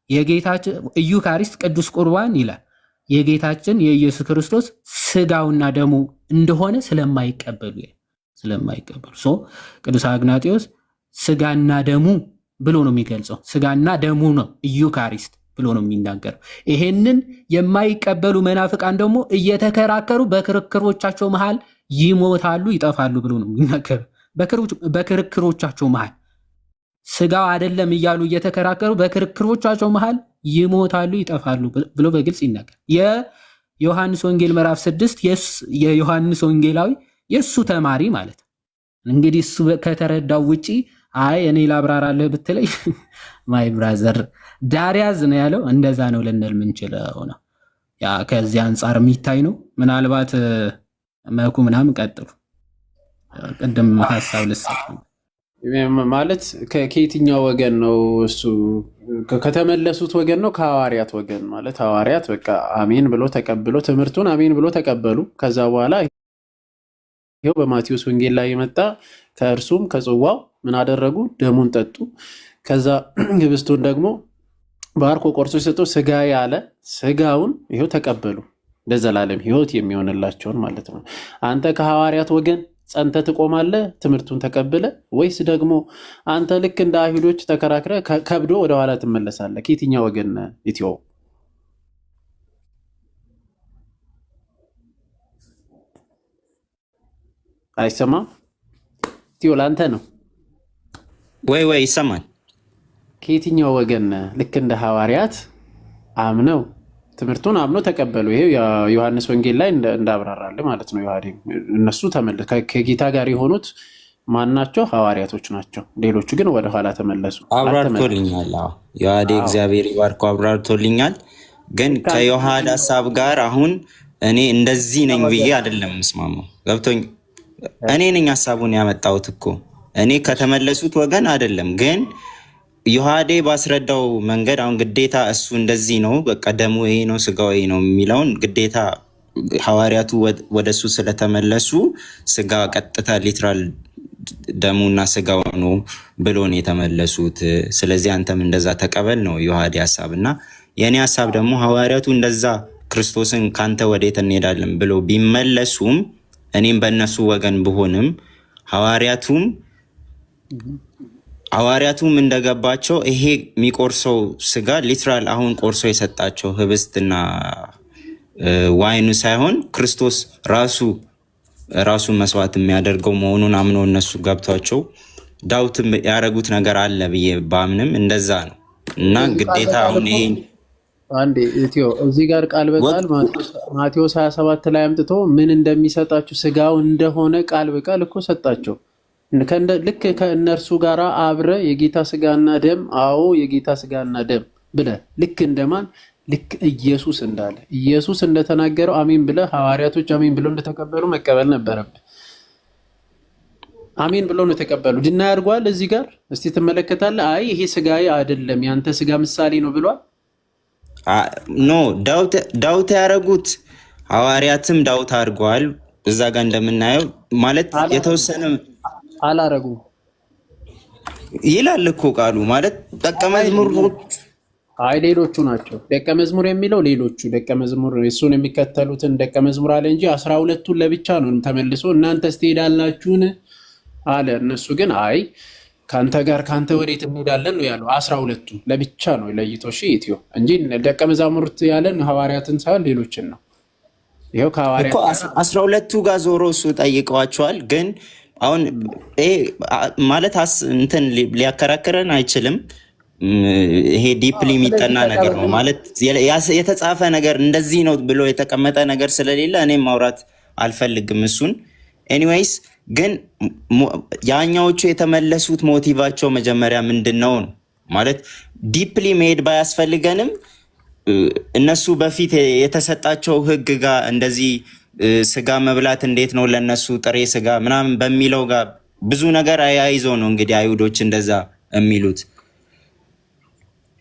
የጌታችን ኢዩካሪስት ቅዱስ ቁርባን ይላል የጌታችን የኢየሱስ ክርስቶስ ስጋውና ደሙ እንደሆነ ስለማይቀበሉ ቅዱስ አግናጢዮስ ስጋና ደሙ ብሎ ነው የሚገልጸው። ስጋና ደሙ ነው ኢዩካሪስት ብሎ ነው የሚናገረው። ይሄንን የማይቀበሉ መናፍቃን ደግሞ እየተከራከሩ በክርክሮቻቸው መሃል ይሞታሉ፣ ይጠፋሉ ብሎ ነው የሚናገረው። በክርክሮቻቸው መሃል ስጋው አይደለም እያሉ እየተከራከሩ በክርክሮቻቸው መሃል ይሞታሉ፣ ይጠፋሉ ብሎ በግልጽ ይናገር። የዮሐንስ ወንጌል ምዕራፍ 6 የዮሐንስ ወንጌላዊ የእሱ ተማሪ ማለት እንግዲህ እሱ ከተረዳው ውጪ አይ እኔ ላብራራለህ ብትለይ ማይ ብራዘር ዳሪያዝ ነው ያለው። እንደዛ ነው ልንል ምንችለው ነው። ያ ከዚህ አንጻር የሚታይ ነው። ምናልባት መኩ ምናምን ቀጥሉ። ቅድም ሐሳብ ልሰጥ ማለት ከየትኛው ወገን ነው እሱ? ከተመለሱት ወገን ነው ከሐዋርያት ወገን ማለት ሐዋርያት በቃ አሜን ብሎ ተቀብሎ ትምህርቱን አሜን ብሎ ተቀበሉ። ከዛ በኋላ ይሄው በማቴዎስ ወንጌል ላይ የመጣ ከእርሱም ከጽዋው ምን አደረጉ? ደሙን ጠጡ። ከዛ ህብስቱን ደግሞ ባርኮ ቆርሶ የሰጠው ስጋ ያለ ስጋውን ይሄው ተቀበሉ፣ ለዘላለም ሕይወት የሚሆንላቸውን ማለት ነው። አንተ ከሐዋርያት ወገን ጸንተ ትቆማለህ ትምህርቱን ተቀብለ፣ ወይስ ደግሞ አንተ ልክ እንደ አይሁዶች ተከራክረ ከብዶ ወደኋላ ትመለሳለህ? ከየትኛው ወገን ኢትዮ? አይሰማም? ኢትዮ ላንተ ነው ወይ ይሰማል? ከየትኛው ወገን ልክ እንደ ሐዋርያት አምነው ትምህርቱን አምነው ተቀበሉ? ይሄ ዮሐንስ ወንጌል ላይ እንዳብራራለ ማለት ነው። ዮሐዴ እነሱ ከጌታ ጋር የሆኑት ማን ናቸው? ሐዋርያቶች ናቸው። ሌሎቹ ግን ወደ ኋላ ተመለሱ። አብራርቶልኛል። ዮሐዴ እግዚአብሔር ይባርኮ አብራርቶልኛል። ግን ከዮሐድ ሐሳብ ጋር አሁን እኔ እንደዚህ ነኝ ብዬ አይደለም መስማማው። ገብቶኝ እኔ ነኝ ሐሳቡን ያመጣሁት እኮ እኔ ከተመለሱት ወገን አይደለም። ግን ዮሐዴ ባስረዳው መንገድ አሁን ግዴታ እሱ እንደዚህ ነው በቃ ደሙ ይሄ ነው ስጋው ይሄ ነው የሚለውን ግዴታ ሐዋርያቱ ወደሱ ስለተመለሱ ስጋ ቀጥታ ሊትራል ደሙና ስጋው ነው ብሎ ነው የተመለሱት። ስለዚህ አንተም እንደዛ ተቀበል ነው ዮሐዴ ሐሳብና የኔ ሐሳብ ደግሞ ሐዋርያቱ እንደዛ ክርስቶስን ካንተ ወዴት እንሄዳለን ብሎ ቢመለሱም እኔም በእነሱ ወገን ብሆንም ሐዋርያቱም እንደገባቸው ይሄ የሚቆርሰው ስጋ ሊትራል አሁን ቆርሶ የሰጣቸው ህብስትና ዋይኑ ሳይሆን ክርስቶስ ራሱን መስዋዕት የሚያደርገው መሆኑን አምነው እነሱ ገብቷቸው ዳውትም ያደረጉት ነገር አለ ብዬ ባምንም እንደዛ ነው እና ግዴታ አሁን ይሄ አንዴ ኢትዮ እዚህ ጋር ቃል በቃል ማቴዎስ 27 ላይ አምጥቶ ምን እንደሚሰጣቸው ስጋው እንደሆነ ቃል በቃል እኮ ሰጣቸው። ልክ ከእነርሱ ጋር አብረ የጌታ ስጋና ደም አዎ የጌታ ስጋና ደም ብለ ልክ እንደማን ልክ ኢየሱስ እንዳለ ኢየሱስ እንደተናገረው አሜን ብለ ሐዋርያቶች አሜን ብለው እንደተቀበሉ መቀበል ነበረብህ። አሜን ብለው ነው ተቀበሉ። ድና ያርጓል እዚህ ጋር እስቲ ትመለከታለህ። አይ ይሄ ስጋዬ አይደለም ያንተ ስጋ ምሳሌ ነው ብሏል። ኖ ዳውት ያረጉት ሐዋርያትም ዳውት አድርገዋል። እዛ ጋር እንደምናየው ማለት የተወሰነ አላረጉም ይላል እኮ ቃሉ ማለት ደቀ መዝሙሮች አይ ሌሎቹ ናቸው። ደቀ መዝሙር የሚለው ሌሎቹ ደቀ መዝሙር እሱን የሚከተሉትን ደቀ መዝሙር አለ እንጂ 12ቱን ለብቻ ነው ተመልሶ እናንተስ ትሄዳላችሁን አለ። እነሱ ግን አይ ካንተ ጋር ካንተ ወዴት እንሄዳለን ነው ያለው። 12ቱ ለብቻ ነው ለይቶ ኢትዮ እንጂ ደቀ መዛሙርት ያለን ሐዋርያትን ሳይሆን ሌሎችን ነው። ይሄው ከሐዋርያት እኮ 12ቱ ጋር ዞሮ እሱ ጠይቀዋቸዋል። ግን አሁን ይሄ ማለት እንትን ሊያከራክረን አይችልም። ይሄ ዲፕሊ የሚጠና ነገር ነው ማለት የተጻፈ ነገር እንደዚህ ነው ብሎ የተቀመጠ ነገር ስለሌለ እኔም ማውራት አልፈልግም እሱን። ኤኒዌይስ ግን ያኛዎቹ የተመለሱት ሞቲቫቸው መጀመሪያ ምንድነው ነው ማለት ዲፕሊ መሄድ ባያስፈልገንም እነሱ በፊት የተሰጣቸው ሕግ ጋር እንደዚህ ስጋ መብላት እንዴት ነው ለነሱ ጥሬ ስጋ ምናምን በሚለው ጋር ብዙ ነገር አያይዞ ነው እንግዲህ አይሁዶች እንደዛ የሚሉት።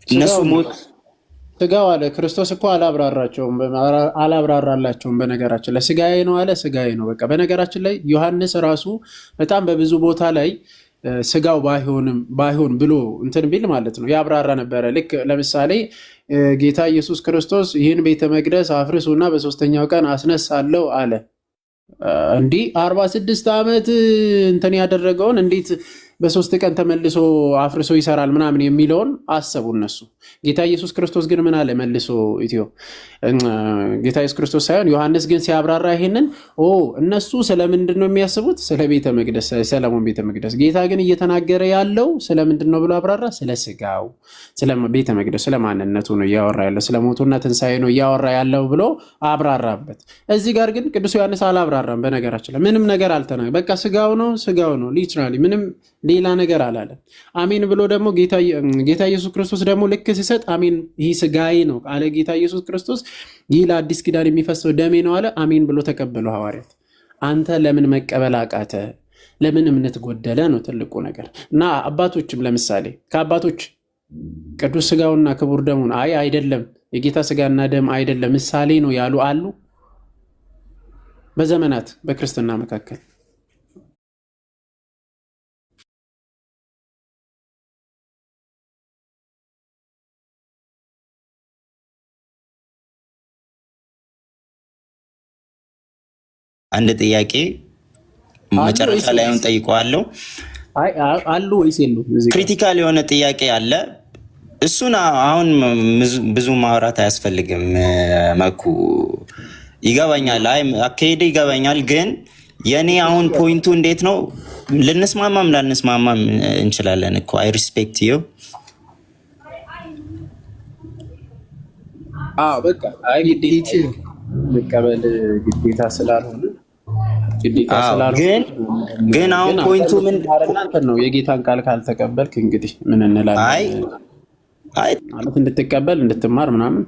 እነሱ ሞት ስጋው አለ ክርስቶስ እኮ አላብራራላቸውም። በነገራችን ላይ ስጋዬ ነው አለ፣ ስጋዬ ነው በቃ። በነገራችን ላይ ዮሐንስ ራሱ በጣም በብዙ ቦታ ላይ ስጋው ባይሆን ብሎ እንትን ቢል ማለት ነው ያብራራ ነበረ። ልክ ለምሳሌ ጌታ ኢየሱስ ክርስቶስ ይህን ቤተ መቅደስ አፍርሱና በሶስተኛው ቀን አስነሳለሁ አለ። እንዲህ 46 ዓመት እንትን ያደረገውን እንዴት በሶስት ቀን ተመልሶ አፍርሶ ይሰራል ምናምን የሚለውን አሰቡ እነሱ። ጌታ ኢየሱስ ክርስቶስ ግን ምን አለ መልሶ ጌታ ኢየሱስ ክርስቶስ ሳይሆን ዮሐንስ ግን ሲያብራራ ይሄንን እነሱ ስለምንድን ነው የሚያስቡት? ስለ ቤተ መቅደስ፣ ሰለሞን ቤተ መቅደስ። ጌታ ግን እየተናገረ ያለው ስለምንድን ነው ብሎ አብራራ። ስለ ስጋው፣ ስለ ቤተ መቅደስ፣ ስለ ማንነቱ ነው እያወራ ያለው፣ ስለ ሞቱና ትንሣኤ ነው እያወራ ያለው ብሎ አብራራበት። እዚህ ጋር ግን ቅዱስ ዮሐንስ አላብራራም። በነገራችን ላይ ምንም ነገር አልተናገረም። በቃ ስጋው ነው ሊትራሊ ምንም ሌላ ነገር አላለም። አሜን ብሎ ደግሞ ጌታ ኢየሱስ ክርስቶስ ደግሞ ልክ ሲሰጥ አሜን ይህ ስጋዬ ነው አለ ጌታ ኢየሱስ ክርስቶስ። ይህ ለአዲስ ኪዳን የሚፈሰው ደሜ ነው አለ። አሜን ብሎ ተቀበሉ ሐዋርያት። አንተ ለምን መቀበል አቃተ? ለምን እምነት ጎደለ ነው ትልቁ ነገር። እና አባቶችም ለምሳሌ ከአባቶች ቅዱስ ስጋውና ክቡር ደሙን አይደለም የጌታ ስጋና ደም አይደለም ምሳሌ ነው ያሉ አሉ በዘመናት በክርስትና መካከል። አንድ ጥያቄ መጨረሻ ላይ አሁን ጠይቀዋለሁ። አሉ ወይስ የሉ? ክሪቲካል የሆነ ጥያቄ አለ። እሱን አሁን ብዙ ማውራት አያስፈልግም። መኩ ይገባኛል፣ አካሄድ ይገባኛል። ግን የኔ አሁን ፖይንቱ እንዴት ነው? ልንስማማም ላንስማማም እንችላለን እኮ። አይ ሪስፔክት ዩ። በቃ መቀበል ግዴታ ስላልሆነ ግን አሁን ፖይንቱ ምን ነው? የጌታን ቃል ካልተቀበልክ እንግዲህ ምን እንላለን? ማለት እንድትቀበል እንድትማር ምናምን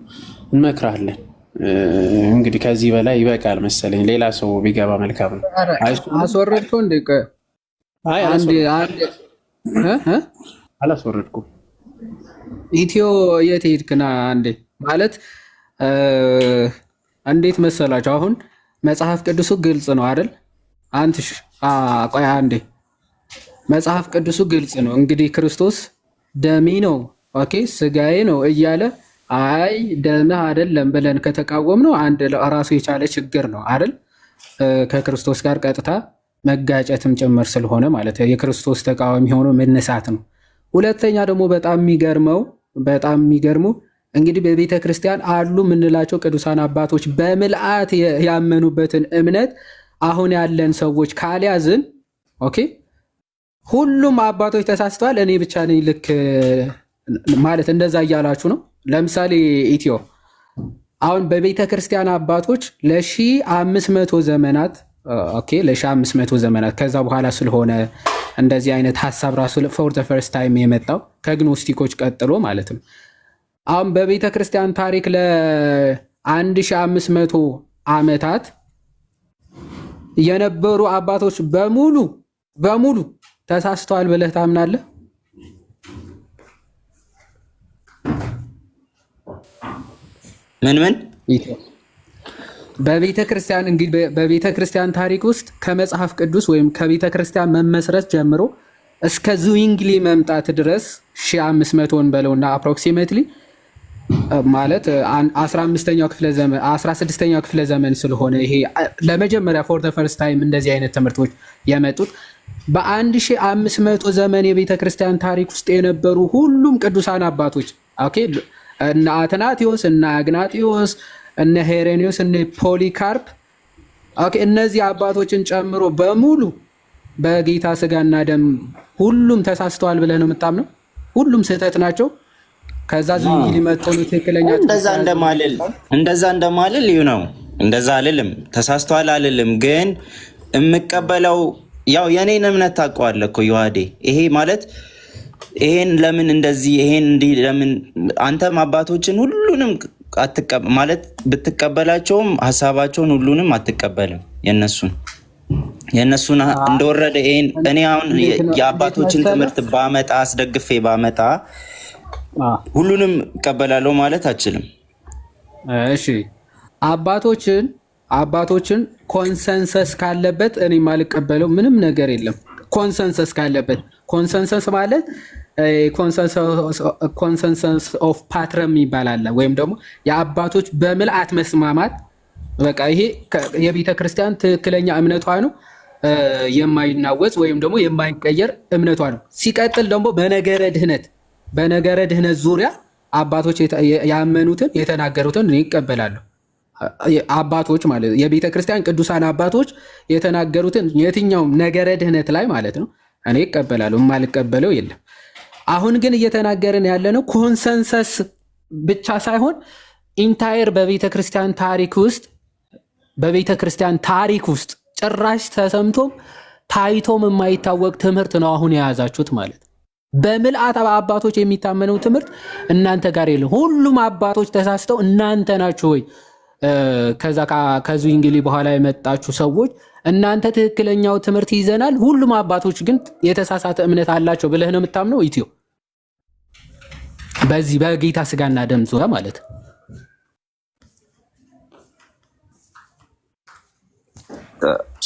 እንመክራለን። እንግዲህ ከዚህ በላይ ይበቃል መሰለኝ። ሌላ ሰው ቢገባ መልካም ነው። አስወረድከው እንደ አላስወረድኩም። ኢትዮ የት ሄድክና? አንዴ ማለት እንዴት መሰላችሁ? አሁን መጽሐፍ ቅዱሱ ግልጽ ነው አይደል? አንትሽ ቆይ አንዴ፣ መጽሐፍ ቅዱሱ ግልጽ ነው። እንግዲህ ክርስቶስ ደሜ ነው ኦኬ ስጋዬ ነው እያለ አይ ደምህ አይደለም ብለን ከተቃወም ነው አንድ ራሱ የቻለ ችግር ነው አይደል? ከክርስቶስ ጋር ቀጥታ መጋጨትም ጭምር ስለሆነ ማለት የክርስቶስ ተቃዋሚ ሆኖ መነሳት ነው። ሁለተኛ ደግሞ በጣም የሚገርመው እንግዲህ በቤተ ክርስቲያን አሉ የምንላቸው ቅዱሳን አባቶች በምልአት ያመኑበትን እምነት አሁን ያለን ሰዎች ካልያዝን ኦኬ ሁሉም አባቶች ተሳስተዋል እኔ ብቻ ነኝ ልክ ማለት እንደዛ እያላችሁ ነው። ለምሳሌ ኢትዮ አሁን በቤተ ክርስቲያን አባቶች ለ1500 ዘመናት ኦኬ ለ1500 ዘመናት ከዛ በኋላ ስለሆነ እንደዚህ አይነት ሐሳብ ራሱ ፎር ዘ ፈርስት ታይም የመጣው ከግኖስቲኮች ቀጥሎ ማለት ነው። አሁን በቤተ ክርስቲያን ታሪክ ለ1500 ዓመታት የነበሩ አባቶች በሙሉ ተሳስተዋል ብለህ ታምናለህ? ምን በቤተ ክርስቲያን እንግዲህ በቤተ ክርስቲያን ታሪክ ውስጥ ከመጽሐፍ ቅዱስ ወይም ከቤተ ክርስቲያን መመስረት ጀምሮ እስከ ዙዊንግሊ መምጣት ድረስ 1500ን በለውና አፕሮክሲሜትሊ ማለት 15ኛው ክፍለ ዘመን 16ኛው ክፍለ ዘመን ስለሆነ ይሄ ለመጀመሪያ ፎር ዘ ፈርስት ታይም እንደዚህ አይነት ትምህርቶች የመጡት በ1500 ዘመን የቤተ ክርስቲያን ታሪክ ውስጥ የነበሩ ሁሉም ቅዱሳን አባቶች ኦኬ እነ አትናቴዎስ እነ አግናጢዮስ እነ ሄሬኒዮስ እነ ፖሊካርፕ ኦኬ እነዚህ አባቶችን ጨምሮ በሙሉ በጌታ ስጋና ደም ሁሉም ተሳስተዋል ብለህ ነው የምታምነው? ሁሉም ስህተት ናቸው? ከዛ ዝም ሊመጡ ነው ትክክለኛ እንደዛ እንደማልል ነው። እንደዛ አልልም፣ ተሳስተዋል አልልም። ግን የምቀበለው ያው የኔን እምነት ታውቀዋለህ እኮ ዮሐዴ። ይሄ ማለት ይሄን ለምን እንደዚህ ይሄን እንዲህ ለምን አንተም አባቶችን ሁሉንም ማለት ብትቀበላቸውም ሀሳባቸውን ሁሉንም አትቀበልም። የነሱን እንደወረደ ይሄን እኔ አሁን የአባቶችን ትምህርት ባመጣ አስደግፌ ባመጣ ሁሉንም እቀበላለሁ ማለት አችልም። እሺ አባቶችን ኮንሰንሰስ ካለበት እኔ ማልቀበለው ምንም ነገር የለም። ኮንሰንሰስ ካለበት ኮንሰንሰስ ማለት ኮንሰንሰስ ኦፍ ፓትረም ይባላል። ወይም ደግሞ የአባቶች በምልአት መስማማት በቃ ይሄ የቤተ ክርስቲያን ትክክለኛ እምነቷ ነው፣ የማይናወጽ ወይም ደግሞ የማይቀየር እምነቷ ነው። ሲቀጥል ደግሞ በነገረ ድህነት ዙሪያ አባቶች ያመኑትን የተናገሩትን እኔ ይቀበላለሁ። አባቶች ማለት የቤተ ክርስቲያን ቅዱሳን አባቶች የተናገሩትን የትኛውም ነገረ ድህነት ላይ ማለት ነው እኔ ይቀበላለሁ፣ የማልቀበለው የለም። አሁን ግን እየተናገርን ያለነው ኮንሰንሰስ ብቻ ሳይሆን ኢንታየር በቤተ ክርስቲያን ታሪክ ውስጥ ጭራሽ ተሰምቶም ታይቶም የማይታወቅ ትምህርት ነው አሁን የያዛችሁት ማለት። በምልአት አባቶች የሚታመነው ትምህርት እናንተ ጋር የለም። ሁሉም አባቶች ተሳስተው እናንተ ናችሁ ወይ ከዙዊንግሊ በኋላ የመጣችሁ ሰዎች እናንተ ትክክለኛው ትምህርት ይዘናል፣ ሁሉም አባቶች ግን የተሳሳተ እምነት አላቸው ብለህ ነው የምታምነው? ኢትዮ በዚህ በጌታ ስጋና ደም ዙሪያ ማለት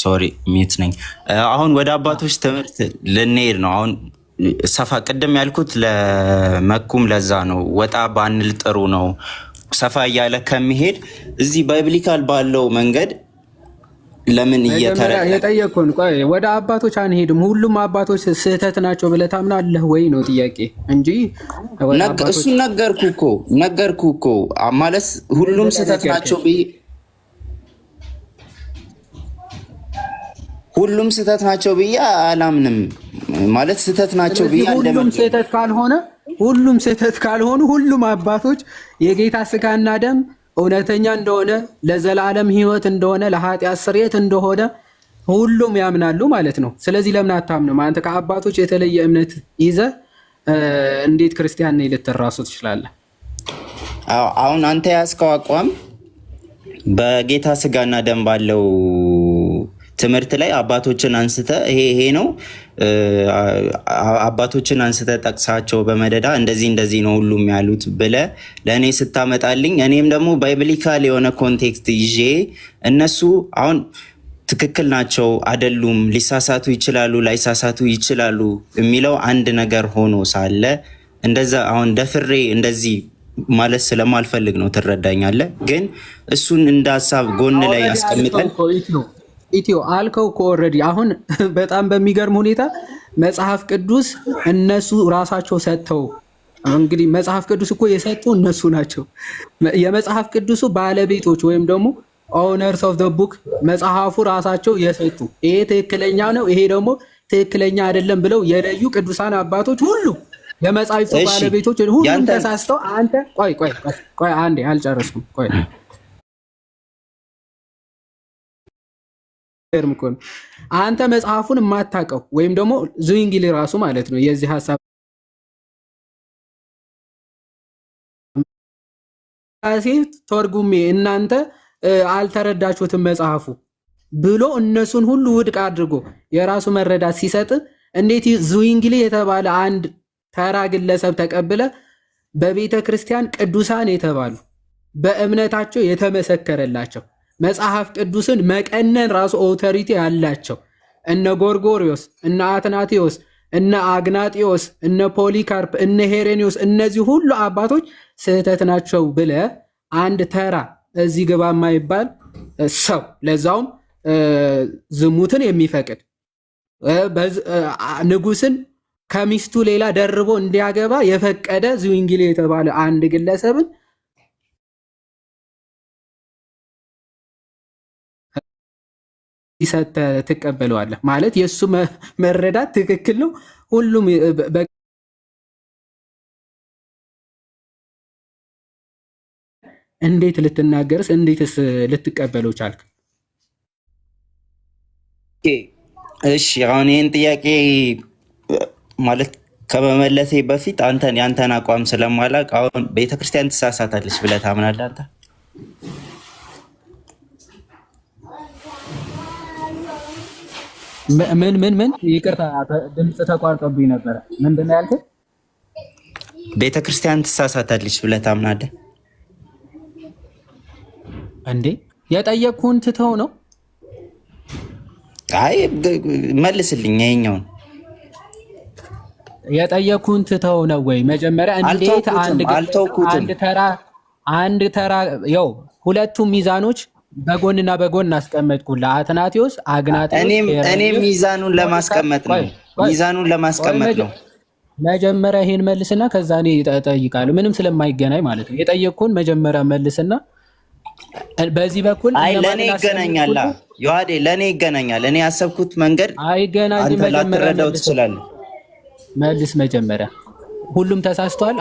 ሶሪ ሚት ነኝ። አሁን ወደ አባቶች ትምህርት ልንሄድ ነው። አሁን ሰፋ ቅድም ያልኩት ለመኩም ለዛ ነው ወጣ ባንል ጥሩ ነው። ሰፋ እያለ ከሚሄድ እዚህ ባይብሊካል ባለው መንገድ ለምን የጠየቅኩን ቆይ ወደ አባቶች አንሄድም። ሁሉም አባቶች ስህተት ናቸው ብለህ ታምናለህ ወይ ነው ጥያቄ እንጂ እሱ ነገርኩ እኮ ማለት ሁሉም ስህተት ናቸው ብዬ ሁሉም ስህተት ናቸው ብዬ አላምንም። ማለት ስህተት ናቸው ብዬ ሁሉም ስህተት ካልሆኑ ሁሉም አባቶች የጌታ ስጋና ደም እውነተኛ እንደሆነ ለዘላለም ሕይወት እንደሆነ ለኃጢአት ስርየት እንደሆነ ሁሉም ያምናሉ ማለት ነው። ስለዚህ ለምን አታምንም? አንተ ከአባቶች የተለየ እምነት ይዘህ እንዴት ክርስቲያን ነኝ ልትራሱ ትችላለህ? አሁን አንተ ያስከው አቋም በጌታ ስጋና ደም ባለው ትምህርት ላይ አባቶችን አንስተ ይሄ ነው አባቶችን አንስተ ጠቅሳቸው በመደዳ እንደዚህ ነው ሁሉም ያሉት ብለ ለእኔ ስታመጣልኝ እኔም ደግሞ ባይብሊካል የሆነ ኮንቴክስት ይዤ እነሱ አሁን ትክክል ናቸው አይደሉም፣ ሊሳሳቱ ይችላሉ ላይሳሳቱ ይችላሉ የሚለው አንድ ነገር ሆኖ ሳለ እንደዛ አሁን ደፍሬ እንደዚህ ማለት ስለማልፈልግ ነው። ትረዳኛለህ? ግን እሱን እንደ ሀሳብ ጎን ላይ ያስቀምጠን ኢትዮ አልከው እኮ ኦልሬዲ። አሁን በጣም በሚገርም ሁኔታ መጽሐፍ ቅዱስ እነሱ ራሳቸው ሰጥተው እንግዲህ መጽሐፍ ቅዱስ እኮ የሰጡ እነሱ ናቸው። የመጽሐፍ ቅዱሱ ባለቤቶች ወይም ደግሞ ኦነርስ ኦፍ ዘ ቡክ መጽሐፉ ራሳቸው የሰጡ ይሄ ትክክለኛ ነው፣ ይሄ ደግሞ ትክክለኛ አይደለም ብለው የለዩ ቅዱሳን አባቶች ሁሉ የመጽሐፍቱ ባለቤቶች ሁሉም ተሳስተው አንተ ቆይ አንዴ አልጨረስኩም። ቆይ አንተ መጽሐፉን የማታውቀው ወይም ደግሞ ዙዊንግሊ ራሱ ማለት ነው የዚህ ሐሳብ ተርጉሜ እናንተ አልተረዳችሁትም መጽሐፉ ብሎ እነሱን ሁሉ ውድቅ አድርጎ የራሱ መረዳት ሲሰጥ እንዴት ዙዊንግሊ የተባለ አንድ ተራ ግለሰብ ተቀብለ በቤተ ክርስቲያን ቅዱሳን የተባሉ በእምነታቸው የተመሰከረላቸው መጽሐፍ ቅዱስን መቀነን ራሱ ኦቶሪቲ ያላቸው እነ ጎርጎሪዮስ፣ እነ አትናቴዎስ፣ እነ አግናጢዮስ፣ እነ ፖሊካርፕ፣ እነ ሄሬኒዮስ እነዚህ ሁሉ አባቶች ስህተት ናቸው ብለ አንድ ተራ እዚህ ግባ የማይባል ሰው ለዛውም ዝሙትን የሚፈቅድ ንጉስን ከሚስቱ ሌላ ደርቦ እንዲያገባ የፈቀደ ዝዊንግሊ የተባለ አንድ ግለሰብን ይሰጥ ትቀበለዋለህ ማለት የሱ መረዳት ትክክል ነው። ሁሉም እንዴት ልትናገርስ እንዴትስ ልትቀበለው ቻልክ? እሺ አሁን ይህን ጥያቄ ማለት ከመመለሴ በፊት ያንተን አቋም ስለማላቅ አሁን ቤተክርስቲያን ትሳሳታለች ብለህ ታምናለህ አንተ? ምን ይቅርታ ድምፅ ተቋርጦብኝ ነበረ። ምንድን ነው ያልከኝ? ቤተክርስቲያን ትሳሳታለች ብለህ ታምናለህ እንዴ? የጠየቅኩህን ትተው ነው? አይ መልስልኝ። ይኸኛውን የጠየቅኩህን ትተው ነው ወይ? መጀመሪያ እንዴት አንድ ተራ ያው ሁለቱም ሚዛኖች በጎንና በጎን እናስቀመጥኩልህ። አትናቴዎስ፣ አግናጤዎስ። እኔም ሚዛኑን ለማስቀመጥ ነው። መጀመሪያ ይሄን መልስና ከዛ እኔ እጠይቃለሁ። ምንም ስለማይገናኝ ማለት ነው። የጠየቅኩህን መጀመሪያ መልስና በዚህ በኩል ለእኔ ይገናኛል። ዮሐዴ ለእኔ ይገናኛል። እኔ ያሰብኩት መንገድ አይገናኝም። አንተ ላትረዳው ትችላለህ። መልስ መጀመሪያ። ሁሉም ተሳስተዋል።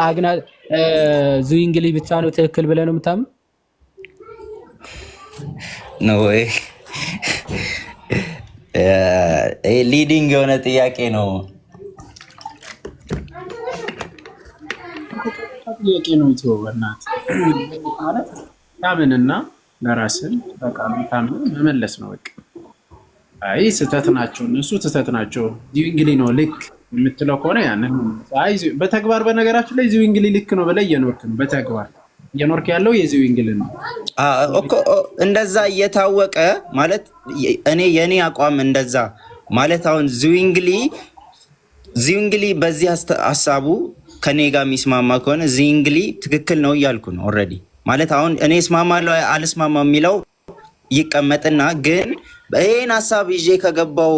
ዝዊንግሊ ብቻ ነው ትክክል ብለህ ነው የምታምን? ነው ወይ? ሊዲንግ የሆነ ጥያቄ ነው። ጥያቄ ነው። ኢትዮ በእናትህ ማለት ታምንና ለራስን በቃ ታምን መመለስ ነው በቃ። አይ ስህተት ናቸው እነሱ ስህተት ናቸው። ዝዊንግሊ ነው ልክ የምትለው ከሆነ ያንን አይ በተግባር በነገራችን ላይ ዝዊንግሊ ልክ ነው ብለህ እየኖርክ ነው። በተግባር እየኖርክ ያለው የዝዊንግሊ ነው እኮ። እንደዛ እየታወቀ ማለት የኔ አቋም እንደዛ ማለት አሁን ዝዊንግሊ በዚህ ሀሳቡ ከኔ ጋር የሚስማማ ከሆነ ዝዊንግሊ ትክክል ነው እያልኩ ነው ኦልሬዲ። ማለት አሁን እኔ እስማማለሁ አልስማማ የሚለው ይቀመጥና ግን ይሄን ሀሳብ ይዤ ከገባው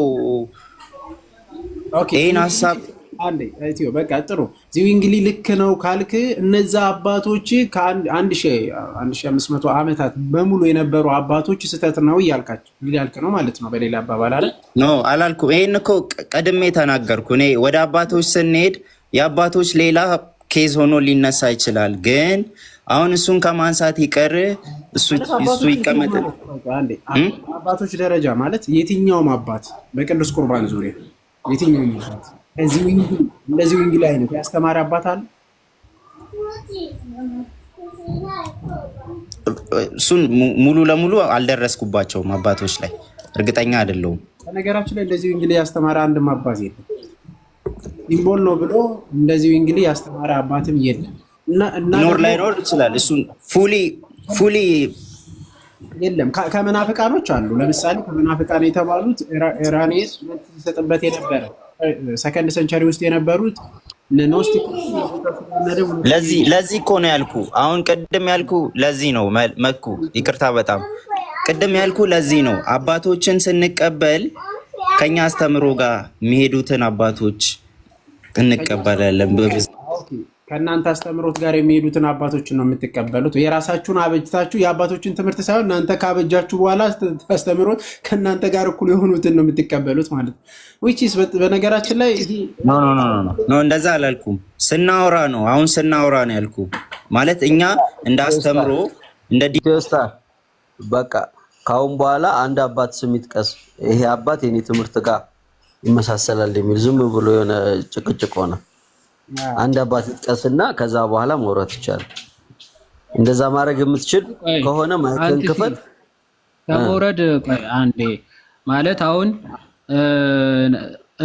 ይሄን ሀሳብ አንዴ ኢትዮ በቃ ጥሩ ዝዊንግሊ ልክ ነው ካልክ እነዛ አባቶች ከ1500 ዓመታት በሙሉ የነበሩ አባቶች ስህተት ነው እያልክ ነው ማለት ነው። በሌላ አባባል አይደል? ኖ አላልኩም። ይሄን እኮ ቀድሜ ተናገርኩ። እኔ ወደ አባቶች ስንሄድ የአባቶች ሌላ ኬዝ ሆኖ ሊነሳ ይችላል። ግን አሁን እሱን ከማንሳት ይቀር እሱ ይቀመጥ። አባቶች ደረጃ ማለት የትኛውም አባት በቅዱስ ቁርባን ዙሪያ የትኛውም አባት እንደዚህ ዝዊንግሊ አይነት ያስተማረ አባት አለ? እሱን ሙሉ ለሙሉ አልደረስኩባቸውም አባቶች ላይ እርግጠኛ አይደለሁም። በነገራችን ላይ እንደዚህ ዝዊንግሊ ያስተማረ አንድም አባት የለም። ሲምቦል ነው ብሎ እንደዚህ ዝዊንግሊ ያስተማረ አባትም የለም። ኖር ይችላል። እሱን ፉሊ የለም። ከመናፍቃኖች አሉ። ለምሳሌ ከመናፍቃን የተባሉት ኢራኔስ ሲሰጥበት የነበረ ሰከንድ ሴንቸሪ ውስጥ የነበሩት ለዚህ እኮ ነው ያልኩ። አሁን ቅድም ያልኩ ለዚህ ነው መኩ ይቅርታ፣ በጣም ቅድም ያልኩ ለዚህ ነው። አባቶችን ስንቀበል ከኛ አስተምሮ ጋር የሚሄዱትን አባቶች እንቀበላለን። ከእናንተ አስተምሮት ጋር የሚሄዱትን አባቶችን ነው የምትቀበሉት። የራሳችሁን አበጅታችሁ የአባቶችን ትምህርት ሳይሆን እናንተ ካበጃችሁ በኋላ አስተምሮት ከእናንተ ጋር እኩል የሆኑትን ነው የምትቀበሉት ማለት ነው። በነገራችን ላይ ኖ እንደዛ አላልኩም። ስናወራ ነው ያልኩ። ማለት እኛ እንደ አስተምሮ እንደ ዲስታ በቃ ካሁን በኋላ አንድ አባት ስም ይጥቀስ፣ ይሄ አባት የኔ ትምህርት ጋር ይመሳሰላል የሚል ዝም ብሎ የሆነ ጭቅጭቅ ሆነ። አንድ አባት ይጥቀስና ከዛ በኋላ መውራት ይቻላል። እንደዛ ማድረግ የምትችል ከሆነ ማይክን ክፈል። ከመውረድ አንዴ ማለት አሁን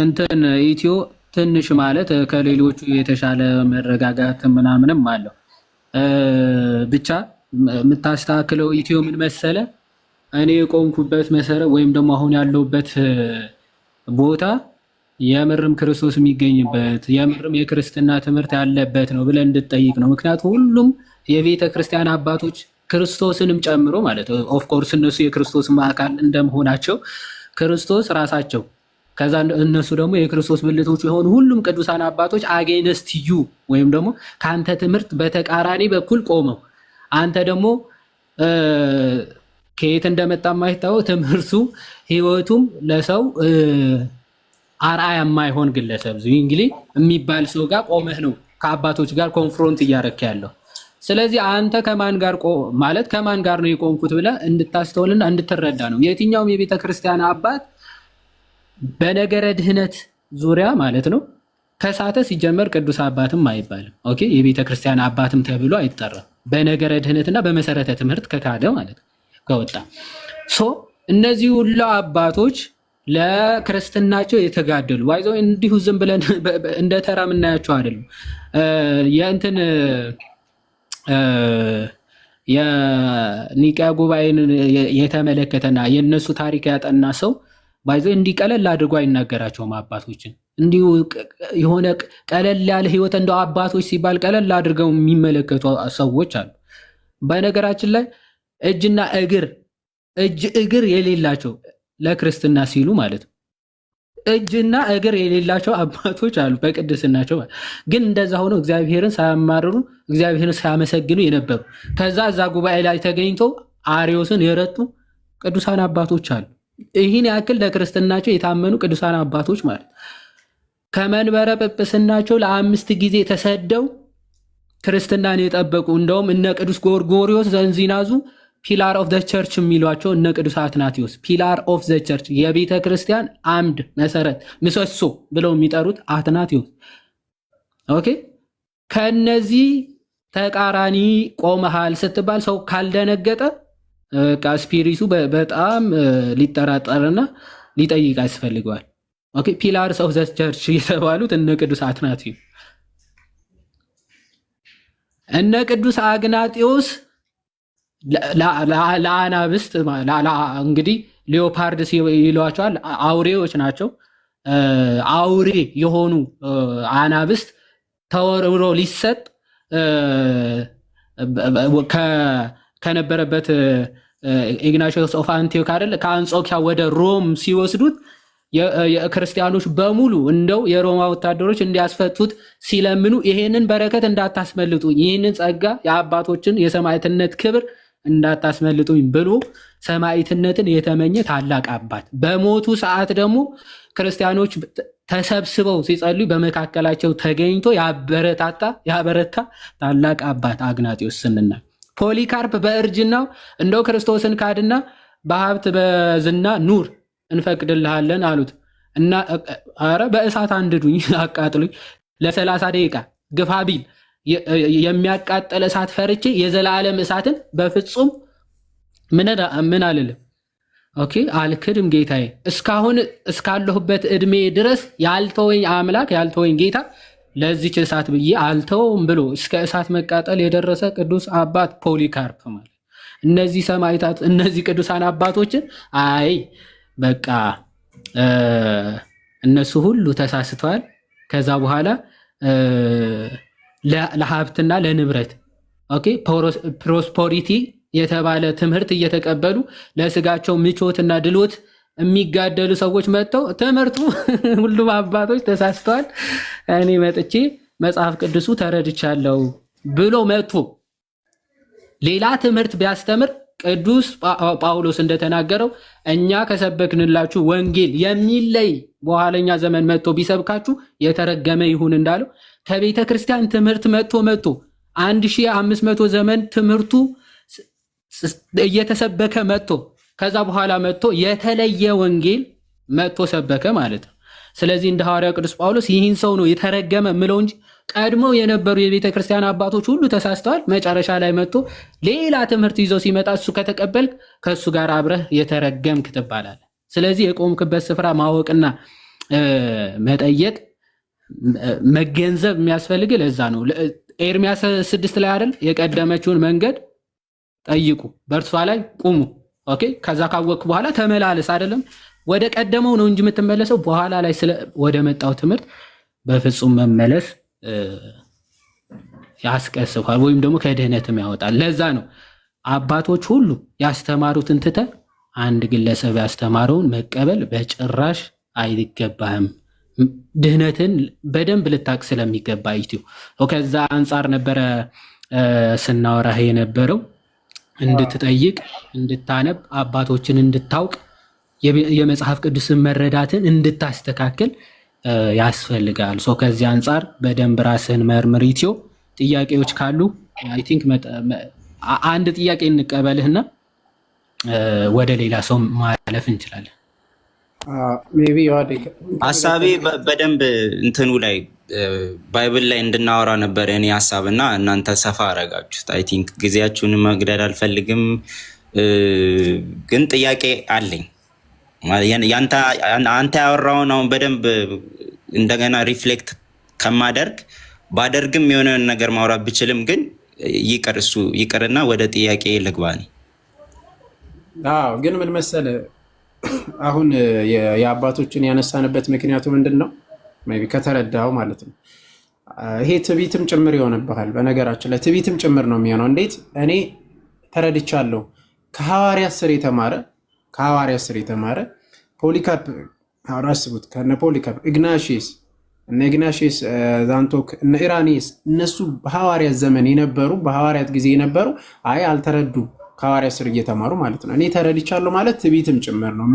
እንትን ኢትዮ ትንሽ ማለት ከሌሎቹ የተሻለ መረጋጋት ምናምንም አለው። ብቻ የምታስተካክለው ኢትዮ ምን መሰለ፣ እኔ የቆምኩበት መሰረት ወይም ደግሞ አሁን ያለሁበት ቦታ የምርም ክርስቶስ የሚገኝበት የምርም የክርስትና ትምህርት ያለበት ነው ብለን እንድትጠይቅ ነው። ምክንያቱም ሁሉም የቤተ ክርስቲያን አባቶች ክርስቶስንም ጨምሮ ማለት ኦፍ ኮርስ እነሱ የክርስቶስ አካል እንደመሆናቸው ክርስቶስ ራሳቸው ከዛ እነሱ ደግሞ የክርስቶስ ብልቶች የሆኑ ሁሉም ቅዱሳን አባቶች አጌንስት ዩ ወይም ደግሞ ከአንተ ትምህርት በተቃራኒ በኩል ቆመው አንተ ደግሞ ከየት እንደመጣ የማይታወቅ ትምህርቱ ህይወቱም ለሰው አርአያ የማይሆን ግለሰብ እንግዲህ የሚባል ሰው ጋር ቆመህ ነው ከአባቶች ጋር ኮንፍሮንት እያረክ ያለው። ስለዚህ አንተ ከማን ጋር ማለት ከማን ጋር ነው የቆምኩት ብለህ እንድታስተውልና እንድትረዳ ነው። የትኛውም የቤተ ክርስቲያን አባት በነገረ ድህነት ዙሪያ ማለት ነው ከሳተ ሲጀመር ቅዱስ አባትም አይባልም። ኦኬ የቤተ ክርስቲያን አባትም ተብሎ አይጠራም። በነገረ ድህነትና በመሰረተ ትምህርት ከካደ ማለት ከወጣ እነዚህ ሁሉ አባቶች ለክርስትናቸው የተጋደሉ ዋይዘው እንዲሁ ዝም ብለን እንደ ተራ የምናያቸው አይደሉም። የእንትን የኒቅያ ጉባኤን የተመለከተና የነሱ ታሪክ ያጠና ሰው ባይዘው እንዲቀለል አድርጎ አይናገራቸውም። አባቶችን እንዲሁ የሆነ ቀለል ያለ ህይወት እንደው አባቶች ሲባል ቀለል አድርገው የሚመለከቱ ሰዎች አሉ። በነገራችን ላይ እጅ እግር የሌላቸው ለክርስትና ሲሉ ማለት ነው እጅና እግር የሌላቸው አባቶች አሉ በቅድስናቸው ግን እንደዛ ሆኖ እግዚአብሔርን ሳያማርሩ እግዚአብሔርን ሳያመሰግኑ የነበሩ ከዛ እዛ ጉባኤ ላይ ተገኝቶ አሪዮስን የረቱ ቅዱሳን አባቶች አሉ። ይህን ያክል ለክርስትናቸው የታመኑ ቅዱሳን አባቶች ማለት ከመንበረ ጵጵስናቸው ለ5 ጊዜ ተሰደው ክርስትናን የጠበቁ እንደውም እነ ቅዱስ ጎርጎርዮስ ዘንዚናዙ ፒላር ኦፍ ዘ ቸርች የሚሏቸው እነ ቅዱስ አትናቴዎስ ፒላር ኦፍ ዘ ቸርች የቤተ ክርስቲያን አምድ መሰረት ምሰሶ ብለው የሚጠሩት አትናቴዎስ ኦኬ ከነዚህ ተቃራኒ ቆመሃል ስትባል ሰው ካልደነገጠ ስፒሪቱ በጣም ሊጠራጠርና ሊጠይቅ ያስፈልገዋል። ኦኬ ፒላርስ ኦፍ ዘ ቸርች የተባሉት እነ ቅዱስ አትናቴዎስ እነ ቅዱስ አግናጤዎስ ለአናብስት እንግዲህ ሊዮፓርድስ ይሏቸዋል አውሬዎች ናቸው። አውሬ የሆኑ አናብስት ተወርውሮ ሊሰጥ ከነበረበት ኢግናቲዮስ ኦፍ አንቲዮክ አይደል ከአንጾኪያ ወደ ሮም ሲወስዱት የክርስቲያኖች በሙሉ እንደው የሮማ ወታደሮች እንዲያስፈቱት ሲለምኑ ይሄንን በረከት እንዳታስመልጡ ይሄንን ጸጋ የአባቶችን የሰማዕትነት ክብር እንዳታስመልጡኝ ብሎ ሰማዕትነትን የተመኘ ታላቅ አባት በሞቱ ሰዓት ደግሞ ክርስቲያኖች ተሰብስበው ሲጸልዩ በመካከላቸው ተገኝቶ ያበረታ ታላቅ አባት አግናጢዮስ ስንና ፖሊካርፕ በእርጅናው እንደው ክርስቶስን ካድና በሀብት በዝና ኑር እንፈቅድልሃለን አሉት እና አረ በእሳት አንድዱኝ አቃጥሉኝ ለ30 ደቂቃ ግፋ ቢል የሚያቃጠለ እሳት ፈርቼ የዘላለም እሳትን በፍጹም ምን አልልም። ኦኬ አልክድም ጌታዬ እስካሁን እስካለሁበት እድሜ ድረስ ያልተወኝ አምላክ ያልተወኝ ጌታ ለዚች እሳት ብዬ አልተውም ብሎ እስከ እሳት መቃጠል የደረሰ ቅዱስ አባት ፖሊካርፕ ማለት እነዚህ ሰማዕታት እነዚህ ቅዱሳን አባቶችን አይ በቃ እነሱ ሁሉ ተሳስተዋል። ከዛ በኋላ ለሀብትና ለንብረት ኦኬ ፕሮስፐሪቲ የተባለ ትምህርት እየተቀበሉ ለስጋቸው ምቾትና ድሎት የሚጋደሉ ሰዎች መጥተው ትምህርቱ ሁሉም አባቶች ተሳስተዋል፣ እኔ መጥቼ መጽሐፍ ቅዱሱ ተረድቻለሁ ብሎ መጥቶ ሌላ ትምህርት ቢያስተምር ቅዱስ ጳውሎስ እንደተናገረው እኛ ከሰበክንላችሁ ወንጌል የሚለይ በኋለኛ ዘመን መጥቶ ቢሰብካችሁ የተረገመ ይሁን እንዳለው ከቤተ ክርስቲያን ትምህርት መጥቶ 1500 ዘመን ትምህርቱ እየተሰበከ መጥቶ ከዛ በኋላ መጥቶ የተለየ ወንጌል መጥቶ ሰበከ ማለት ነው። ስለዚህ እንደ ሐዋርያው ቅዱስ ጳውሎስ ይህን ሰው ነው የተረገመ ምለው እንጂ ቀድሞው የነበሩ የቤተ ክርስቲያን አባቶች ሁሉ ተሳስተዋል። መጨረሻ ላይ መጥቶ ሌላ ትምህርት ይዞ ሲመጣ እሱ ከተቀበልክ ከእሱ ጋር አብረህ የተረገምክ ትባላለህ። ስለዚህ የቆምክበት ስፍራ ማወቅና መጠየቅ መገንዘብ የሚያስፈልግ ለዛ ነው። ኤርሚያስ 6 ላይ አይደል የቀደመችውን መንገድ ጠይቁ በእርሷ ላይ ቁሙ ኦኬ ከዛ ካወቅክ በኋላ ተመላለስ አይደለም ወደ ቀደመው ነው እንጂ የምትመለሰው በኋላ ላይ ወደ መጣው ትምህርት በፍጹም መመለስ ያስቀስፋል ወይም ደግሞ ከድህነትም ያወጣል። ለዛ ነው አባቶች ሁሉ ያስተማሩትን ትተህ አንድ ግለሰብ ያስተማረውን መቀበል በጭራሽ አይገባህም። ድህነትን በደንብ ልታቅ ስለሚገባ ኢትዮ ከዛ አንጻር ነበረ ስናወራህ የነበረው እንድትጠይቅ እንድታነብ አባቶችን እንድታውቅ የመጽሐፍ ቅዱስን መረዳትን እንድታስተካክል ያስፈልጋል። ከዚህ አንጻር በደንብ ራስህን መርምር። ኢትዮ ጥያቄዎች ካሉ አይ ቲንክ አንድ ጥያቄ እንቀበልህና ወደ ሌላ ሰው ማለፍ እንችላለን። ሀሳቤ በደንብ እንትኑ ላይ ባይብል ላይ እንድናወራ ነበር የኔ ሀሳብና እናንተ ሰፋ አረጋችሁት። አይ ቲንክ ጊዜያችሁን መግደል አልፈልግም፣ ግን ጥያቄ አለኝ። አንተ ያወራውን አሁን በደንብ እንደገና ሪፍሌክት ከማደርግ ባደርግም የሆነ ነገር ማውራት ብችልም ግን ይቅር እሱ ይቅርና ወደ ጥያቄ ልግባኝ። ግን ምን መሰለህ አሁን የአባቶችን ያነሳንበት ምክንያቱ ምንድን ነው? ሜይ ቢ ከተረዳው ማለት ነው። ይሄ ትዕቢትም ጭምር ይሆንብሃል። በነገራችን ላይ ትዕቢትም ጭምር ነው የሚሆነው። እንዴት? እኔ ተረድቻለሁ። ከሐዋርያት ስር የተማረ ፖሊካርፕ አስቡት፣ ከነ ፖሊካርፕ ኢግናሺየስ፣ እነ ኢግናሺየስ ዛንቶክ፣ እነ ኢራኒየስ እነሱ በሐዋርያት ዘመን የነበሩ በሐዋርያት ጊዜ የነበሩ አልተረዱ ከሐዋርያት ስር እየተማሩ ማለት ነው። እኔ ተረድቻለሁ ማለት ትዕቢትም ጭምር ነው።